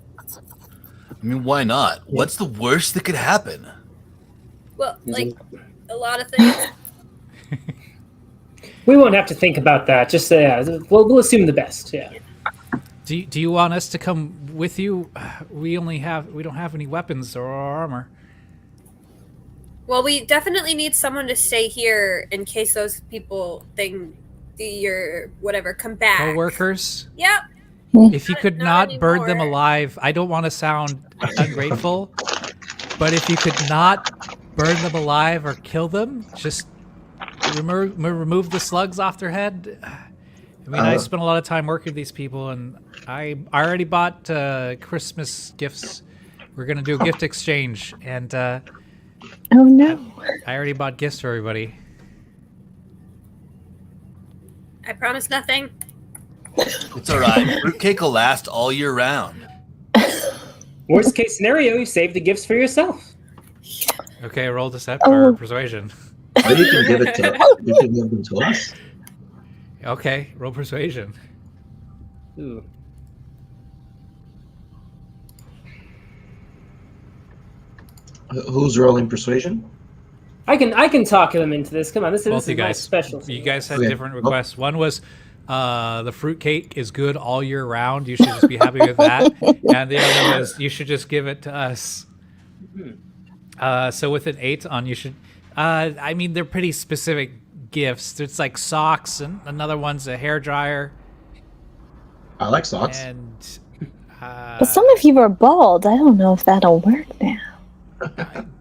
I mean, why not? What's the worst that could happen? Well, like a lot of things. We won't have to think about that. Just we'll assume the best. Yeah. Do you want us to come with you? We don't have any weapons or armor. Well, we definitely need someone to stay here in case those people your whatever come back. Co-workers? Yep. If you could not burn them alive, I don't want to sound ungrateful, but if you could not burn them alive or kill them, just remove the slugs off their head. I mean, I spent a lot of time working with these people, and I already bought Christmas gifts. We're going to do a gift exchange, and Oh no. I already bought gifts for everybody. I promise nothing. It's all right. Fruitcake will last all year round. Worst case scenario, you save the gifts for yourself. Okay, roll deception or persuasion. Or you can give it to you can give them to us. Okay, roll persuasion. Ooh. Who's rolling persuasion? I can talk them into this. Come on, this Both is you my guys. specialty. You guys had Okay. different requests. One was the fruitcake is good all year round. You should just be happy with that. And the other was you should just give it to us. So with an 8 on, you should. I mean, they're pretty specific gifts. It's like socks, and another one's a hair dryer. I like socks. And But some of you are bald. I don't know if that'll work now.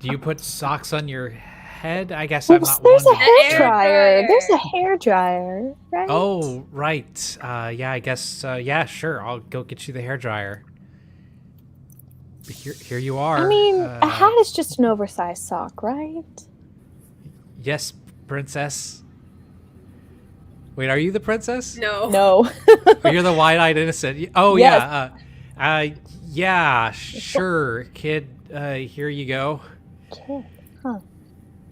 do you put socks on your head? I guess Well, I'm not there's a one. hair Hair dryer. dryer. There's a hair dryer, right? Oh, right. Yeah, I guess. Yeah, sure. I'll go get you the hair dryer. Here you are. I mean, a hat is just an oversized sock, right? Yes, princess. Wait, are you the princess? No. No. Or you're the wide-eyed innocent. Oh Yes. yeah. Yeah, sure, kid. Here you go. Kid. Huh.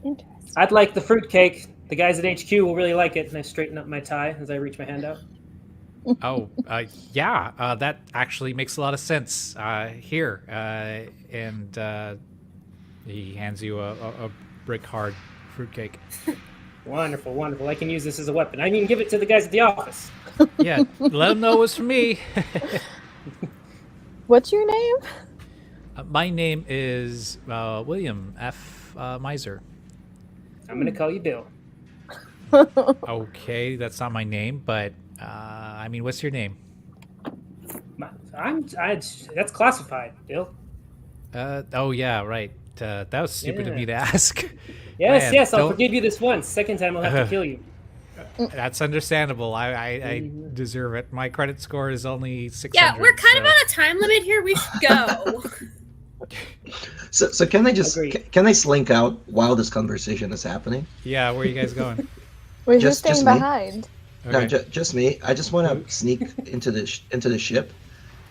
Interesting. I'd like the fruitcake. The guys at HQ will really like it. And I straighten up my tie as I reach my hand out. Oh, yeah, that actually makes a lot of sense. Here, and he hands you a brick hard fruitcake. Wonderful, wonderful. I can use this as a weapon. I can give it to the guys at the office. Yeah, let them know it was for me. What's your name? My name is William F. Miser. I'm going to call you Bill. Okay, that's not my name, but I mean, what's your name? That's classified, Bill. Oh yeah, right. That was stupid of me to ask. Yes, Man, yes, I'll don't- forgive you this once. Second time I'll have to kill you. That's understandable. I deserve it. My credit score is only 600. Yeah, we're kind of so- on a time limit here. We should go. So can I just Agreed. can I slink out while this conversation is happening? Yeah, where are you guys going? We're Just- just staying just me. behind. No, Okay. just me. I just want to sneak into the ship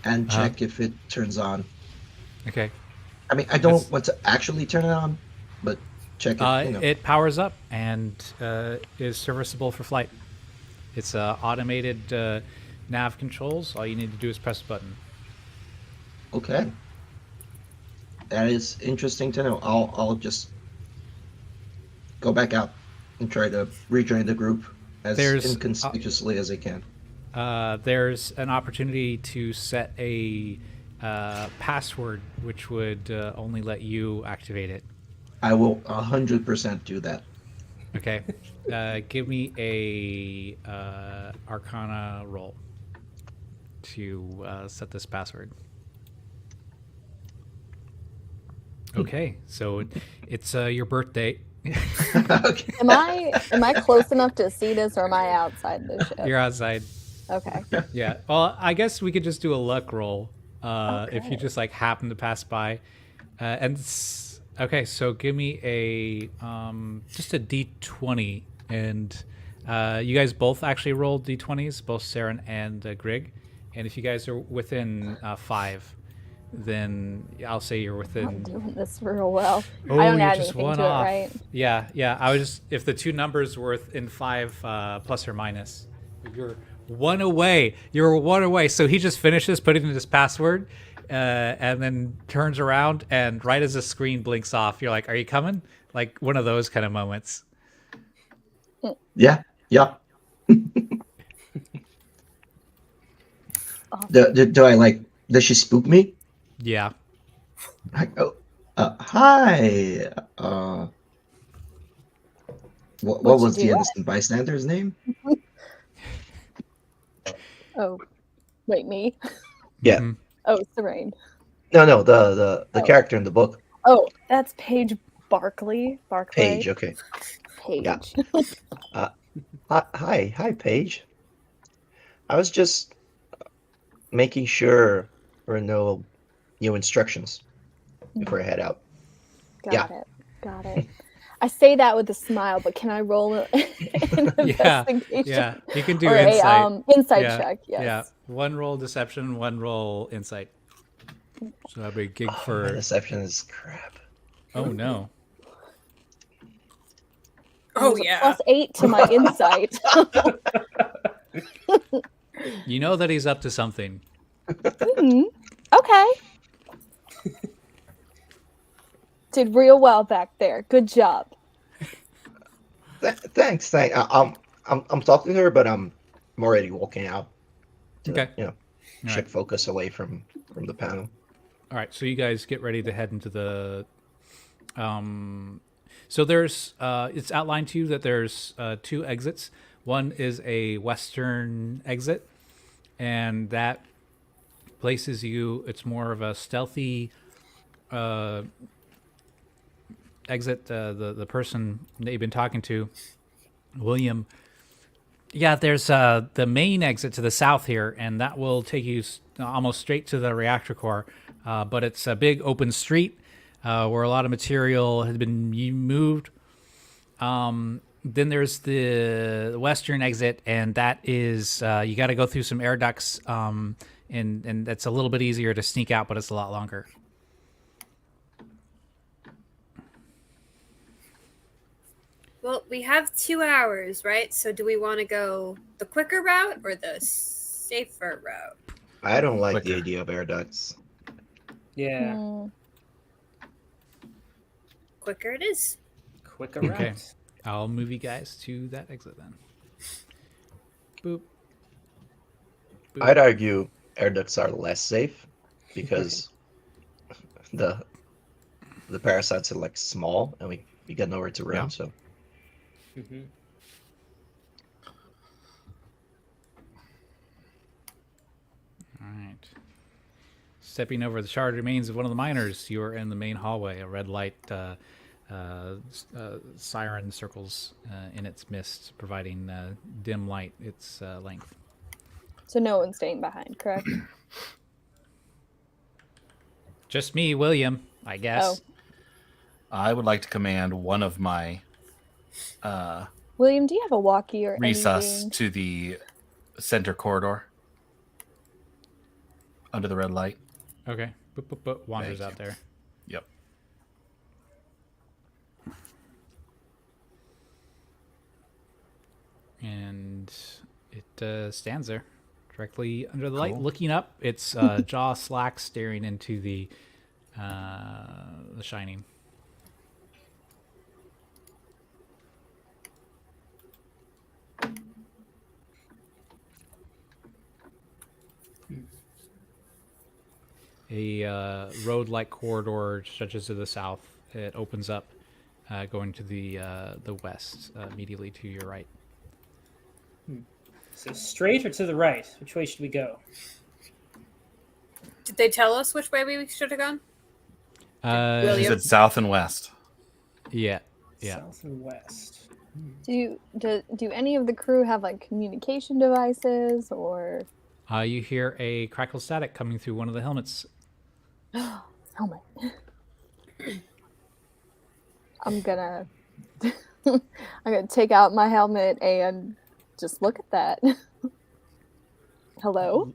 and Uh-huh. check if it turns on. Okay. I mean, I don't That's- want to actually turn it on, but check it. You know. It powers up and is serviceable for flight. It's automated nav controls. All you need to do is press a button. Okay. That is interesting to know. I'll just go back out and try to rejoin the group as There's, inconspicuously as I can. There's an opportunity to set a password which would only let you activate it. I will 100% do that. Okay. Give me a Arcana roll to set this password. Okay, so it's your birthday. Okay. Am I close enough to see this, or am I outside the ship? You're outside. Okay. Yeah. Well, I guess we could just do a luck roll if you Okay. just like happen to pass by. Okay, so give me a just a D20, and you guys both actually rolled D20s, both Saren and Grig. And if you guys are within 5, then I'll say you're I'm within. doing this real well. Oh, I don't you're add just anything one to off. it, right? Yeah. I was just if the two numbers were in 5 plus or minus, you're one away. You're one away. So he just finishes putting in his password, and then turns around, and right as the screen blinks off, you're like, "Are you coming?" Like one of those kind of moments. Yeah. Awesome. Do I like? Does she spook me? Yeah. Like, oh, hi. What What'd was you the do? innocent bystander's name? Oh, wait, me? Yeah. Mhm. Oh, Serene. No, the Oh. character in the book. Oh, that's Paige Barkley. Paige. Okay. Paige. Yeah. Hi, Paige. I was just making sure there are no new instructions before I head out. Got it. I say that with a smile, but can I roll an Yeah. investigation? Yeah. You can do Or insight. a insight Yeah, check, yes. Yeah. One roll deception, one roll insight. So that'd be a gig My for. deception is crap. Oh no. Oh, There's a yeah. +8 to my insight. You know that he's up to something. Okay. Did real well back there. Good job. Thanks. I'm talking to her, but I'm already walking out. To, Okay. You know, All shift focus away from the panel. All right, so you guys get ready to head into the. So there's it's outlined to you that there's 2 exits. One is a western exit, and that places you. It's more of a stealthy exit. The person that you've been talking to, William. Yeah, there's the main exit to the south here, and that will take you almost straight to the reactor core. But it's a big open street where a lot of material has been moved. Then there's the western exit, and that is you got to go through some air ducts, and that's a little bit easier to sneak out, but it's a lot longer. Well, we have 2 hours, right? So do we want to go the quicker route or the safer route? I don't like the Quicker. idea of air ducts. Yeah, Hmm. Quicker it is. quicker Okay. route. I'll move you guys to that exit then. Boop. Boop. I'd argue air ducts are less safe because the parasites are like small and we got nowhere to run. Yeah. So Hmm. All right. Stepping over the charred remains of one of the miners, you are in the main hallway. A red light siren circles in its mist, providing dim light its length. So no one's staying behind, correct? Just me, William, I guess. I would like to command one of my William, do you have a walkie or resus anything? to the center corridor under the red light. Okay. Boop, boop, boop. Wanders Thank out you. there. Yep. And it stands there, directly under the light, Cool. looking up. Its jaw slack, staring into the shining. A road-like corridor stretches to the south. It opens up, going to the west, immediately to your right. So straight or to the right? Which way should we go? Did they tell us which way we should have gone? He William? said south and west. Yeah. Yeah. South and west. Do any of the crew have like communication devices or You hear a crackle static coming through one of the helmets. helmet? I'm gonna take out my helmet and just look at that. Hello?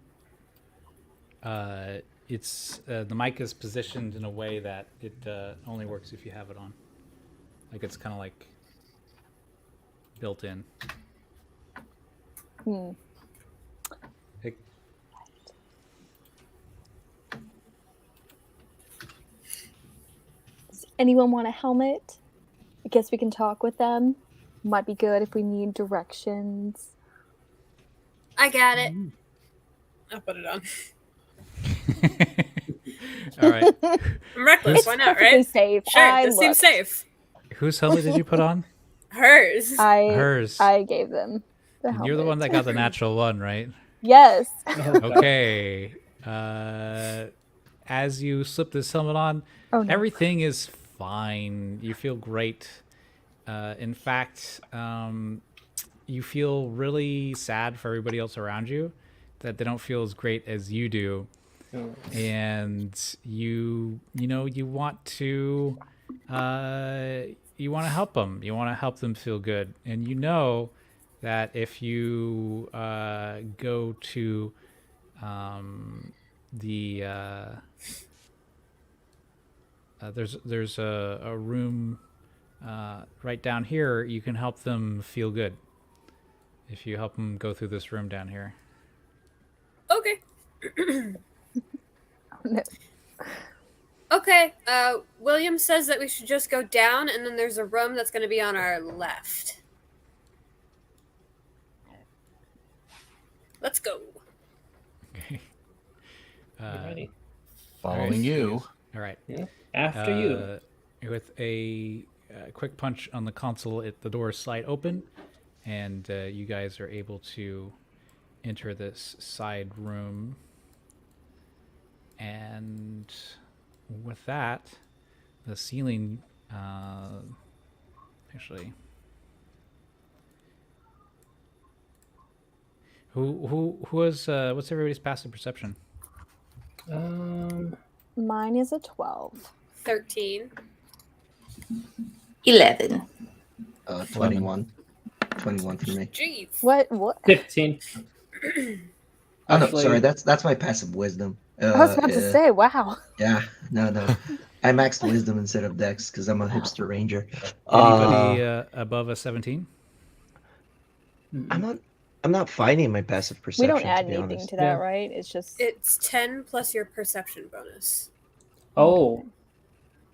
It's the mic is positioned in a way that it only works if you have it on. Like it's kind of like built in. It- Does anyone want a helmet? I guess we can talk with them. Might be good if we need directions. I got it. I'll put it on. All right. I'm reckless. It's Why not, perfectly right? safe. Sure, I this seems looked. safe. Whose helmet did you put on? Hers. Hers. I gave them the And helmet. you're the one that got the natural one, right? Yes. Okay. As you slip this helmet on, Oh no. everything is fine. You feel great. In fact, you feel really sad for everybody else around you that they don't feel as great as you do. Oh. And you want to help them. You want to help them feel good. And you know that if you go to there's a room right down here, you can help them feel good if you help them go through this room down here. Okay. No. Okay. William says that we should just go down, and then there's a room that's going to be on our left. Let's go. Okay. Ready? Following you. All right. Yeah. After you. With a quick punch on the console, the doors slide open, and you guys are able to enter this side room. And with that, the ceiling actually. Who was what's everybody's passive perception? Mine is a 12. 13. 11. 21. 21 for me. Jeez. What? 15. Oh no, Actually- sorry, that's my passive wisdom. I was about to say, wow. Yeah, no. I maxed wisdom instead of dex because I'm a hipster ranger. Anybody above a 17? I'm not finding my passive We perception. don't add to be anything honest. to that, Yeah. right? It's just It's 10 plus your perception bonus. Oh,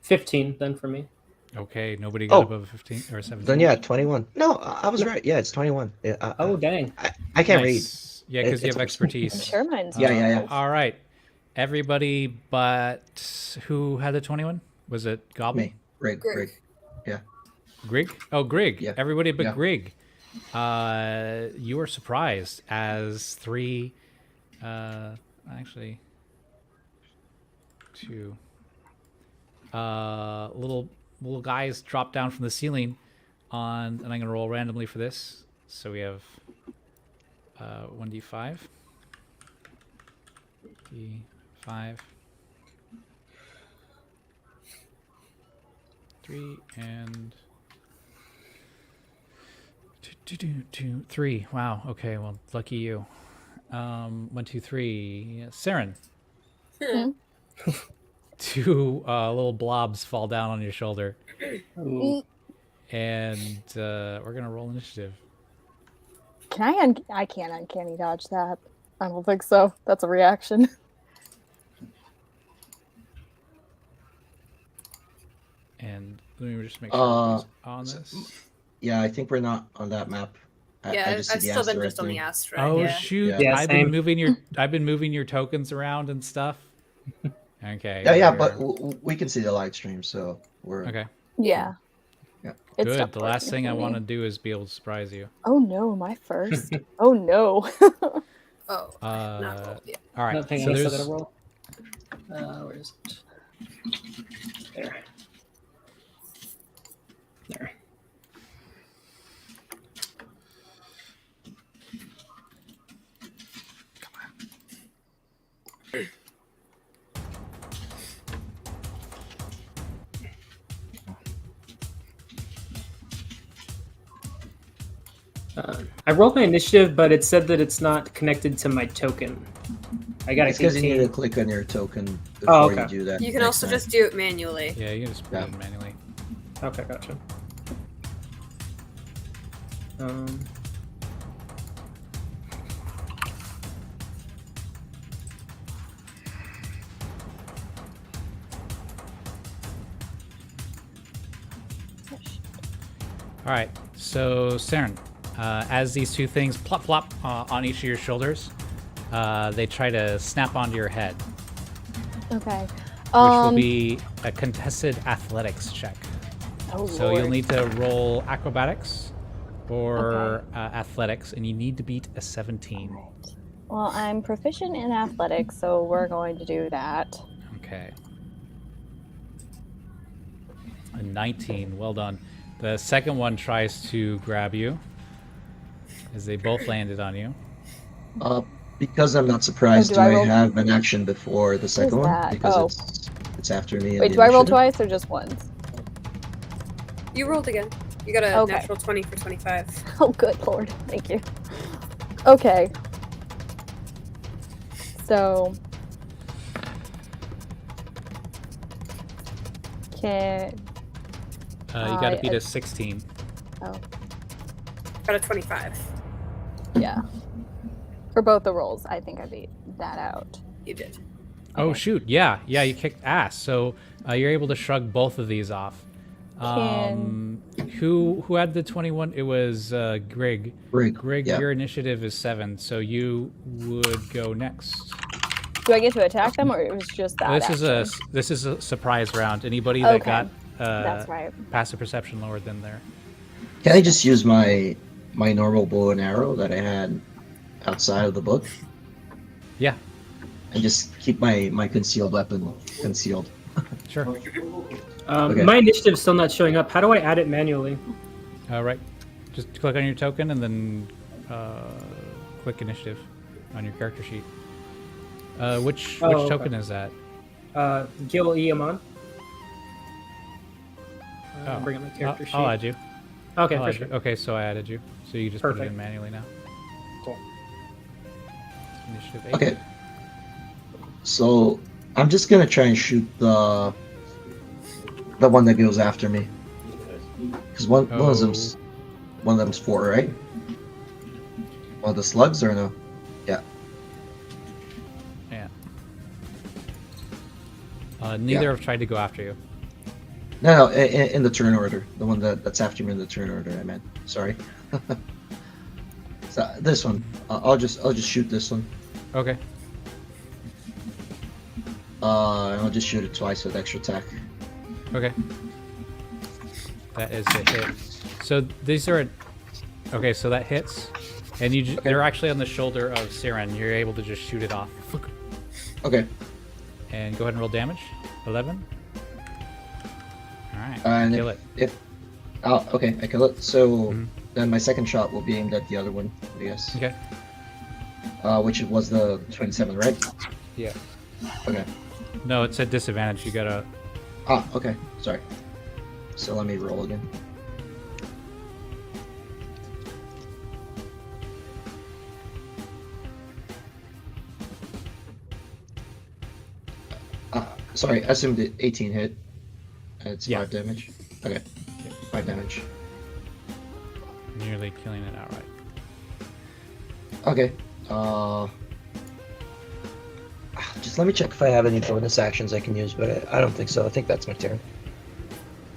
15 then for me. Okay, nobody got Oh. above a 15 or a 17. Then yeah, 21. No, I was right. Yeah, it's 21. Yeah, Oh, dang. I can't read. Nice. Yeah, because you It's- have expertise. I'm sure mine's Yeah, yeah, yeah. All right. Everybody but who had the 21? Was it Goblin? Me, Greg. Greg. Grig? Oh, Grig. Yeah. Everybody but Yeah. Grig. You are surprised as 3, actually, 2 little guys drop down from the ceiling and I'm gonna roll randomly for this. So we have 1d5, d5, 3, and 2, 3. Wow. Okay. Well, lucky you. 1, 2, 3. Saren. Hmm. 2 little blobs fall down on your shoulder, Ooh. and we're gonna roll initiative. Can I can't uncanny dodge that. I don't think so. That's a reaction. And let me just make sure it's on this. Yeah, I think we're not on that map. Yeah, just I've see the still been asteroid just on the thing. asteroid. Oh yeah. shoot! Yeah. Yeah, I've same. been moving your tokens around and stuff. Okay. Yeah, we're- but we can see the live stream, so we're okay. Yeah. Yeah. It's Good. stopped The last working thing for I me. want to do is be able to surprise you. Oh no, my first. Oh no. Oh, not Uh, rolled yet. all right. Nothing So else I there's gotta roll. Where is it? There. There. I rolled my initiative, but it said that it's not connected to my token. I got a it's because you need 18. to click on your token before you okay. do that. You can next also time. just do it manually. yeah. You can just put Yeah. it in manually. Okay, gotcha. All right. So Saren, as these 2 things plop plop on each of your shoulders, they try to snap onto your head, Okay. which will be a contested athletics check. Oh, So you'll Lord. need to roll acrobatics or athletics, and you need to beat a 17. Well, I'm proficient in athletics, so we're going to do that. Okay. A 19. Well done. The second one tries to grab you, as they both landed on you. Because I'm not surprised, Oh, do do I I roll- have an action before the second one? that? Because Oh. it's after me. in Wait, the do I roll initiative? twice or just once? You rolled again. You got a Okay. natural 20 for 25. Oh, good lord. Thank you. Okay. So. Can. You got to I- beat a 16. Oh, Got a 25. yeah. For both the rolls, I think I beat that out. You did. Oh shoot! Yeah, you kicked ass. So you're able to shrug both of these off. Who had the 21? It was Grig. Grig, yeah. your initiative is 7, so you would go next. Do I get to attack them, or it was just that? This is a surprise round. Anybody that Okay. got That's right. passive perception lower than there. Can I just use my normal bow and arrow that I had outside of the book Yeah, and just keep my concealed weapon concealed? sure. Okay. My initiative's still not showing up. How do I add it manually? All right, just click on your token and then click initiative on your character sheet. Which okay. token is that? Gil E. Amon. Oh. Bring up my character sheet. I'll add you. Okay, I'll for add sure. you. Okay, so I added you. So you just put it Perfect. in manually now. Cool. Initiative 8. Okay. So I'm just gonna try and shoot the The one that goes after me. Because one Oh. of them's 4, right? Well, the slugs or no? Yeah. Yeah. Neither have tried to go after you. No, in the turn order. The one that's after me in the turn order. I meant. Sorry. So this one. I'll just shoot this one. Okay. And I'll just shoot it twice with extra attack. Okay. That is a hit. So these are. Okay, so that hits, and they're actually on the shoulder of Siren. You're able to just shoot it off. Okay. And go ahead and roll damage. 11. All right. And kill it. Okay, I kill it. So Mhm. then my second shot will be aimed at the other one, I guess. Okay. Which was the 27, right? Yeah. Okay. No, it's at disadvantage. You gotta. Okay. Sorry. So let me roll again. Sorry, I assumed it 18 hit. It's Yeah. 5 damage. Okay. 5 damage. Nearly killing it outright. Okay. Just let me check if I have any bonus actions I can use, but I don't think so. I think that's my turn.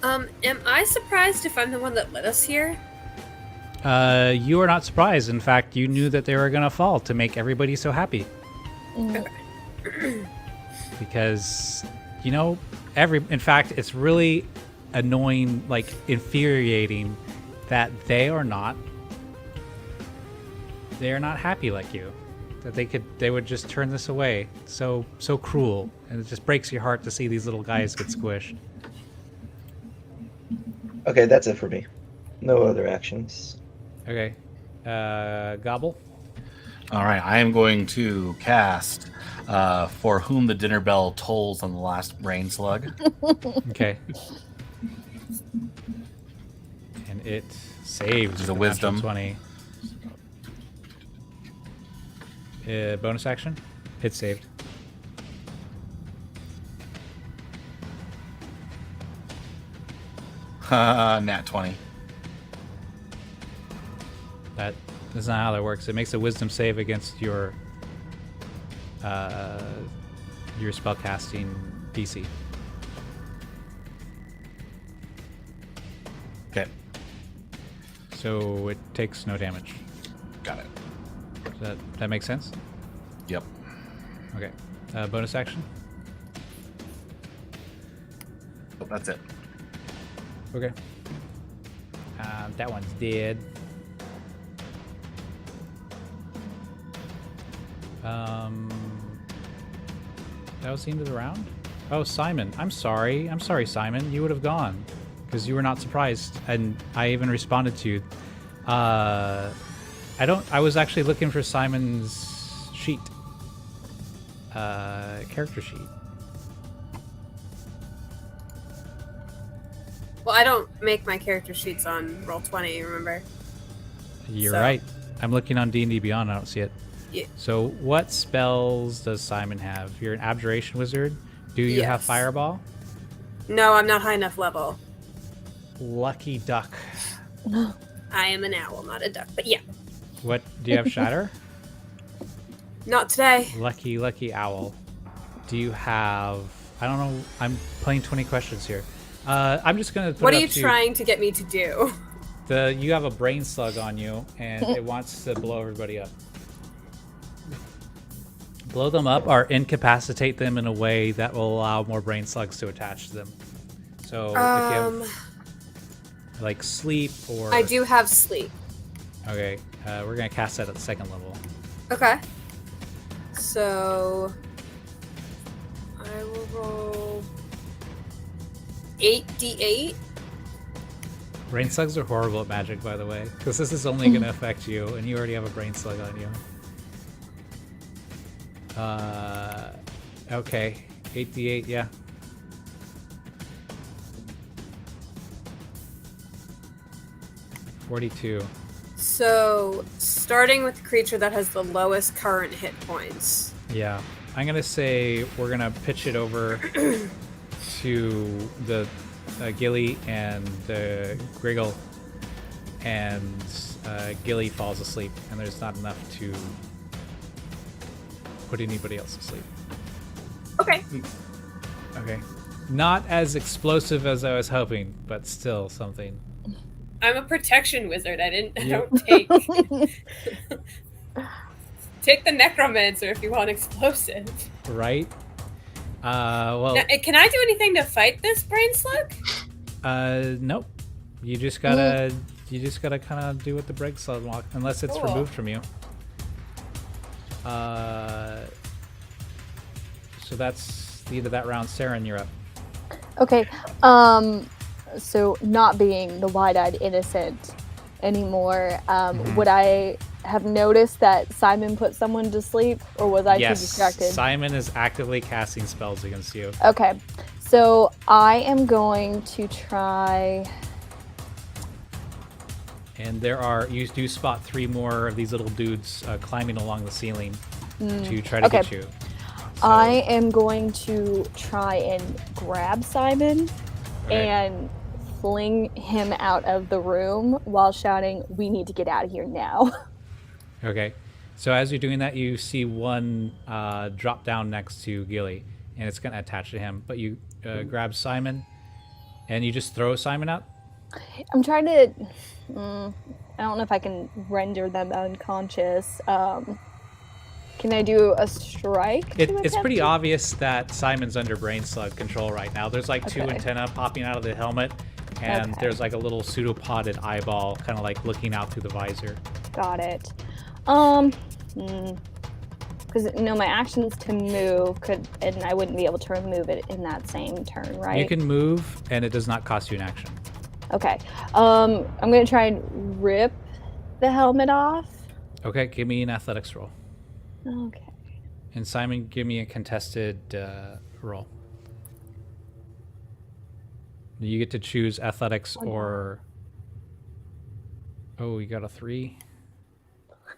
Am I surprised if I'm the one that led us here? You are not surprised. In fact, you knew that they were gonna fall to make everybody so happy. Because, in fact, it's really annoying, like infuriating, that they are not happy like you. That they would just turn this away. So cruel, and it just breaks your heart to see these little guys get squished. Okay, that's it for me. No other actions. Okay, Gobble. All right, I am going to cast For Whom the Dinner Bell Tolls on the Last Brain Slug. Okay. And it saves. Which is a with natural wisdom. 20. Bonus action? It saved. Nat 20. That's not how that works. It makes a wisdom save against your spellcasting DC. Okay, So it takes no damage. got it. Does that make sense? Yep. Okay. Bonus action? Oh, that's it. Okay. That one's dead. That was the end of the round? Oh, Simon. I'm sorry. I'm sorry, Simon. You would have gone. Because you were not surprised. And I even responded to you. I was actually looking for Simon's sheet. Character sheet. Well, I don't make my character sheets on Roll20, remember? You're So- right. I'm looking on D&D Beyond. I don't see it. Yeah. So what spells does Simon have? You're an abjuration wizard. Do you have Yes. fireball? No, I'm not high enough level. Lucky duck. I am an owl, not a duck. But yeah, What do you have? Shatter? not today. Lucky owl. Do you have? I don't know. I'm playing 20 questions here. I'm just gonna. Put What it are you up to trying to get me to do? You have a brain slug on you, and it wants to blow everybody up. Blow them up or incapacitate them in a way that will allow more brain slugs to attach to them. So if you have like sleep or I do have sleep. Okay, we're gonna cast that at the second level. Okay. So I will roll 8d8. Brain slugs are horrible at magic, by the way, because this is only gonna affect you, and you already have a brain slug on you. Okay, 8d8, yeah. $42. So starting with the creature that has the lowest current hit points. Yeah, I'm gonna say we're gonna pitch it over to the Gilly and Griggle, and Gilly falls asleep, and there's not enough to put anybody else to sleep. Okay. Okay. Not as explosive as I was hoping, but still something. I'm a protection wizard. I Yep. don't take take the necromancer if you want explosive. Right? Well, Now, can I do anything to fight this brain slug? nope. You just gotta kind of do what the break slug walk, unless it's Cool. removed from you. So that's the end of that round. Saren, you're up. Okay. So not being the wide-eyed innocent anymore, would I have noticed that Simon put someone to sleep, or was I too Yes, distracted? Simon is actively casting spells against you. Okay. So I am going to try. And you do spot 3 more of these little dudes climbing along the ceiling to try to okay. get you. So, I am going to try and grab Simon Okay. and fling him out of the room while shouting, "We need to get out of here now." Okay. So as you're doing that, you see one drop down next to Gilly, and it's going to attach to him. But you grab Simon, and you just throw Simon out. I'm trying to. I don't know if I can render them unconscious. Can I do a strike? to It's attempt pretty to- obvious that Simon's under brain slug control right now. There's like 2 Okay. antennae popping out of the helmet, and Okay. there's like a little pseudopoded eyeball kind of like looking out through the visor. Got it. Because my actions to move and I wouldn't be able to remove it in that same turn, right? You can move, and it does not cost you an action. Okay. I'm gonna try and rip the helmet off. Okay, give me an athletics roll. Okay. And Simon, give me a contested roll. You get to choose athletics or... Oh, you got a 3?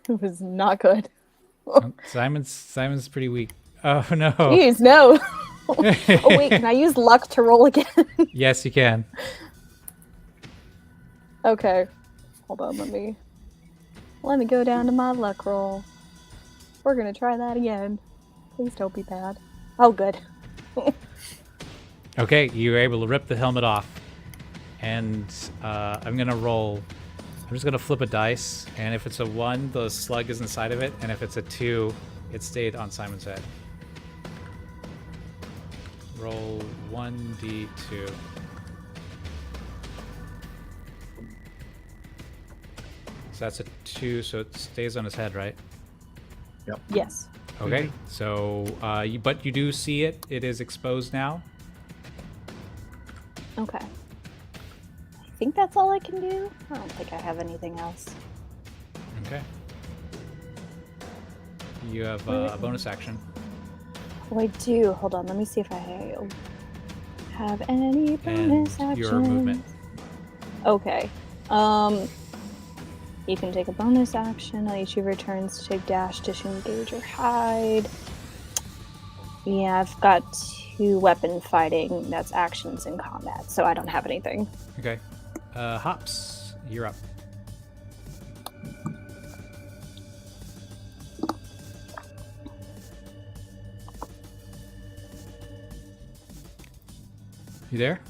It was not good. Oh, Simon's pretty weak. Oh, no. Jeez, no. Oh wait, can I use luck to roll again? Yes, you can. Okay. Hold on, let me go down to my luck roll. We're gonna try that again. Please don't be bad. Oh, good. Okay, you're able to rip the helmet off. And I'm going to roll... I'm just going to flip a dice. And if it's a 1, the slug is inside of it. And if it's a 2, it stayed on Simon's head. Roll 1d2. So that's a 2, so it stays on his head, right? Yes. Okay, so, but you do see it. It is exposed now. Okay. I think that's all I can do. I don't think I have anything else. Okay. You have a bonus action. Oh, I do. Hold on. Let me see if I have any bonus And actions. your movement. Okay. You can take a bonus action on each of your turns to take dash, disengage, or hide. Yeah, I've got 2 weapon fighting. That's actions in combat, so I don't have anything. Okay. Hops, you're up. You there?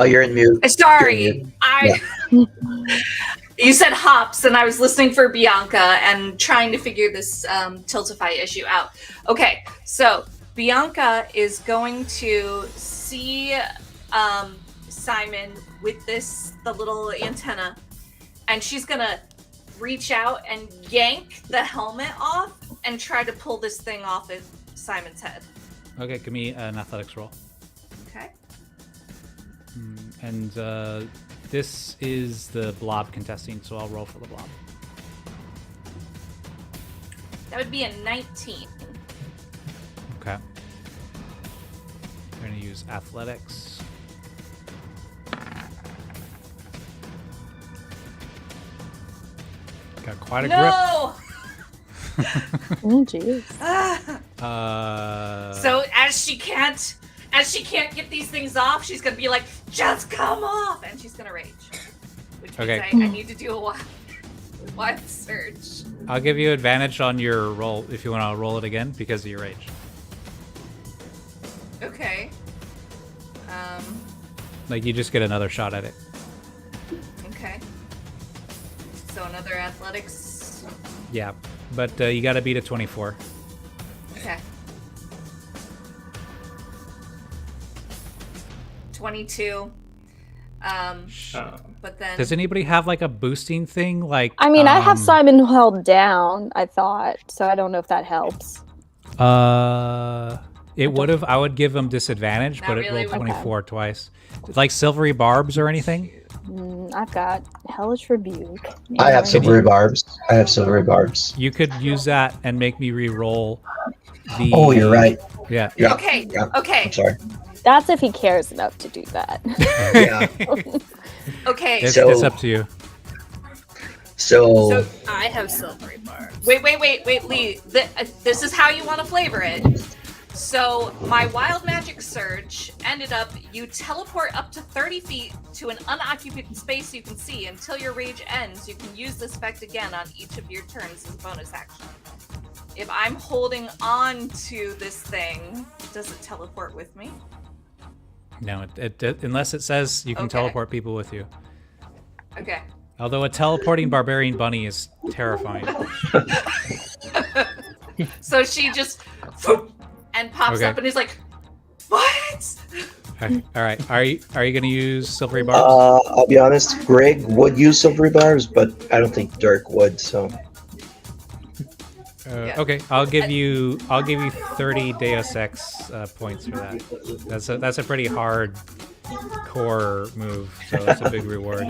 You're in mute. Sorry, you said hops, and I was listening for Bianca and trying to figure this Tiltify issue out. Okay, so Bianca is going to see Simon with the little antenna, and she's gonna reach out and yank the helmet off and try to pull this thing off of Simon's head. Okay, give me an athletics roll. Okay. And this is the blob contesting, so I'll roll for the blob. That would be a 19. Okay. We're going to use athletics. Got quite a grip. No! Oh, jeez. So as as she can't get these things off, she's gonna be like, just come off, and she's gonna rage. Which means Okay. I need to do a wild surge. I'll give you advantage on your roll if you want to roll it again because of your rage. Okay. Like, you just get another shot at it. Okay. So another athletics. Yeah, but you got to beat a 24. Okay. 22. But then Does anybody have like a boosting thing? Like, I mean, I have Simon held down, I thought, so I don't know if that helps. It would have. I would give him disadvantage, Not but it really, rolled okay. 24 twice. Like silvery barbs or anything? I've got Hellish Rebuke. I have and- silvery barbs. You could use that and make me re-roll the. Oh, you're right. Yeah. Yeah. Okay. Yeah. Okay. I'm sorry. That's if he cares enough to do that. Yeah. Okay. It's, So- it's up to you. So, So I have silvery barbs. wait, Lee. This is how you want to flavor it. So my wild magic surge ended up, you teleport up to 30 feet to an unoccupied space you can see. Until your rage ends, you can use this effect again on each of your turns as a bonus action. If I'm holding on to this thing, does it teleport with me? No, it unless it says you can Okay. teleport people with you. Okay. Although a teleporting barbarian bunny is terrifying. So she just and pops Okay. up and is like, "What?" All right. Are you gonna use silvery barbs? I'll be honest, Greg would use silvery barbs, but I don't think Dirk would, so. yeah. Okay, I'll give you 30 Deus Ex points for that. That's a pretty hard core move, so that's a big reward.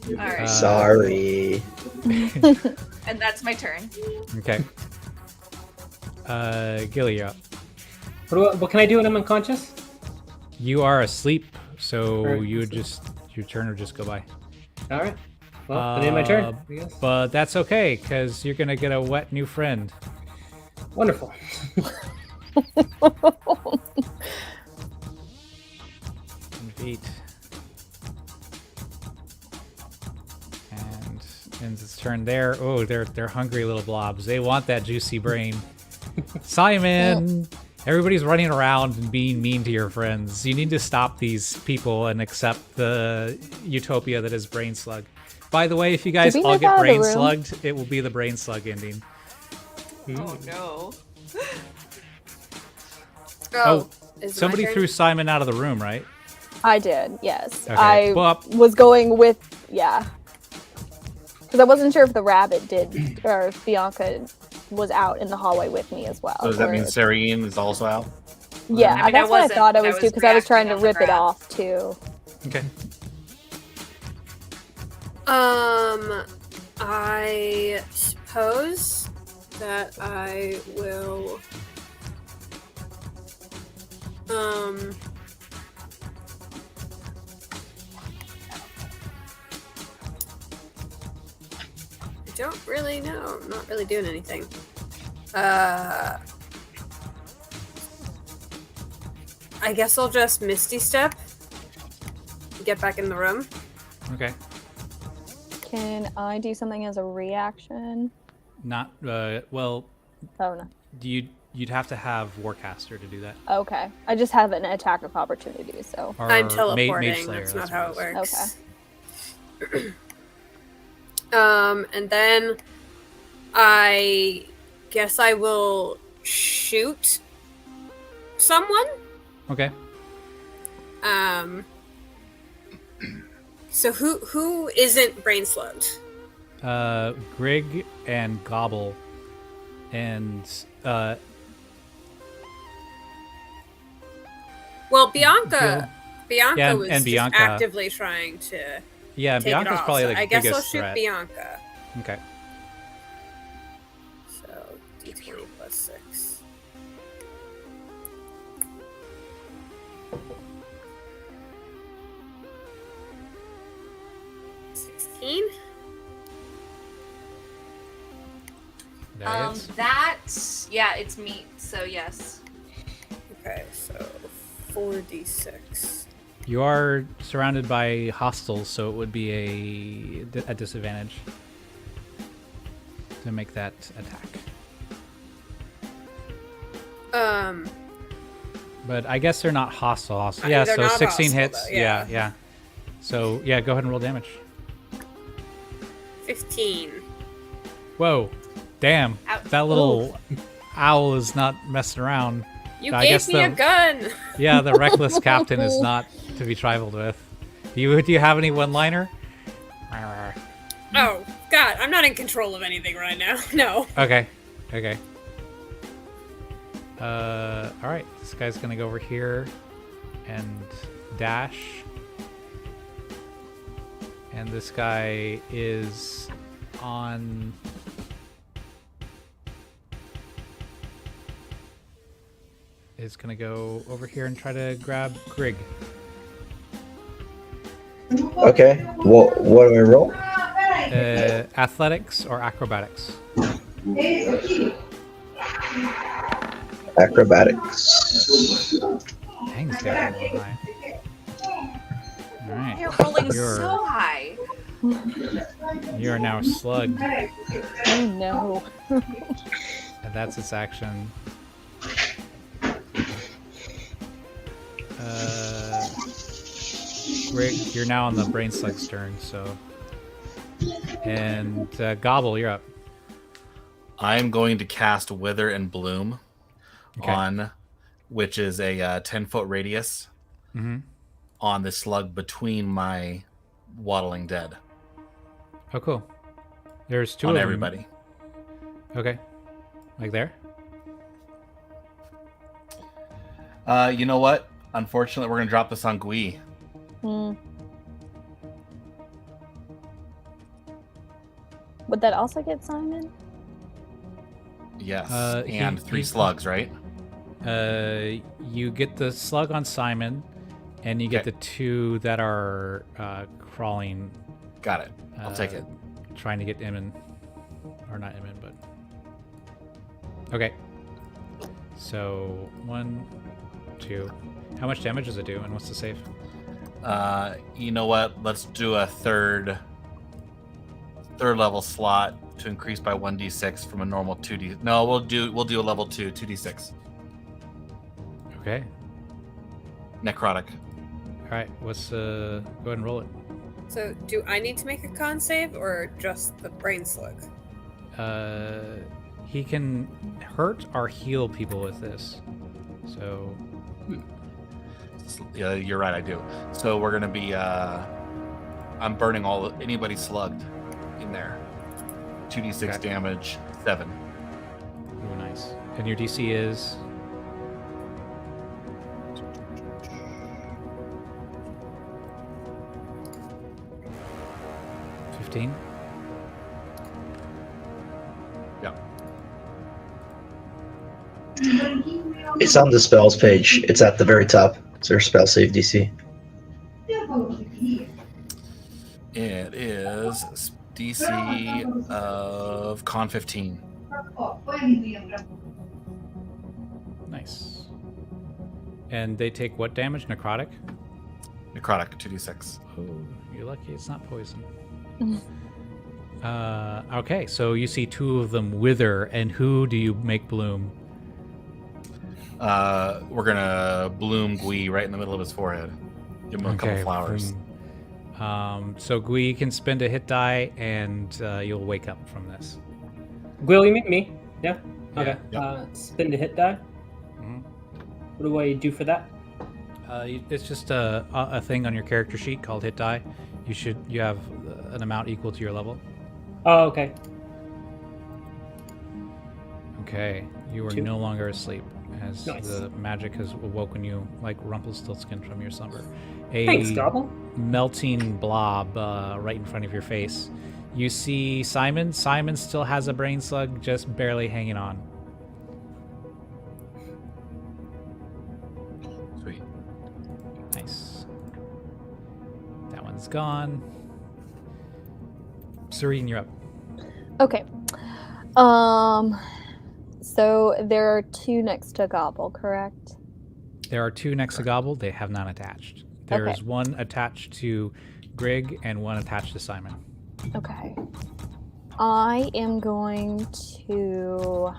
All right. Sorry. And that's my turn. Okay. Gilly, you're up. What can I do when I'm unconscious? You are asleep, so Alright. you would just your turn would just go by. All right. Well, then my turn. I guess. But that's okay, because you're gonna get a wet new friend. Wonderful. Beat. And ends its turn there. Oh, they're hungry little blobs. They want that juicy brain. Simon! Everybody's running around and being mean to your friends. You need to stop these people and accept the utopia that is Brain Slug. By the way, if you guys we all move get out of the brain room? slugged, it will be the Brain Slug ending. Oh no. Oh, is it my Somebody turn? threw Simon out of the room, right? I did, yes. Okay. I Well, was going with, yeah. Because I wasn't sure if the rabbit did, or if Bianca was out in the hallway with me as well. So does that or mean if- Sareen is also out? Yeah, I mean, I that's what I wasn't, thought I I was was too, because I was trying to reacting on rip the it graph. off too. Okay. I suppose that I will. I don't really know. I'm not really doing anything. I guess I'll just Misty Step. Get back in the room. Okay. Can I do something as a reaction? Not well. Oh no. You'd have to have Warcaster to do that. Okay. I just have an attack of opportunity, so. Or I'm Mage teleporting. Slayer, That's not what how it it is. works. And then I guess I will shoot someone. Okay. So who isn't brain slugged? Grig and Gobble, and Well, Bianca Yeah, was and just Bianca. actively trying to yeah, take it Bianca's off. probably So the I guess biggest I'll shoot threat. Bianca. Okay. So D20 plus 6. That hits. It's meat. So yes. Okay, so 4d6. You are surrounded by hostiles, so it would be a disadvantage to make that attack. But I guess they're not hostile. Yeah, They're so not 16 hostile, hits. though, Yeah, yeah. yeah. So yeah, go ahead and roll damage. 15. Whoa, damn! Ouch. That little owl is not messing around. You I gave guess me a gun! Yeah, the reckless captain is not to be trifled with. Do you have any one-liner? Oh, God, I'm not in control of anything right now. No. Okay. All right. This guy's gonna go over here and dash, and this guy is on. Is gonna go over here and try to grab Grig. Okay. What do I roll? Athletics or acrobatics? Acrobatics. Dang, it's got a little high. All right. You're rolling so high. You are now slugged, Oh no. and that's its action. Grig, you're now on the brain slug's turn, so. And Gobble, you're up. I'm going to cast Wither and Bloom Okay. on, which is a 10-foot radius Mm-hmm. on the slug between my waddling dead Oh, cool. There's two on of everybody. them. Okay. Like there? You know what? Unfortunately, we're going to drop this on Gui. Would that also get Simon? Yes. He- and 3 he- slugs, right? You get the slug on Simon, and you get Okay. the 2 that are crawling. Got it. I'll take it. Trying to get Emin. Or not Emin, but. Okay. So, 1, 2. How much damage does it do, and what's the save? You know what? Let's do a third level slot to increase by 1d6 from a normal 2d. No, we'll do a level 2, 2d6. Okay. Necrotic. All right. What's go ahead and roll it. So, do I need to make a con save or just the brain slug? He can hurt or heal people with this. So Yeah, you're right. I do. So we're gonna be. I'm burning anybody slugged in there. 2d6 Okay. damage. 7. ooh, nice. And your DC is 15. Yeah. It's on the spells page. It's at the very top. It's their spell save DC. It is DC of Con 15. Nice. And they take what damage? Necrotic? Necrotic 2d6. Oh, you're lucky it's not poison. Okay, so you see 2 of them wither, and who do you make bloom? We're gonna bloom Gui right in the middle of his forehead. Give him a couple flowers. boom. So Gui can spend a hit die, and you'll wake up from this. Will you meet me? Yeah. Okay. Yeah. Spend a hit die. Mhm. What do I do for that? It's just a thing on your character sheet called hit die. You have an amount equal to your level. Oh, okay. Okay, you are 2. no longer asleep, as Nice. the magic has awoken you like Rumpelstiltskin from your slumber. Thanks, Gobble. Melting blob right in front of your face. You see Simon. Simon still has a brain slug, just barely hanging on. Sweet. Nice. That one's gone. Serene, you're up. Okay. So there are 2 next to Gobble, correct? There are 2 next to Gobble. They have not attached. There is Okay. 1 attached to Grig and 1 attached to Simon. Okay. I am going to.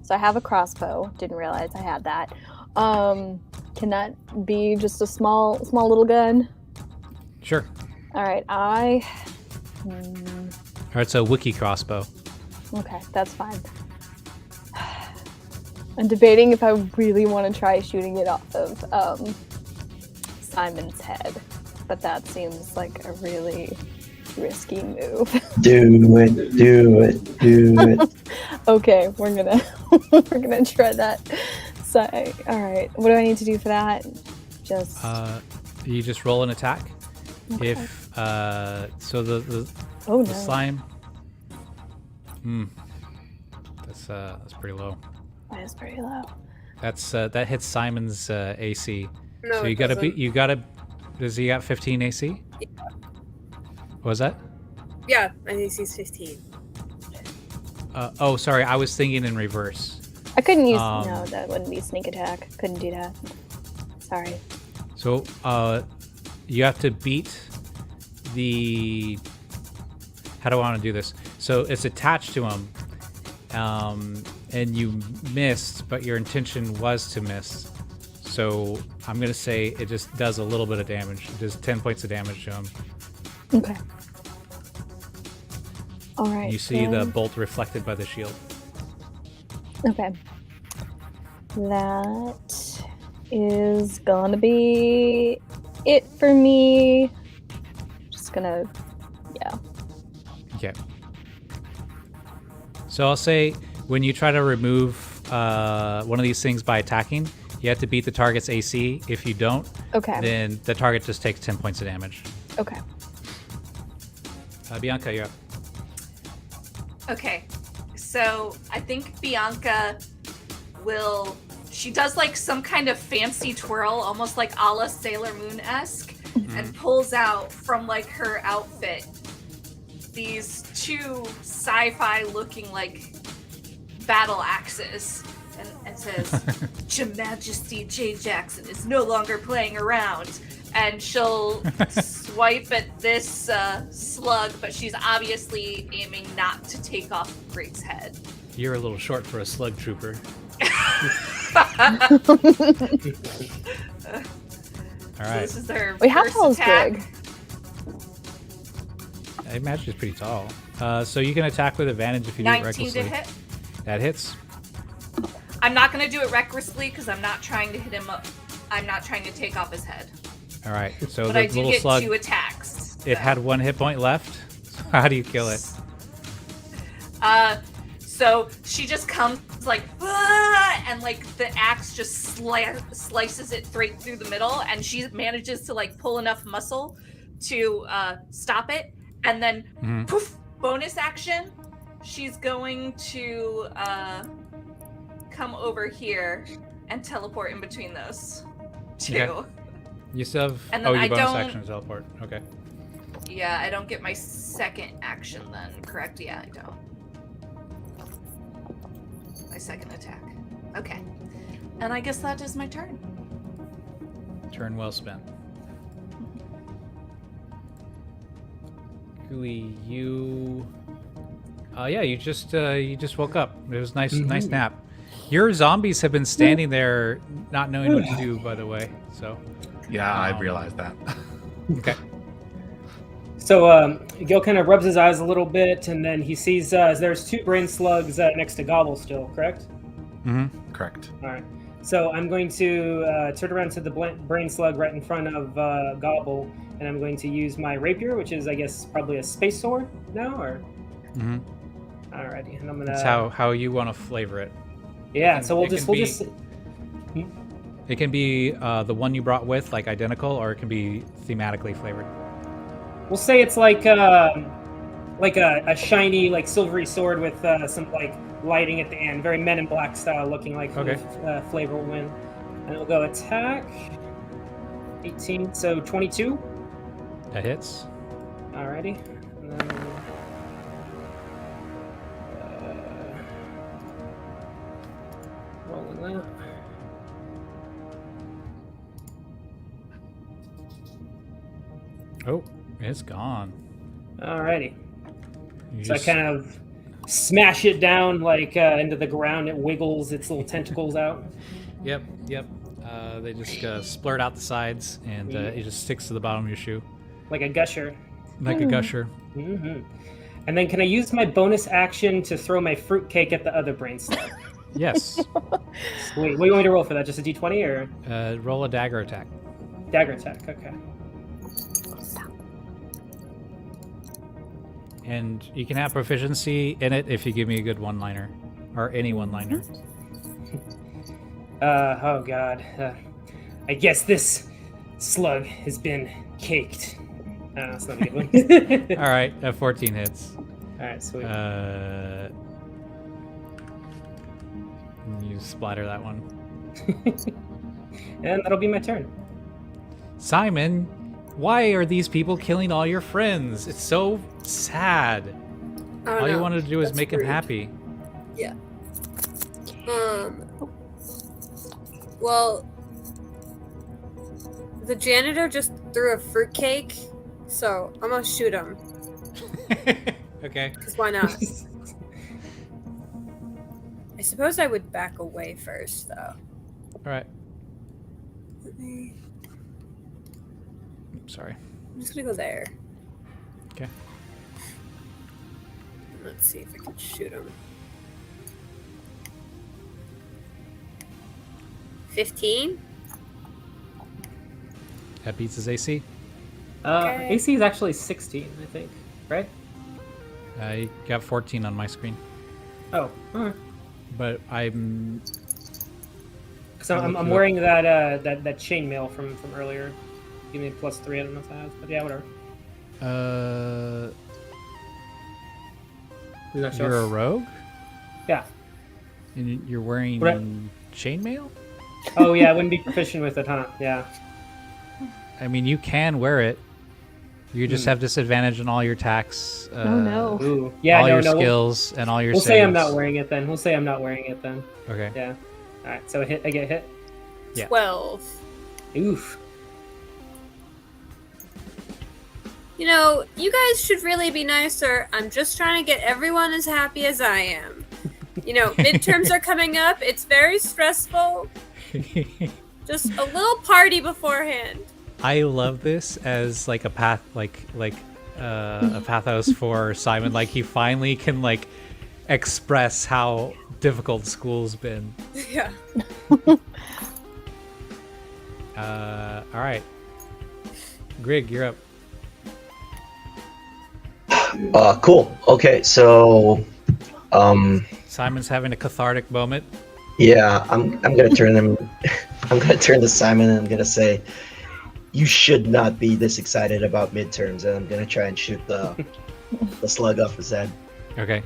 So I have a crossbow. Didn't realize I had that. Can that be just a small little gun? Sure. All right. All right, so Wookiee crossbow. Okay, that's fine. I'm debating if I really want to try shooting it off of Simon's head, but that seems like a really risky move. Do it. Okay, we're gonna try that. So, all right, what do I need to do for that? Just You just roll an attack. Okay. If so, the oh no, slime. That's pretty low. that is pretty low. That's that hits Simon's AC. No, So it you gotta doesn't. be. You gotta. Does he got 15 AC? Yeah. What was that? Yeah, I think he's 15. Oh, sorry. I was thinking in reverse. I couldn't use. Um, No, that wouldn't be sneak attack. Couldn't do that. Sorry. So you have to beat the. How do I want to do this? So it's attached to him, and you missed, but your intention was to miss. So I'm gonna say it just does a little bit of damage. It does 10 points of damage to him. Okay. All right. You see the then. bolt reflected by the shield. Okay. That is gonna be it for me. Just gonna, yeah. Okay. So I'll say when you try to remove one of these things by attacking, you have to beat the target's AC. If you don't, Okay. then the target just takes 10 points of damage. Okay. Bianca, you're up. Okay, so I think Bianca will. She does like some kind of fancy twirl, almost like a la Sailor Moon-esque, and pulls out from like her outfit these 2 sci-fi looking like battle axes, and says, "Your Majesty J. Jackson is no longer playing around." And she'll swipe at this slug, but she's obviously aiming not to take off Grig's head. You're a little short for a slug trooper. All So right. this is her Wait, how first tall is attack. Grig? I imagine it's pretty tall. So you can attack with advantage if you do it 19 recklessly. to hit. That hits. I'm not going to do it recklessly because I'm not trying to hit him up. I'm not trying to take off his head. All right. So But the I do little get slug, 2 attacks. it had 1 hit point left. How do you kill it? So she just comes like, "Ah!" and like the axe just slices it straight through the middle, and she manages to like pull enough muscle to stop it, and then Mhm. poof, bonus action, she's going to come over here and teleport in between those 2. Okay. You still have. And Oh, then your I bonus don't- action is teleport. Okay. Yeah, I don't get my second action then, correct? Yeah, I don't. My second attack. Okay. And I guess that is my turn. Turn well spent. Gooey, you. Yeah, you just woke up. It was nice nap. Your zombies have been standing there, not knowing what to do. By the way, so. Yeah, I realized that. Okay. So Gil kind of rubs his eyes a little bit, and then he sees there's 2 brain slugs next to Gobble still, correct? Mm-hmm. Correct. All right. So I'm going to turn around to the brain slug right in front of Gobble, and I'm going to use my rapier, which is, I guess, probably a space sword now, or? Mm-hmm. Alrighty, and I'm gonna. That's how you want to flavor it. Yeah. it So we'll can just be- It can be the one you brought with, like identical, or it can be thematically flavored. we'll say it's like a shiny, like silvery sword with some like lighting at the end, very Men in Black style, looking like Okay. flavor will win. And we'll go attack. 18, so 22. That hits. Alrighty. And then, on that. Oh, it's gone. Alrighty. You So just- I kind of smash it down like into the ground. It wiggles its little tentacles out. Yep. They just splurt out the sides, and it just sticks to the bottom of your shoe Like a gusher. like a gusher. hmm And then can I use my bonus action to throw my fruitcake at the other brain slug? Yes. Wait, what do you want me to roll for that? Just a d20 or Roll a dagger attack. dagger attack? Okay. And you can have proficiency in it if you give me a good one-liner, or any one-liner. Oh god. I guess this slug has been caked. That's not a good one. All right, 14 hits. Alright, sweet. You splatter that one. And that'll be my turn. Simon, why are these people killing all your friends? It's so sad. Oh, All you no. wanted to do is That's make him rude. happy. Well, the janitor just threw a fruitcake, so I'm gonna shoot him. Okay. Cause why not? I suppose I would back away first, though. All right. I'm Sorry. just gonna go there. Okay. Let's see if I can shoot him. 15? That beats his AC. Okay. AC is actually 16, I think. Right? I got 14 on my screen, Oh. Alright. but I'm So I'm wearing that that chainmail from earlier. Give me a +3. I don't know if that has, but yeah, whatever. Does that show? you're a rogue, Yeah. and you're wearing Right. chainmail. Oh yeah, I wouldn't be proficient with it, huh? Yeah. I mean, you can wear it. You just have disadvantage on all your attacks. Oh, no. Ooh. Yeah. all no. your No. skills and all your We'll saves. say I'm not wearing it then. We'll say I'm not wearing it then. Okay. Yeah. All right. So I get hit. Yeah. 12. Oof. You know, you guys should really be nicer. I'm just trying to get everyone as happy as I am. You know, midterms are coming up. It's very stressful. Just a little party beforehand. I love this as like a path, a pathos for Simon. Like he finally can like express how difficult school's been. Yeah. All right, Grig, you're up. Cool. Okay, so Simon's having a cathartic moment. yeah, I'm gonna turn him. I'm gonna turn to Simon and I'm gonna say, you should not be this excited about midterms, and I'm gonna try and shoot the slug off his head. Okay.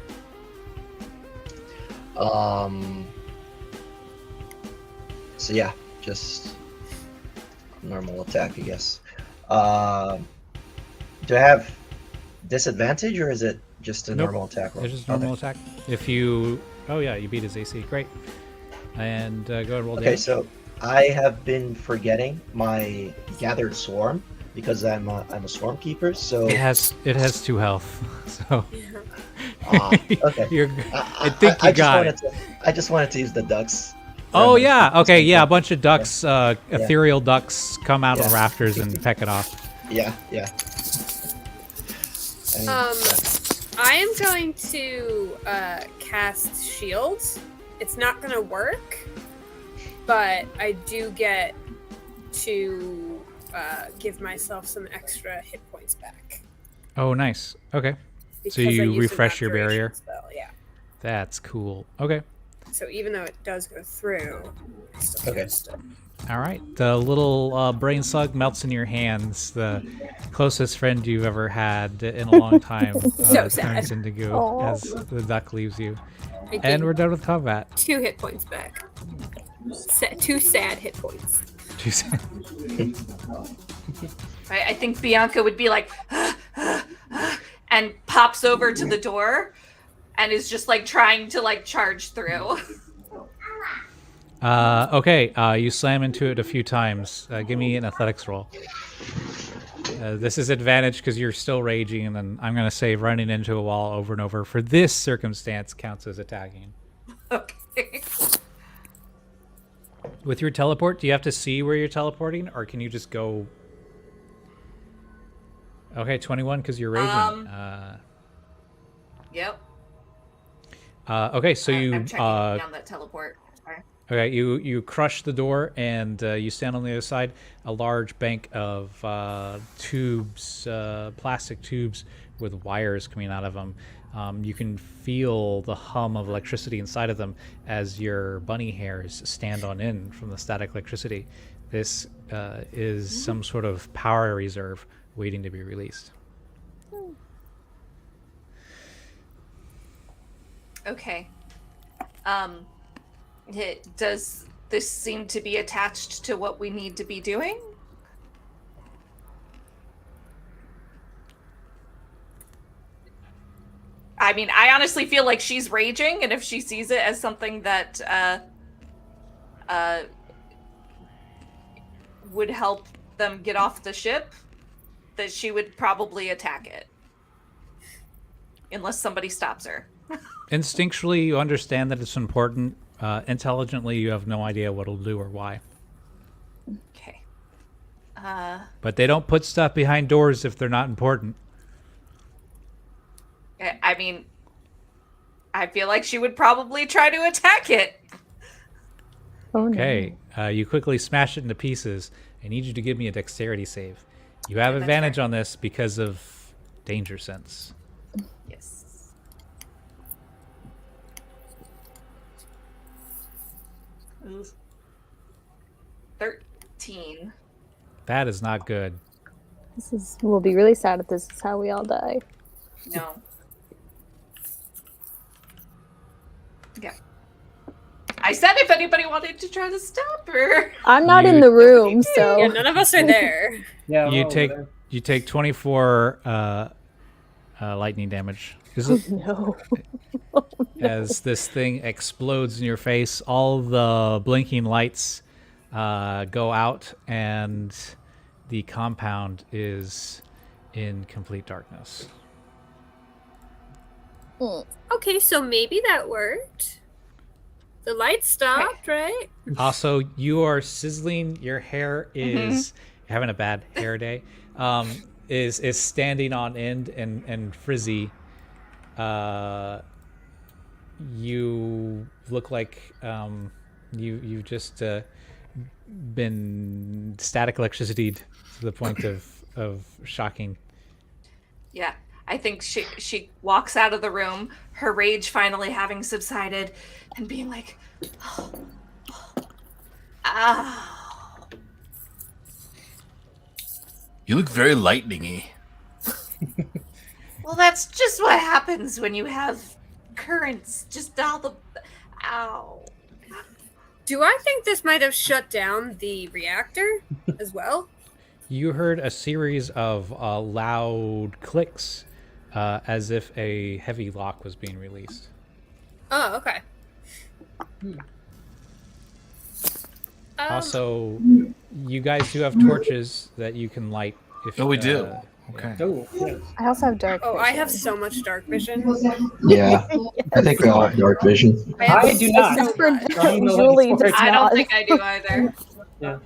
So yeah, just normal attack, I guess. Do I have disadvantage, or is it just a Nope. normal attack roll? It's just normal attack. If you, oh yeah, you beat his AC. Great. And go ahead and roll Okay, damage. so I have been forgetting my gathered swarm because I'm a swarm keeper. So It has 2 health. So okay. you're. I think you got it. I just wanted to use the ducks. Oh Um, yeah. Okay. Yeah. A bunch of ducks, ethereal ducks, come out of the Yeah. rafters and peck it off. Yeah, yeah. I mean, I am going to cast shields. It's not going to work, but I do get to give myself some extra hit points back. Oh, nice. Okay. because So I you used an refresh your abjuration barrier? spell, yeah. That's cool. Okay. So even though it does go through, I still Okay. cast it. All right. The little brain slug melts in your hands. The closest friend you've ever had in a long time So sad. turns into goo Aw. as the duck leaves you. I And gained we're done with combat. 2 hit points back. 2 sad hit points. Right? I think Bianca would be like, and pops over to the door and is just like trying to like charge through. Okay, you slam into it a few times. Give me an athletics roll. This is advantage because you're still raging, and then I'm going to say running into a wall over and over for this circumstance counts as attacking. Okay. With your teleport, do you have to see where you're teleporting, or can you just go? Okay, 21 because you're raging. Yep. Okay, so you I'm checking down that teleport. Sorry. okay, you crush the door and you stand on the other side. A large bank of tubes, plastic tubes with wires coming out of them. You can feel the hum of electricity inside of them as your bunny hairs stand on end from the static electricity. This is some sort of power reserve waiting to be released. Okay. Does this seem to be attached to what we need to be doing? I mean, I honestly feel like she's raging, and if she sees it as something that would help them get off the ship, that she would probably attack it. Unless somebody stops her. Instinctually, you understand that it's important. Intelligently, you have no idea what it'll do or why. Okay. But they don't put stuff behind doors if they're not important. I mean, I feel like she would probably try to attack it. Oh, no. Okay, you quickly smash it into pieces. I need you to give me a dexterity save. You have that's advantage fair. on this because of danger sense. Yes. Ooh. 13. That is not good. We'll be really sad if this is how we all die. No. Yeah. I said if anybody wanted to try to stop her. I'm not You- in the room, so Yeah, none of us are there. Yeah, You we're take over you take 24 lightning damage. Is it, no. as this thing explodes in your face, all the blinking lights go out, and the compound is in complete darkness. Okay, so maybe that worked. The lights stopped, right? Also, you are sizzling. Your hair is you're having a bad hair day. Is standing on end and frizzy. You look like you just been static electricity to the point of shocking. Yeah. I think she walks out of the room, her rage finally having subsided, and being like, "Ow." You look very lightningy. Well, that's just what happens when you have currents. Just all the, ow. Do I think this might have shut down the reactor as well? You heard a series of loud clicks, as if a heavy lock was being released. Oh, okay. Also, you guys do have torches that you can light. If Oh, we do. Okay. Oh, yeah. I also have dark Oh, I have vision. so much dark vision. Yeah, I think we all have dark vision. I do not. so For much. I don't know Julie what does it's I not. don't think I do either. Yeah.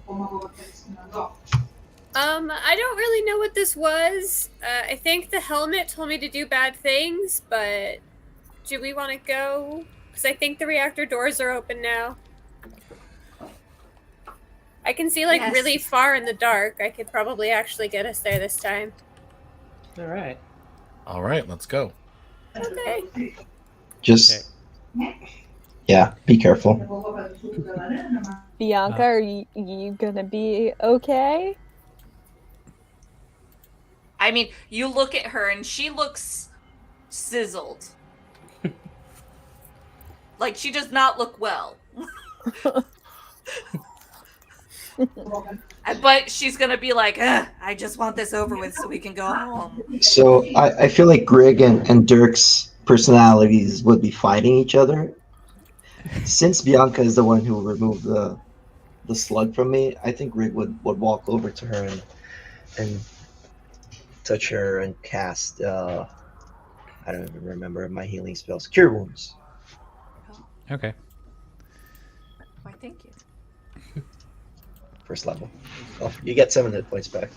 I don't really know what this was. I think the helmet told me to do bad things, but do we want to go? Because I think the reactor doors are open now. I can see Yes. really far in the dark. I could probably actually get us there this time. All right. All right, let's go. Okay. Just, yeah, be careful. Bianca, are you gonna be okay? I mean, you look at her and she looks sizzled. Like she does not look well. But she's gonna be like, "Ugh, I just want this over with so we can go home." So I feel like Greg and Dirk's personalities would be fighting each other. Since Bianca is the one who removed the slug from me, I think Rig would walk over to her and touch her and cast I don't even remember my healing spells. Cure wounds. Okay. Why, thank you. First level. Oh, you get 7 hit points back.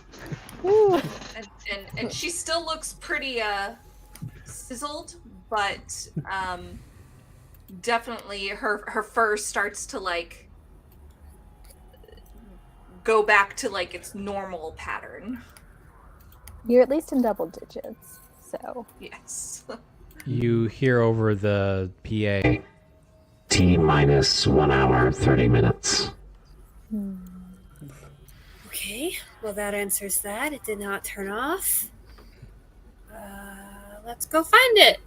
And she still looks pretty sizzled, but definitely her fur starts to like go back to like its normal pattern. You're at least in double digits, so. Yes. You hear over the PA. T minus 1 hour, 30 minutes. Okay, well that answers that. It did not turn off. Let's go find it.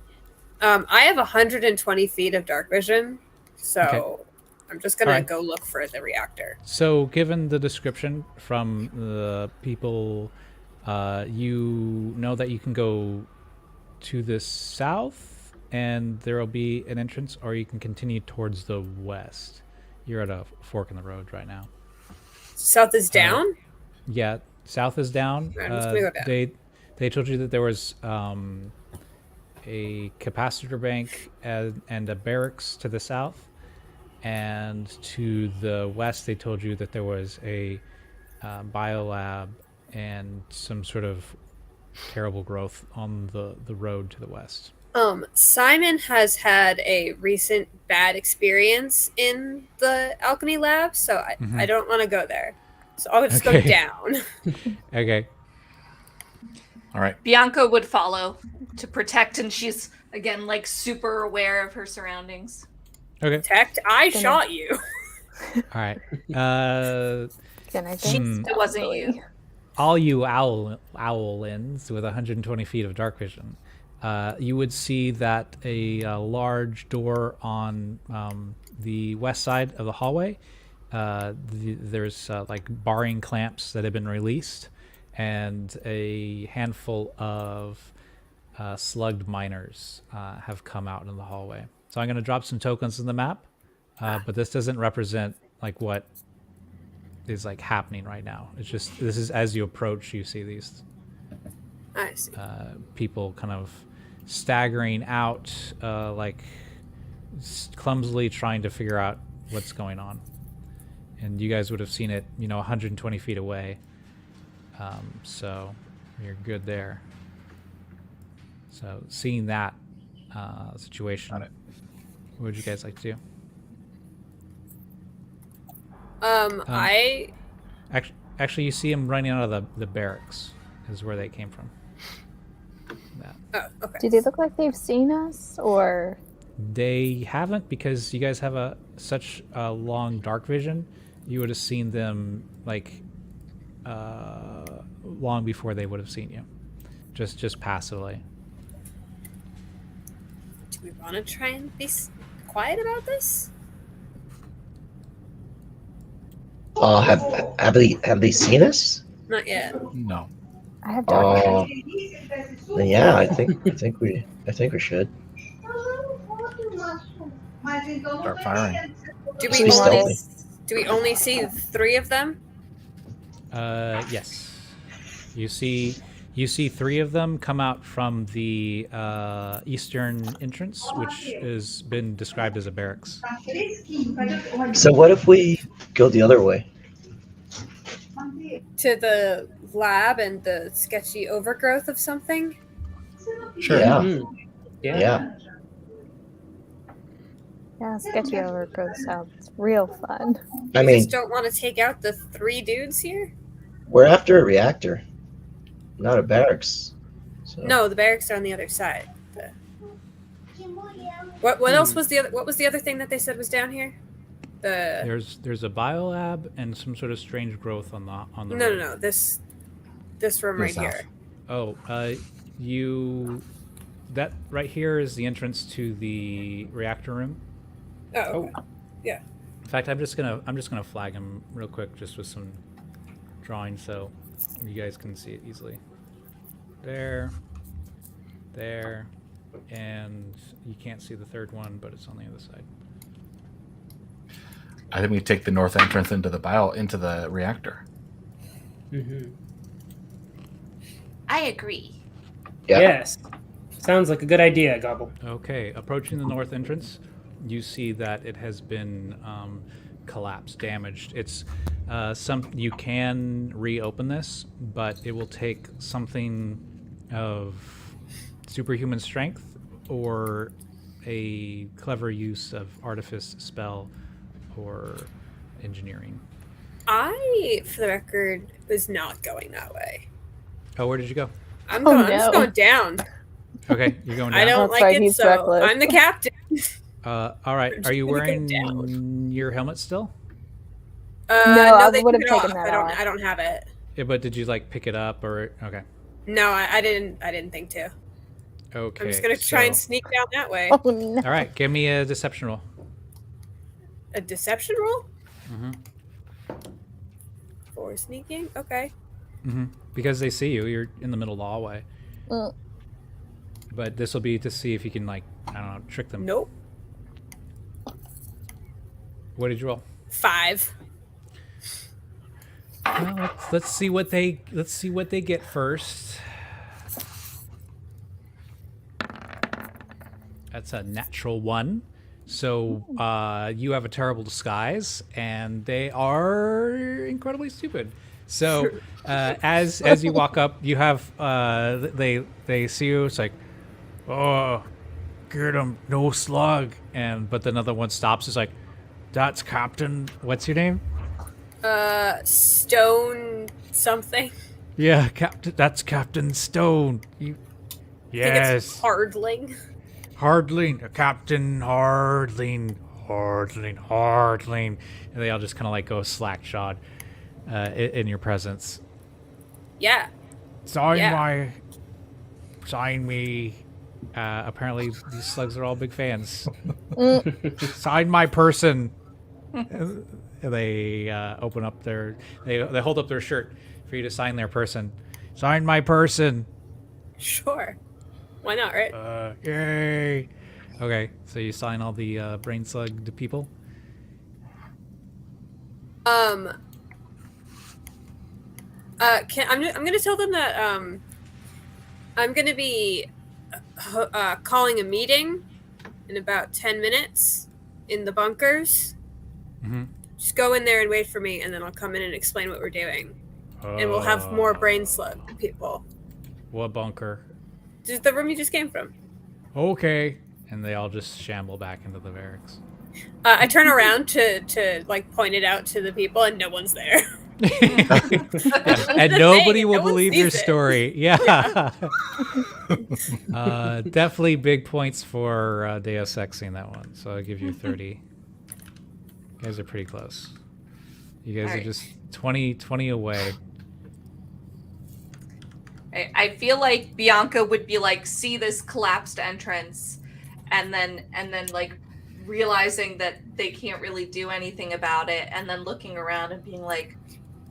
I have 120 feet of dark vision, so Okay. I'm just gonna Alright. go look for the reactor. So, given the description from the people, you know that you can go to the south, and there will be an entrance, or you can continue towards the west. You're at a fork in the road right now. South is down. Yeah, south is down. Right, I'm just gonna go down. They told you that there was a capacitor bank and a barracks to the south, and to the west they told you that there was a biolab and some sort of terrible growth on the road to the west. Simon has had a recent bad experience in the alchemy lab, so I don't want to go there. So I'll just go Okay. down. Okay. All right. Bianca would follow to protect, and she's again like super aware of her surroundings. Okay. Protect, I Gonna- shot you. All right. Can I think? It wasn't you. All you owlins with 120 feet of dark vision, you would see that a large door on the west side of the hallway, there's like barring clamps that have been released, and a handful of slugged miners have come out in the hallway. So I'm going to drop some tokens in the map, but this doesn't represent like what is like happening right now. It's just, this is as you approach, you see these I see. people kind of staggering out, like clumsily trying to figure out what's going on. And you guys would have seen it, 120 feet away. So you're good there. So seeing that situation, Got it. what would you guys like to do? I Actually, you see them running out of the barracks, is where they came from. That. okay. Do they look like they've seen us, or? They haven't, because you guys have such a long dark vision. You would have seen them like long before they would have seen you, just passively. Do we want to try and be quiet about this? Have they seen us? Not yet. No. I have dark Oh, then yeah, I think we should. Start firing. Do Just we be only stealthy. do we only see 3 of them? Yes. You see 3 of them come out from the eastern entrance, which has been described as a barracks. So what if we go the other way? To the lab and the sketchy overgrowth of something? Sure. Yeah. Yeah. Yeah. Yeah, sketchy overgrowth sounds real fun. I You mean, just don't want to take out the 3 dudes here? we're after a reactor, not a barracks. So. No, the barracks are on the other side. What else was the other? What was the other thing that they said was down here? The There's a biolab and some sort of strange growth on the no, road. no, no. This room The right south. here. Oh, that right here is the entrance to the reactor room. Oh, okay. In fact, I'm just gonna flag him real quick, just with some drawing, so you guys can see it easily. There, and you can't see the third one, but it's on the other side. I think we take the north entrance into the reactor. Mm-hmm. I agree. Yeah. Yes. Sounds like a good idea, Gobble. Okay, approaching the north entrance, you see that it has been collapsed, damaged. It's you can reopen this, but it will take something of superhuman strength or a clever use of artifice, spell, or engineering. I, for the record, was not going that way. Oh, where did you go? I'm Oh, going. I'm just no. going down. Okay, you're going down. I don't That's like right, it, he's so reckless. I'm the captain. All right, are you Just gonna go wearing your helmet still? No, I they would've took it taken off. that off. I don't have it. Yeah, but did you like pick it up or okay? No, I didn't think to. Okay. I'm just gonna try and so- sneak down that way. Oh no. All right, give me a deception roll. A deception roll Mm-hmm. for sneaking. Okay. Mm-hmm. Because they see you, you're in the middle of the hallway. Mm. But this will be to see if you can, like, I don't know, trick them. Nope. What did you roll? 5. Well, let's see what they get first. That's a natural 1. So you have a terrible disguise, and they are incredibly stupid. So as you walk up, you have they see you. It's like, oh, get him, no slug. But another one stops. It's like, that's Captain. What's your name? Stone something. Yeah, Captain. That's Captain Stone. You. I think it's Yes, Hardling. Hardling, Captain Hardling, Hardling, and they all just kind of like go slack-jawed in your presence. Yeah. Sign me. Apparently, these slugs are all big fans. Sign my person. And they open up they hold up their shirt for you to sign their person. Sign my person. Sure. Why not, right? Yay. Okay, so you sign all the brain slugged people. I'm gonna tell them that I'm gonna be calling a meeting in about 10 minutes in the bunkers. Mm-hmm. Just go in there and wait for me, and then I'll come in and explain what we're doing, and we'll have more brain slug people. What bunker? Just the room you just came from. Okay. And they all just shamble back into the barracks. I turn around to like point it out to the people, and no one's there. And the nobody thing, will no one believe your sees it. story. Yeah. Definitely big points for Deus Exing that one. So I'll give you 30. You guys are pretty close. You guys are Alright. just 20 away. I feel like Bianca would be like, see this collapsed entrance, and then like realizing that they can't really do anything about it, and then looking around and being like,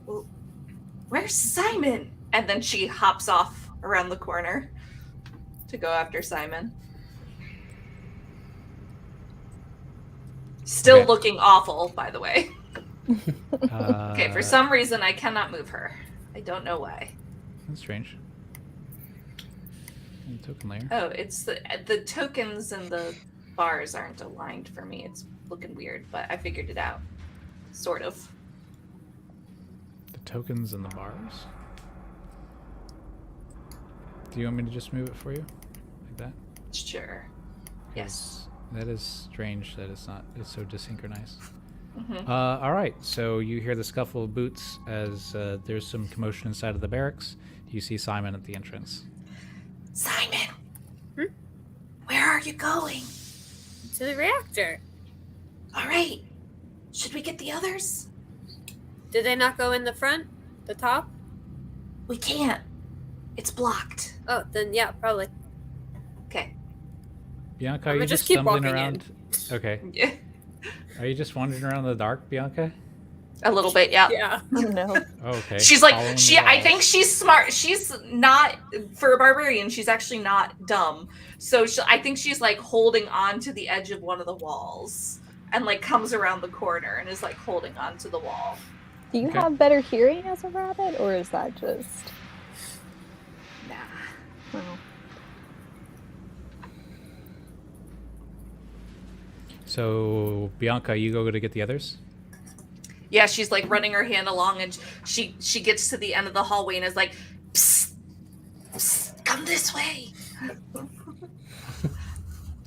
well, where's Simon? And then she hops off around the corner to go after Simon. Still Okay. looking awful, by the way. Okay, for Uh, some reason I cannot move her. I don't know why. That's strange. Token layer. Oh, it's the tokens and the bars aren't aligned for me. It's looking weird, but I figured it out. Sort of. The tokens and the bars. Do you want me to just move it for you? Like that? Sure. Yes. That is strange that it's so desynchronized. Mhm. All right, so you hear the scuffle of boots as there's some commotion inside of the barracks. You see Simon at the entrance. Simon! Hmm? Where are you going? To the reactor. All right. Should we get the others? Did they not go in the front? The top? We can't. It's blocked. Oh, then yeah, probably. Okay. Bianca, are I'ma you just just keep stumbling walking around? Okay. Yeah. Are you just wandering around in the dark, Bianca? A little bit, yeah. Yeah. Oh no. Okay. She's like following she the I walls. think she's smart. She's not, for a barbarian, she's actually not dumb. So I think she's like holding on to the edge of one of the walls and like comes around the corner and is like holding onto the wall. Do you Okay. have better hearing as a rabbit, or is that just? Nah. Oh. So Bianca, you go to get the others. Yeah, she's like running her hand along, and she gets to the end of the hallway and is like, psst, psst, come this way.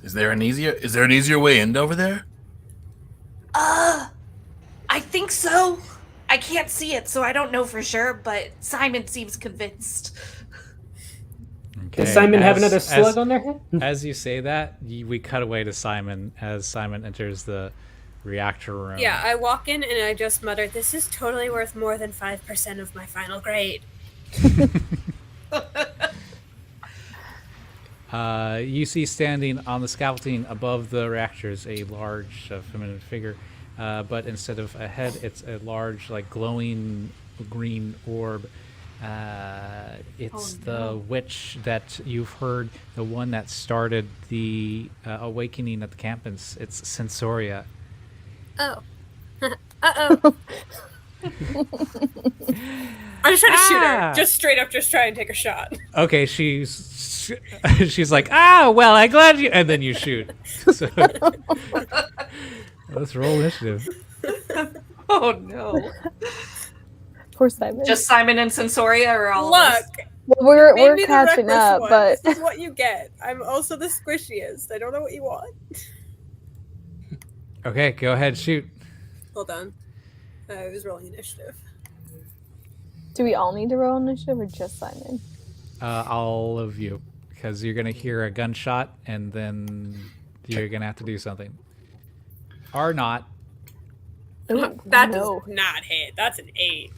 Is there an easier way in over there? I think so. I can't see it, so I don't know for sure, but Simon seems convinced. Okay. Does Simon have as- another as- slug on their head? As you say that, we cut away to Simon as Simon enters the reactor room. Yeah, I walk in and I just mutter, "This is totally worth more than 5% of my final grade." You see standing on the scaffolding above the reactors a large feminine figure, but instead of a head, it's a large, like, glowing green orb. It's the witch that you've heard, the one that started the awakening at the campus. It's Sensoria. Oh. Uh-oh. I'm just trying to shoot Ah! her. Just straight up, just try and take a shot. Okay, she's like, well, I'm glad you, and then you shoot. So, let's roll initiative. Oh no. Poor Simon. Just Simon and Sensoria, or all of us? Look, well, we're made me the catching reckless up, one. but This is what you get. I'm also the squishiest. I don't know what you want. Okay, go ahead, shoot. Hold on. I was rolling initiative. do we all need to roll initiative or just Simon? All of you, because you're gonna hear a gunshot, and then you're gonna have to do something, or not. Ooh, That no. does not hit. That's an 8.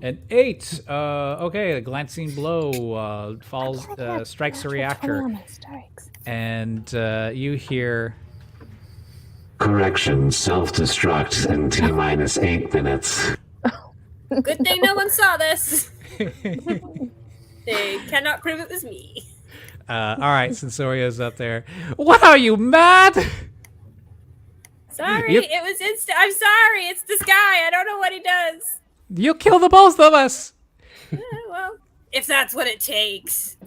An 8. Okay, a glancing blow falls, strikes the Natural 20 reactor, on my strikes. and you hear. Correction, self-destruct in T-minus 8 minutes. Good thing no one saw this. They cannot prove it was me. All right, Sensoria's up there. What are you, mad? Sorry, Yep. it was instant. I'm sorry, it's this guy. I don't know what he does. You kill the both of us. Well, if that's what it takes.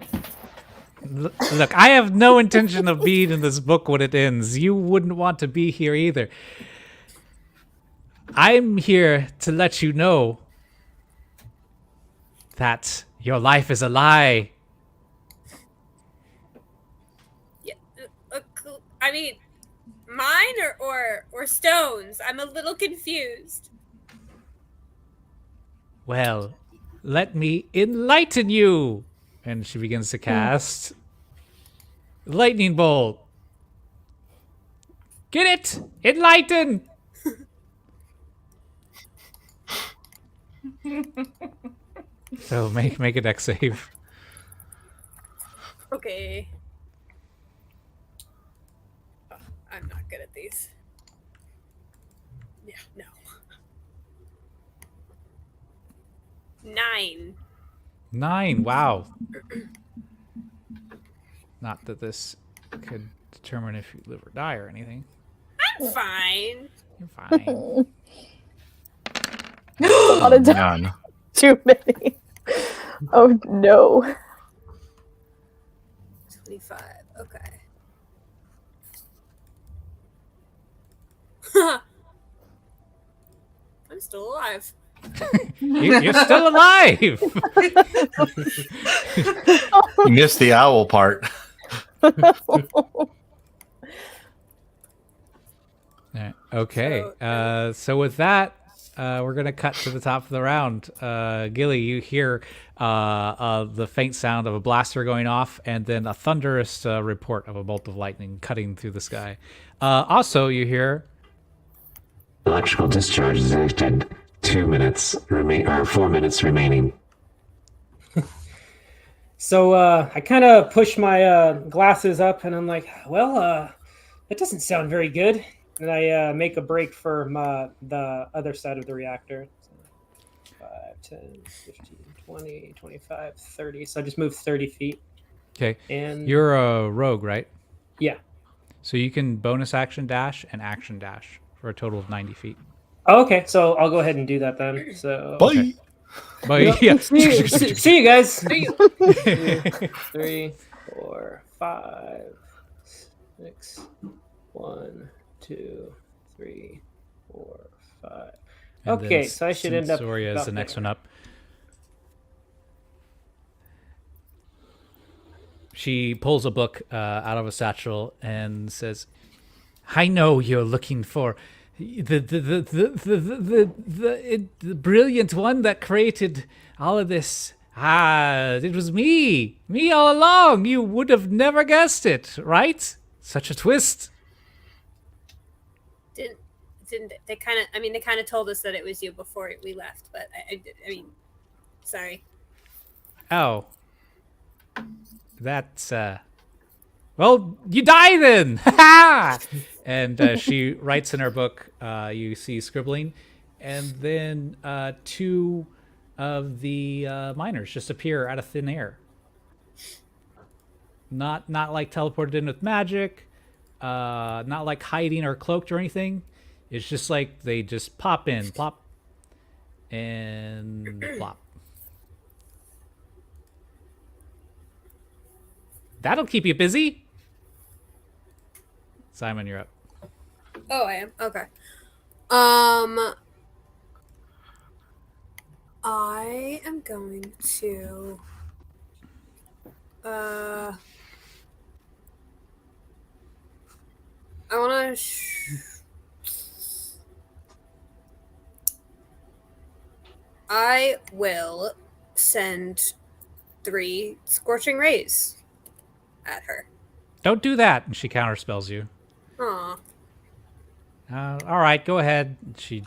Look, I have no intention of being in this book when it ends. You wouldn't want to be here either. I'm here to let you know that your life is a lie. Yeah, cool. I mean, mine or Stone's? I'm a little confused. Well, let me enlighten you. And she begins to cast Lightning Bolt. Get it? Enlighten! So make a dex save. Okay. Oh, I'm not good at these. Yeah, no. 9. 9. Wow. Not that this could determine if you live or die or anything. I'm fine. You're fine. A lot of None. too many. Oh no. 25. Okay. I'm still alive. You're still alive. You missed the owl part. Yeah, okay. So with that, we're gonna cut to the top of the round. Gilly, you hear the faint sound of a blaster going off, and then a thunderous report of a bolt of lightning cutting through the sky. Also, you hear. Electrical discharge is detected. 4 minutes remaining. So I kind of push my glasses up, and I'm like, well, that doesn't sound very good. And I make a break for the other side of the reactor. So 5, 10, 15, 20, 25, 30. So I just moved 30 feet. Okay. And You're a rogue, right? yeah. So you can bonus action dash and action dash for a total of 90 feet. Oh, okay, so I'll go ahead and do that then. So Bye. Okay. But yeah. see you guys. 3, 4, 5, 6, 1, 2, 3, 4, 5. And Okay, then so I should end up. Sensoria is about the next there. one up. She pulls a book out of a satchel and says, "I know you're looking for the brilliant one that created all of this. It was me all along. You would have never guessed it, right? Such a twist." Didn't they kind of? I mean, they kind of told us that it was you before we left, but I mean, sorry. Oh, that's well, you die then. And she writes in her book. You see scribbling, and then 2 of the miners just appear out of thin air. Not like teleported in with magic, not like hiding or cloaked or anything. It's just like they just pop in, plop, and plop. That'll keep you busy. Simon, you're up. Oh, I am. Okay. I am going to I want to I will send 3 scorching rays at her. Don't do that. And she counterspells you. Aw. All right, go ahead. She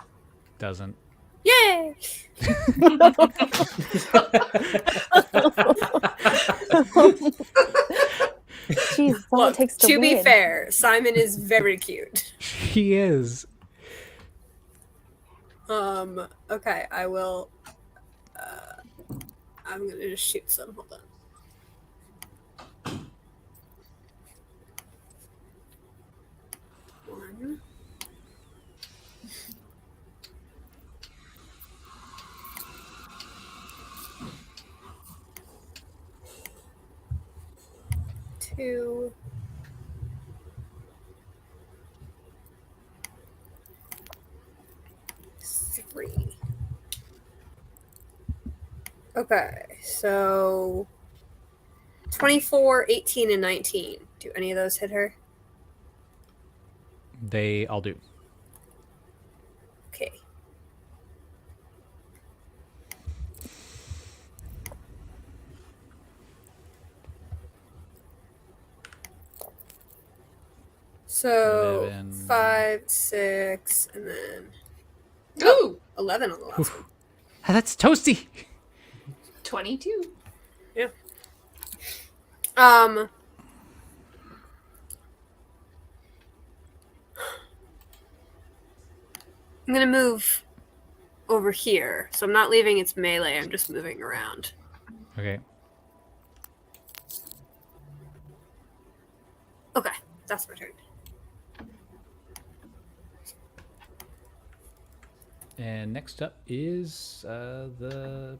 doesn't. Yay! Jeez, that's all Look, it takes to be win. fair, Simon is very cute. She is. Okay, I will I'm gonna just shoot some. Hold on. 1. Two. 3. Okay, so 24, 18, and 19. Do any of those hit her? They all do. Okay. So 11. 5, 6, and then Ooh, 11 on the last one. That's toasty. 22. I'm gonna move over here, so I'm not leaving its melee. I'm just moving around. Okay. Okay, that's my turn. And next up is the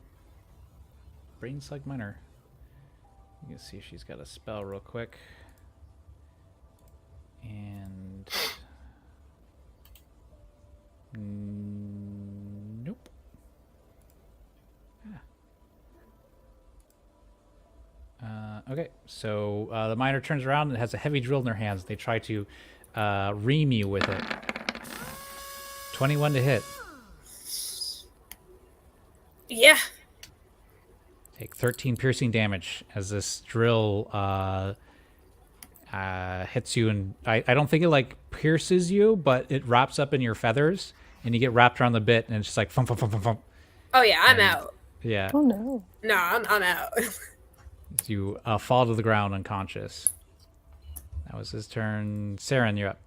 Brain Slug Miner. You can see if she's got a spell real quick. And nope. Okay, so the miner turns around and has a heavy drill in their hands. They try to ream you with it. 21 to hit. Yeah. Take 13 piercing damage as this drill hits you, and I don't think it like pierces you, but it wraps up in your feathers, and you get wrapped around the bit, and it's just like thump, thump, thump, thump, thump. Oh yeah, I'm And- out. Yeah, Oh no. No, I'm out. you fall to the ground unconscious. That was his turn. Saren, you're up.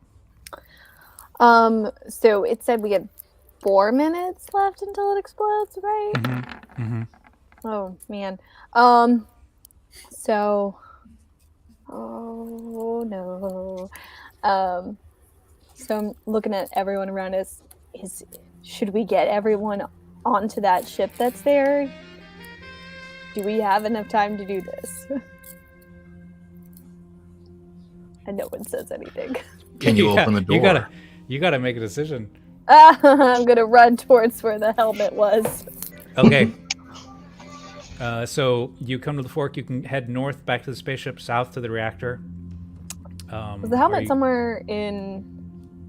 So it said we had 4 minutes left until it explodes, right? Mm-hmm. Oh man. So oh no. So I'm looking at everyone around us. Should we get everyone onto that ship that's there? Do we have enough time to do this? And no one says anything. Can you open the door? You gotta make a decision. I'm gonna run towards where the helmet was. Okay. So you come to the fork. You can head north back to the spaceship, south to the reactor. Was the helmet somewhere in,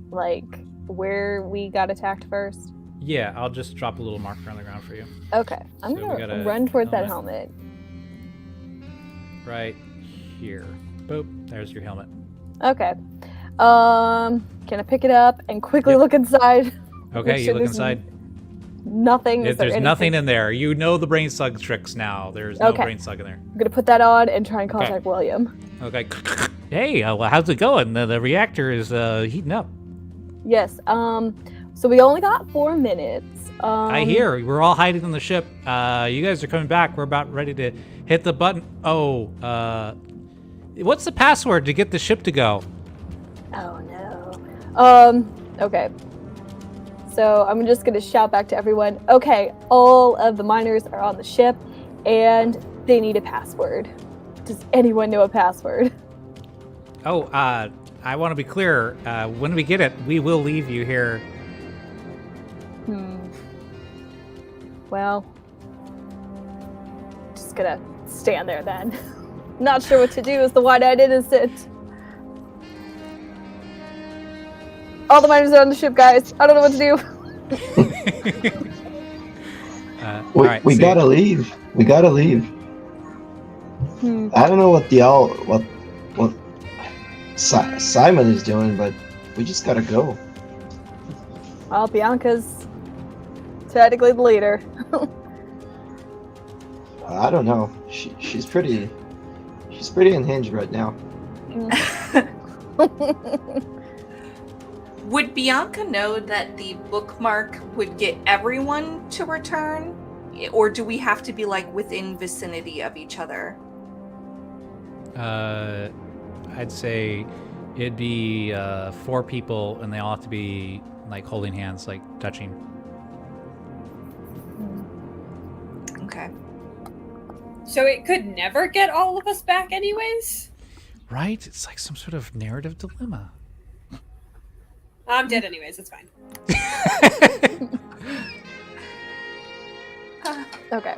like, where we got attacked first? Yeah, I'll just drop a little marker on the ground for you. Okay, I'm So we got gonna a run towards that helmet. Right here. Boop. There's your helmet. Okay. Can I pick it up and quickly look inside? Okay, Make you sure look there's inside. Nothing. Is there There's nothing anything? in there. You know the brain slug tricks now. There's no Okay. brain slug in there. I'm gonna put that on and try and contact William. Okay. Hey, well, how's it going? The reactor is heating up. Yes. So we only got 4 minutes. I hear. We're all hiding on the ship. You guys are coming back. We're about ready to hit the button. Oh, what's the password to get the ship to go? Oh no. Okay. So I'm just gonna shout back to everyone. Okay, all of the miners are on the ship, and they need a password. Does anyone know a password? Oh, I want to be clear. When we get it, we will leave you here. Well, just gonna stand there then. Not sure what to do as the wide-eyed innocent. All the miners are on the ship, guys. I don't know what to do. We, all right, we so- gotta leave. We gotta leave. I don't know what Simon is doing, but we just gotta go. Well, Bianca's technically the leader. I don't know. She's pretty unhinged right now. Would Bianca know that the bookmark would get everyone to return? Or do we have to be like within vicinity of each other? I'd say it'd be 4 people, and they all have to be like holding hands, like touching. Okay. So it could never get all of us back, anyways. Right? It's like some sort of narrative dilemma. I'm dead, anyways. It's fine. Okay.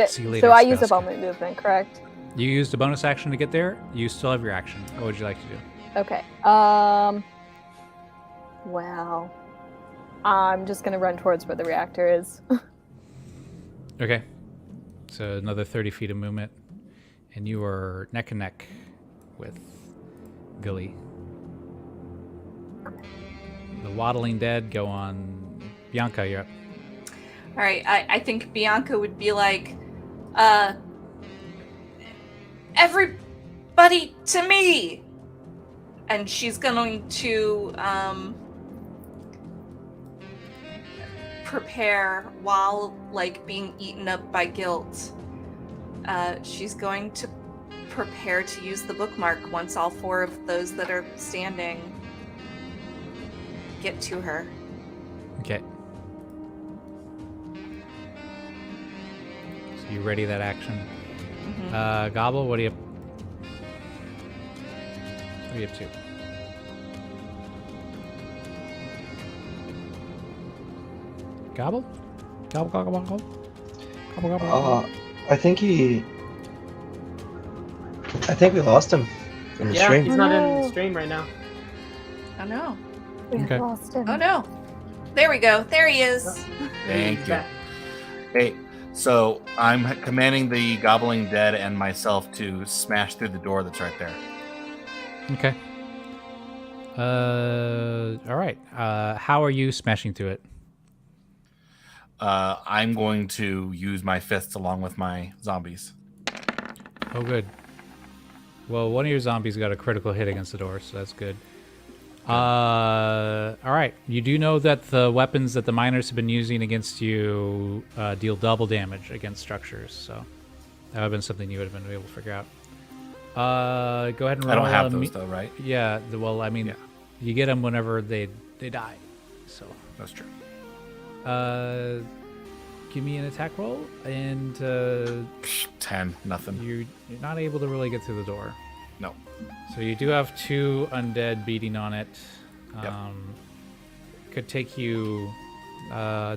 See you later, So I used a Spouska. moment movement, correct? You used a bonus action to get there. You still have your action. What would you like to do? Okay. Well, I'm just gonna run towards where the reactor is. Okay. So another 30 feet of movement, and you are neck and neck with Gilly. The waddling dead go on. Bianca, you're up. All right. I think Bianca would be like, everybody to me. And she's going to prepare while like being eaten up by guilt. She's going to prepare to use the bookmark once all 4 of those that are standing get to her. Okay. So you ready that action? Mhm. Gobble, what are you up to? Gobble? Gobble, gobble, gobble. Gobble, gobble, gobble. I think we lost him in the Yeah, stream. he's not in No. the stream right now. Oh no. We Okay. lost him. Oh no. There we go. There he is. Thank He's you. back. Hey, so I'm commanding the Gobbling Dead and myself to smash through the door that's right there. Okay. All right. How are you smashing through it? I'm going to use my fists along with my zombies. Oh, good. Well, one of your zombies got a critical hit against the door, so that's good. All right. You do know that the weapons that the miners have been using against you deal double damage against structures, so that would have been something you would have been able to figure out. Go ahead and roll. I don't have those though, right? Yeah. Well, I mean, Yeah. you get them whenever they die. So That's true. give me an attack roll, and 10, nothing. you're not able to really get through the door. No. So you do have 2 undead beating on it. Yep. Could take you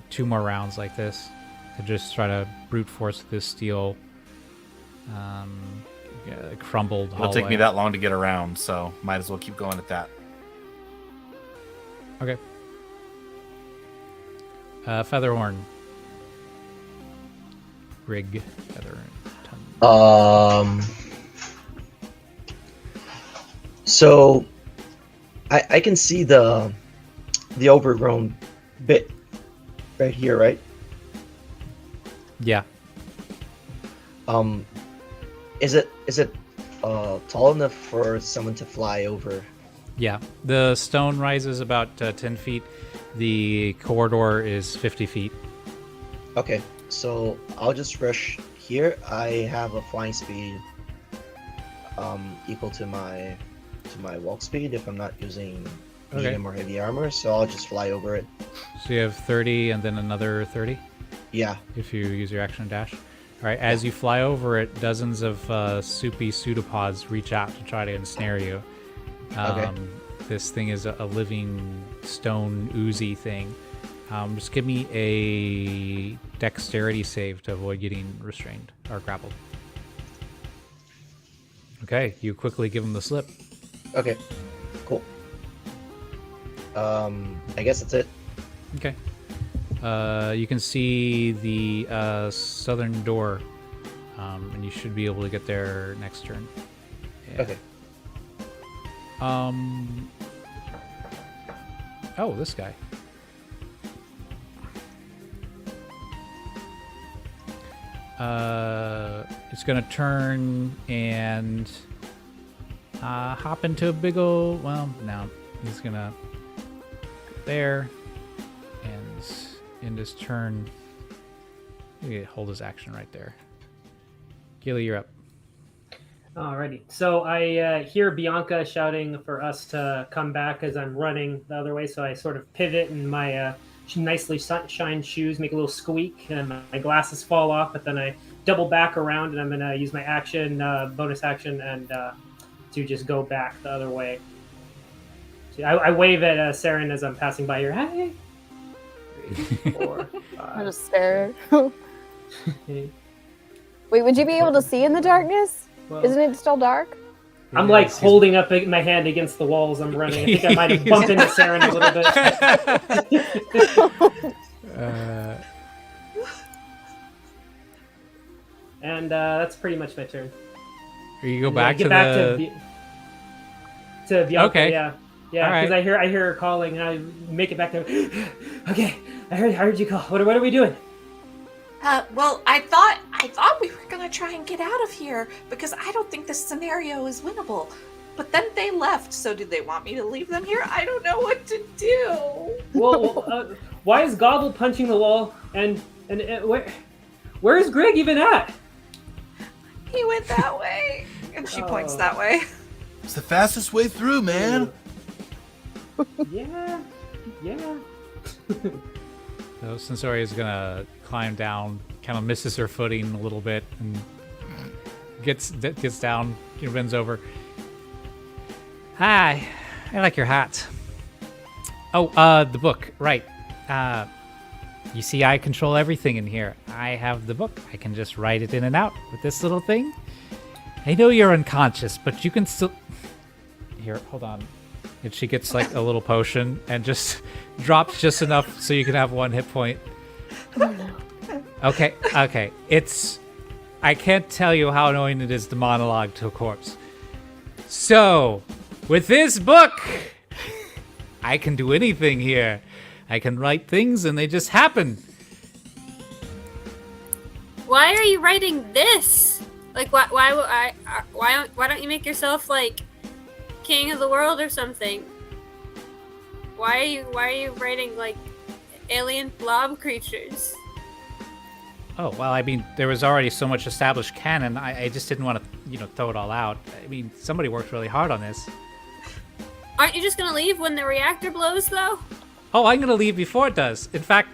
2 more rounds like this to just try to brute force this steel crumbled It'll take me hallway. that long to get around, so might as well keep going at that. Okay. Featherhorn. Rig. Featherhorn. So I can see the overgrown bit right here, right? Yeah. Is it tall enough for someone to fly over? Yeah. The stone rises about 10 feet. The corridor is 50 feet. Okay, so I'll just rush here. I have a flying speed equal to my walk speed if I'm not using Okay. medium or heavy armor, so I'll just fly over it. So you have 30 and then another 30 Yeah. if you use your action dash. All right. As you fly over it, dozens of soupy pseudopods reach out to try to ensnare you. Okay. This thing is a living stone oozy thing. Just give me a dexterity save to avoid getting restrained or grappled. Okay, you quickly give him the slip. Okay. Cool. I guess that's it. Okay. You can see the southern door, and you should be able to get there next turn. Yeah. Okay. Oh, this guy. It's gonna turn and hop into a big old. Well, no, he's gonna go there and end his turn. He hold his action right there. Gilly, you're up. Alrighty. So I hear Bianca shouting for us to come back as I'm running the other way. So I sort of pivot and my nicely shined shoes make a little squeak and my glasses fall off. But then I double back around and I'm going to use my action, bonus action, and to just go back the other way. So I wave at Saren as I'm passing by here. Hey! 3, 4, I 5. just stare. Wait, would you be able to see in the darkness? Well, Isn't it still dark? I'm Yeah, like he's- holding up my hand against the walls. I'm running. I think I might have bumped into Saren a little bit. And that's pretty much my turn. You go And back get to back the. to Bianca. Okay. Yeah, All right. because I hear her calling, and I make it back there. Okay, I heard you call. What are we doing? Well, I thought we were gonna try and get out of here because I don't think this scenario is winnable. But then they left, so did they want me to leave them here? I don't know what to do. Well, why is Gobble punching the wall? And where is Greg even at? He went that way. And she points that way. It's the fastest way through, man. Yeah. So Sensori is gonna climb down, kind of misses her footing a little bit, and gets down, bends over. Hi, I like your hat. Oh, the book, right? You see, I control everything in here. I have the book. I can just write it in and out with this little thing. I know you're unconscious, but you can still. Here, hold on. And she gets like a little potion and just drops just enough so you can have 1 hit point. Okay. I can't tell you how annoying it is to monologue to a corpse. So, with this book, I can do anything here. I can write things and they just happen. Why are you writing this? Like, why don't you make yourself like king of the world or something? Why are you writing like alien blob creatures? Oh, well, I mean, there was already so much established canon. I just didn't want to, throw it all out. I mean, somebody worked really hard on this. Aren't you just gonna leave when the reactor blows, though? Oh, I'm gonna leave before it does. In fact,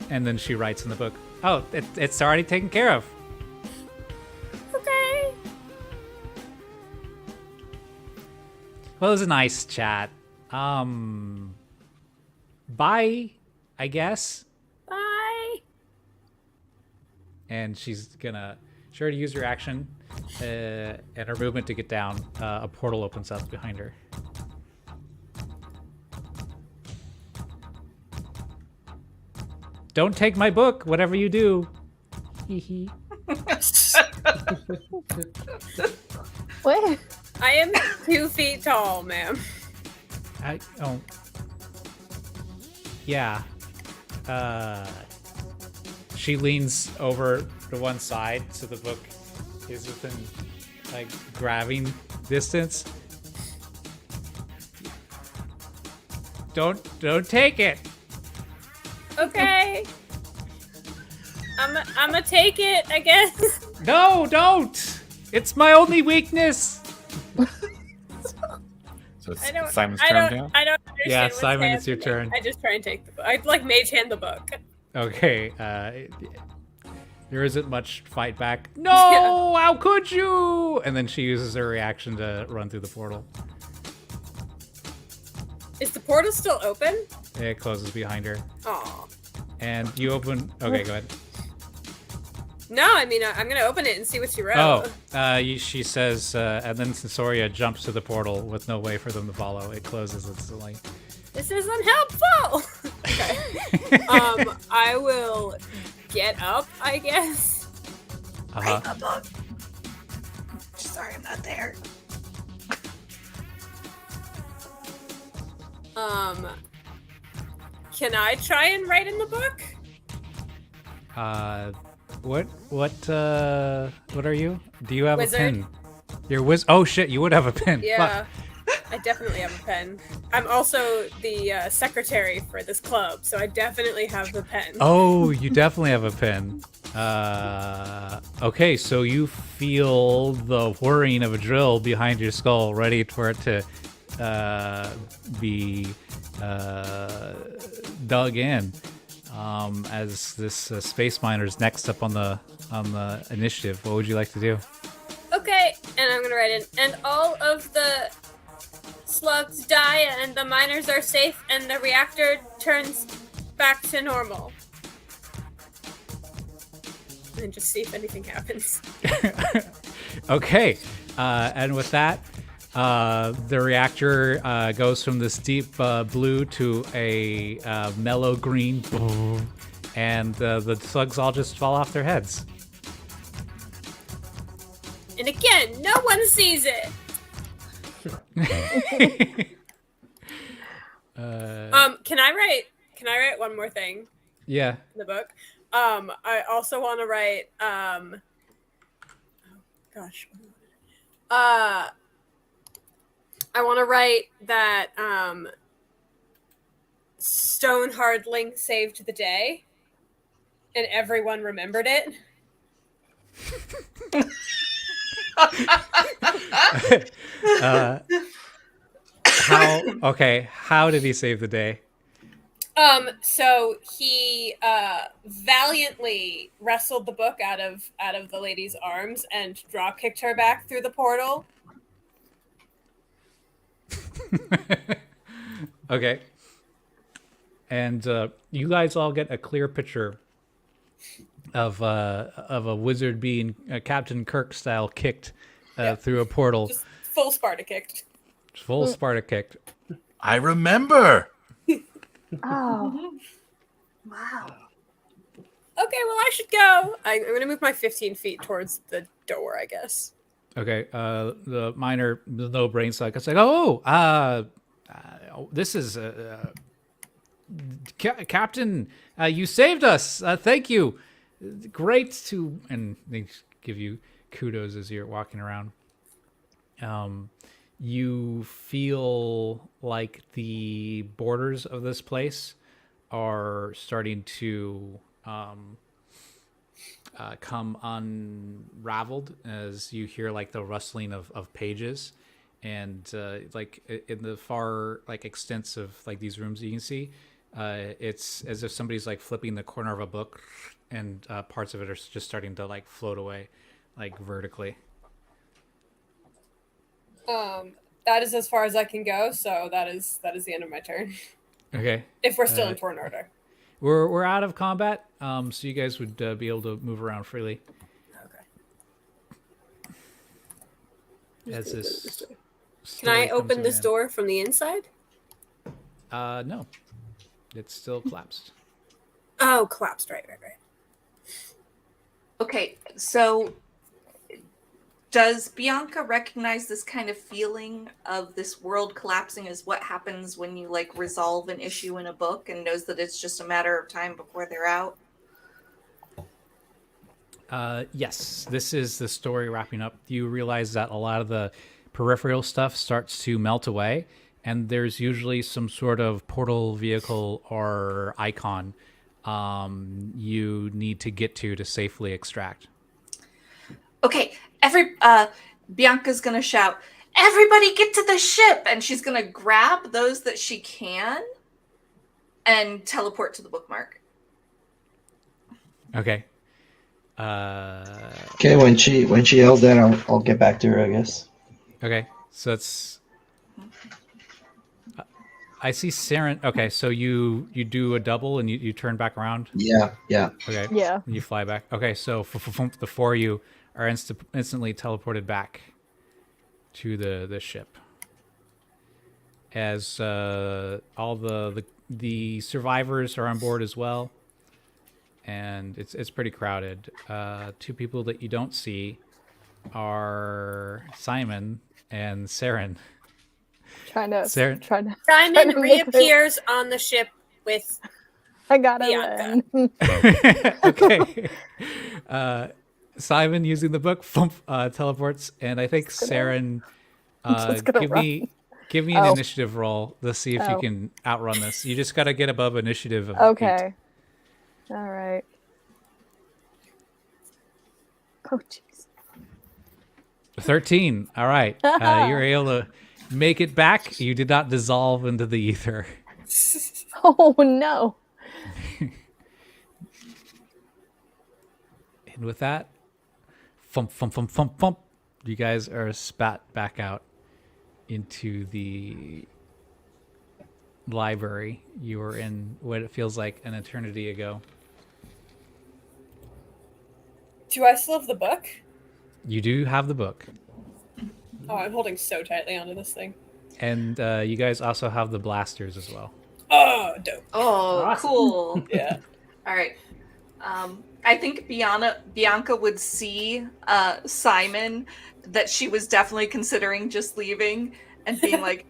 and then she writes in the book, oh, it's already taken care of. Okay. Well, it was a nice chat. Bye, I guess. Bye. And she's gonna sure to use her action and her movement to get down. A portal opens up behind her. Don't take my book, whatever you do. Hee hee. What? I am 2 feet tall, ma'am. Oh. Yeah. She leans over to one side so the book is within like grabbing distance. Don't take it. Okay. I'ma take it, I guess. No, don't. It's my only weakness. So it's I don't. Simon's I turn don't. now. I don't understand. Yeah, what's Simon, it's your happening. turn. I just try and take the book. I like mage hand the book. Okay. There isn't much fight back. No, how could you? And then she uses her reaction to run through the portal. Is the portal still open? It closes behind her. Oh. And you open. Okay, go ahead. No, I mean I'm gonna open it and see what she wrote. Oh, she says, and then Sensoria jumps to the portal with no way for them to follow. It closes instantly. This is unhelpful. Okay. I will get up, I guess. Uh-huh. Write a book. Sorry, I'm not there. Can I try and write in the book? What are you? Do you have Wizard. a pen? You're Oh shit, you would have a pen. Yeah. I definitely have a pen. I'm also the secretary for this club, so I definitely have a pen. Oh, you definitely have a pen. Okay, so you feel the whirring of a drill behind your skull, ready for it to be dug in. As this space miner is next up on the initiative, what would you like to do? Okay, and I'm gonna write in. And all of the slugs die, and the miners are safe, and the reactor turns back to normal. And just see if anything happens. Okay, and with that, the reactor goes from this deep blue to a mellow green, and the slugs all just fall off their heads. And again, no one sees it. Can I write one more thing Yeah. in the book? I also want to write I want to write that Stonehard Link saved the day and everyone remembered it. How did he save the day? So he valiantly wrestled the book out of the lady's arms and drop kicked her back through the portal. Okay. And you guys all get a clear picture of a wizard being Captain Kirk style kicked through a portal. Just full Sparta kicked. Full Sparta kicked. I remember. Oh. Wow. Okay, well I should go. I'm gonna move my 15 feet towards the door, I guess. Okay. The miner, the no brain suck. It's like, this is Captain. You saved us. Thank you. Great to, and they give you kudos as you're walking around. You feel like the borders of this place are starting to come unraveled as you hear like the rustling of pages, and in the far extents of these rooms you can see, it's as if somebody's flipping the corner of a book, and parts of it are just starting to float away, vertically. That is as far as I can go. So that is the end of my turn. Okay. If we're still in turn order. We're out of combat, so you guys would be able to move around freely. Okay. As this. Can I story comes open to this an door from the inside? end. No, it's still collapsed. Oh, collapsed. Right. Okay, so does Bianca recognize this kind of feeling of this world collapsing as what happens when you resolve an issue in a book, and knows that it's just a matter of time before they're out? Yes, this is the story wrapping up. You realize that a lot of the peripheral stuff starts to melt away, and there's usually some sort of portal vehicle or icon you need to get to safely extract. Okay, Bianca's gonna shout, "Everybody get to the ship!" And she's gonna grab those that she can and teleport to the bookmark. Okay. Okay, when she yells that, I'll get back to her, I guess. Okay, so it's. I see Saren. Okay, so you do a double and you turn back around. Yeah. Okay. Yeah. And you fly back. Okay, so the four of you are instantly teleported back to the ship. As all the survivors are on board as well, and it's pretty crowded. Two people that you don't see are Simon and Saren. Trying Simon to make it- reappears on the ship with. I gotta Bianca. win. Okay. Simon using the book teleports, and I think Saren. just gonna Give me an Oh. initiative roll. Let's see if you Oh. can outrun this. You just got to get above initiative of 8. Okay. All right. Oh, jeez. 13. All right. You're able to make it back. You did not dissolve into the ether. Oh, no. And with that, thump, thump, thump, thump, thump, you guys are spat back out into the library. You were in what it feels like an eternity ago. Do I still have the book? You do have the book. Oh, I'm holding so tightly onto this thing. And you guys also have the blasters as well. Oh, dope. Oh, Awesome. cool. Yeah. All right. I think Bianca would see Simon that she was definitely considering just leaving and being like,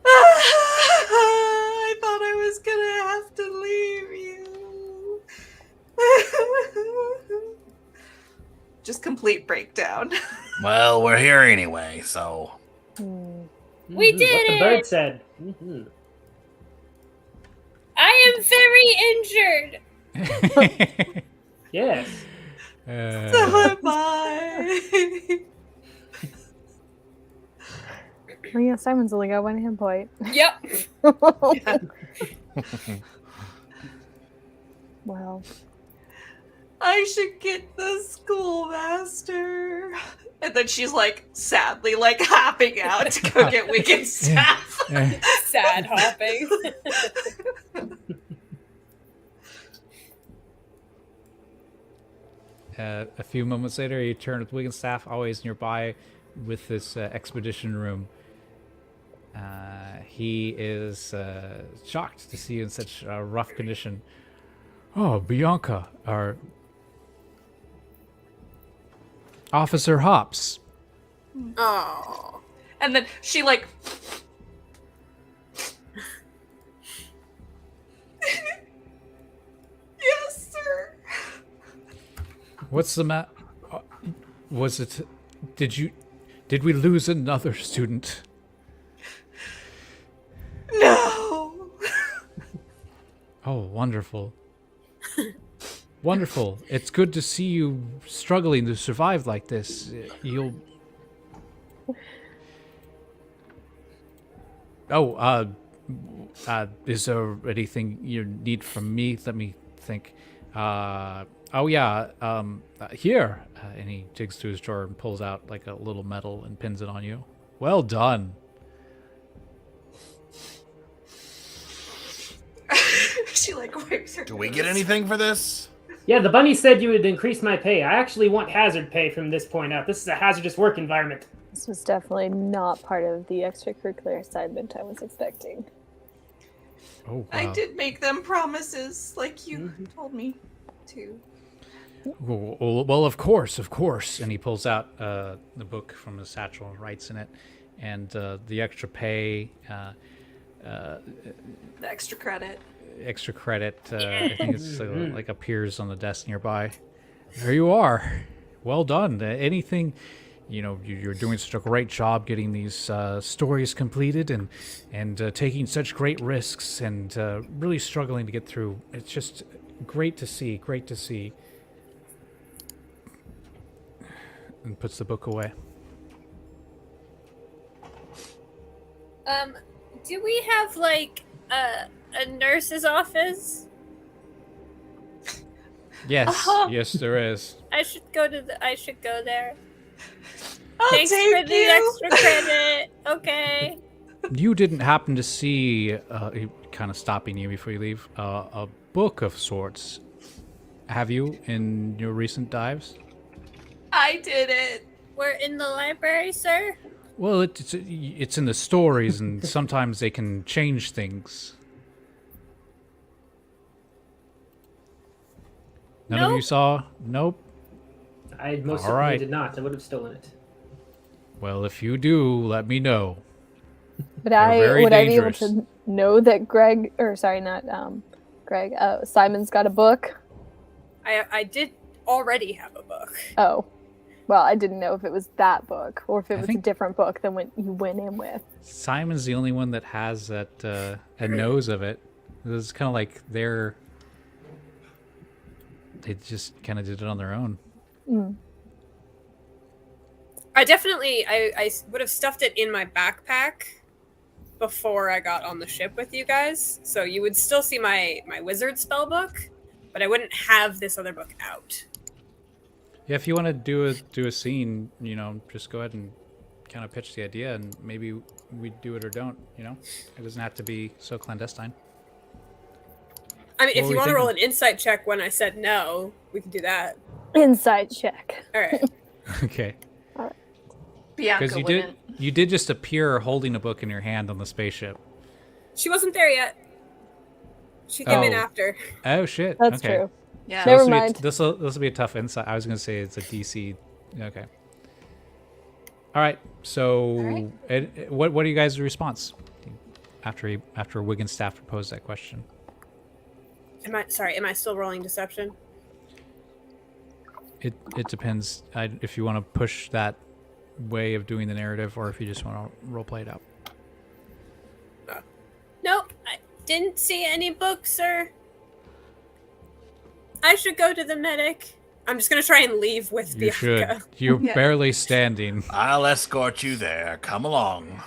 I thought I was gonna have to leave you. Just complete breakdown. Well, we're here anyway, so We Mhm, did what it! the bird said. Mhm. I am very injured. Yes. So am I. Oh, yeah, Simon's only got 1 hit point. Yep. Well, I should get the schoolmaster. And then she's sadly hopping out to go get Wicked Staff. Sad hopping. A few moments later, you turn with Wiggenstaff, always nearby with this expedition room. He is shocked to see you in such a rough condition. Oh, Bianca, our Officer Hops. Oh. And then she yes, sir. What's the matter? Was it? Did we lose another student? No. Oh, wonderful. Wonderful. It's good to see you struggling to survive like this. Is there anything you need from me? Let me think. Oh yeah. Here. And he digs through his drawer and pulls out like a little medal and pins it on you. Well done. She like wipes her. Do we get anything for this? Yeah, the bunny said you would increase my pay. I actually want hazard pay from this point out. This is a hazardous work environment. This was definitely not part of the extracurricular assignment I was expecting. Oh, I did make them promises, like you told me to. Well, of course. And he pulls out the book from his satchel and writes in it. And the extra pay, The extra credit. I think it's like appears on the desk nearby. There you are. Well done. Anything, you're doing such a great job getting these stories completed and taking such great risks and really struggling to get through. It's just great to see. And puts the book away. Do we have like a nurse's office? Yes, yes, there is. I should go there. I'll Thanks take for the you. extra credit. Okay. You didn't happen to see, kind of stopping you before you leave, a book of sorts, have you, in your recent dives? I did it. We're in the library, sir. Well, it's in the stories, and sometimes they can change things. None of you Nope. saw? Nope. I most All certainly right. did not. I would have stolen it. Well, if you do, let me know. Would They're very I be able dangerous. to know that Simon's got a book? I did already have a book. Oh. Well, I didn't know if it was that book or if it I was a think- different book than what you went in with. Simon's the only one that has that and knows of it. It's kind of like they just kind of did it on their own. I definitely I would have stuffed it in my backpack before I got on the ship with you guys. So you would still see my wizard spell book, but I wouldn't have this other book out. Yeah, if you want to do a scene, just go ahead and kind of pitch the idea, and maybe we do it or don't. It doesn't have to be so clandestine. I mean, What if were you you want to roll an thinking? insight check when I said no, we can do that. Inside check. All right. Okay, Bianca because wouldn't. you did just appear holding a book in your hand on the spaceship. She wasn't there yet. She came in Oh. after. Oh shit! That's okay. true. Yeah. Never This'll be a- mind. This'll be a tough insight. I was gonna say it's a DC. Okay. All right. So, right. what are you guys' response after Wiggenstaff proposed that question? Am I still rolling deception? It depends if you want to push that way of doing the narrative or if you just want to role play it out. Nope. I didn't see any books, sir. I should go to the medic. I'm just gonna try and leave with You should. Bianca. You're Yeah. barely standing. I'll escort you there. Come along.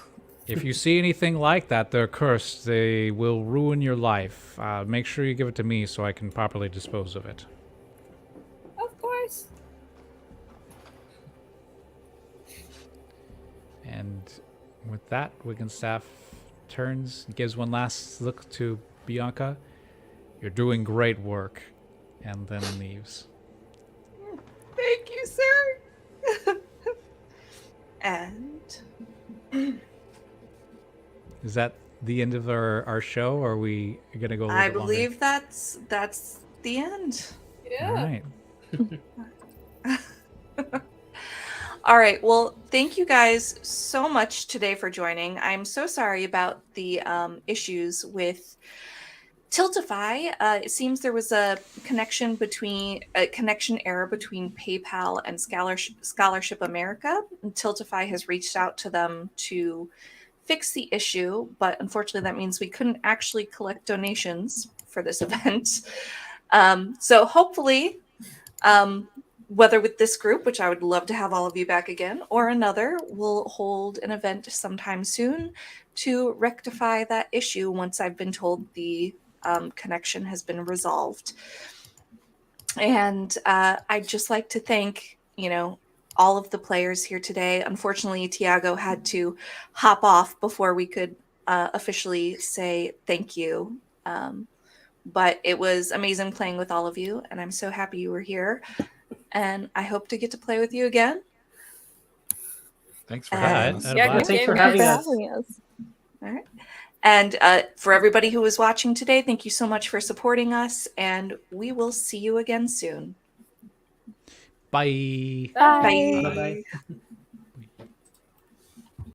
If you see anything like that, they're cursed. They will ruin your life. Make sure you give it to me so I can properly dispose of it. Of course. And with that, Wiggenstaff turns, gives one last look to Bianca. You're doing great work. And then leaves. Thank you, sir. And Is that the end of our show, or are we going to go a little I bit longer? believe that's the end. All right. All right. Well, thank you guys so much today for joining. I'm so sorry about the issues with Tiltify. It seems there was a connection error between PayPal and Scholarship America. And Tiltify has reached out to them to fix the issue, but unfortunately, that means we couldn't actually collect donations for this event. So hopefully, whether with this group, which I would love to have all of you back again, or another, we'll hold an event sometime soon to rectify that issue once I've been told the connection has been resolved. And I'd just like to thank, all of the players here today. Unfortunately, Tiago had to hop off before we could officially say thank you. But it was amazing playing with all of you, and I'm so happy you were here. And I hope to get to play with you again. Thanks for Yeah, having us. Yeah, good thanks for game, having for us. having us. All right. And for everybody who was watching today, thank you so much for supporting us, and we will see you again soon. Bye. Bye. Bye. Bye-bye.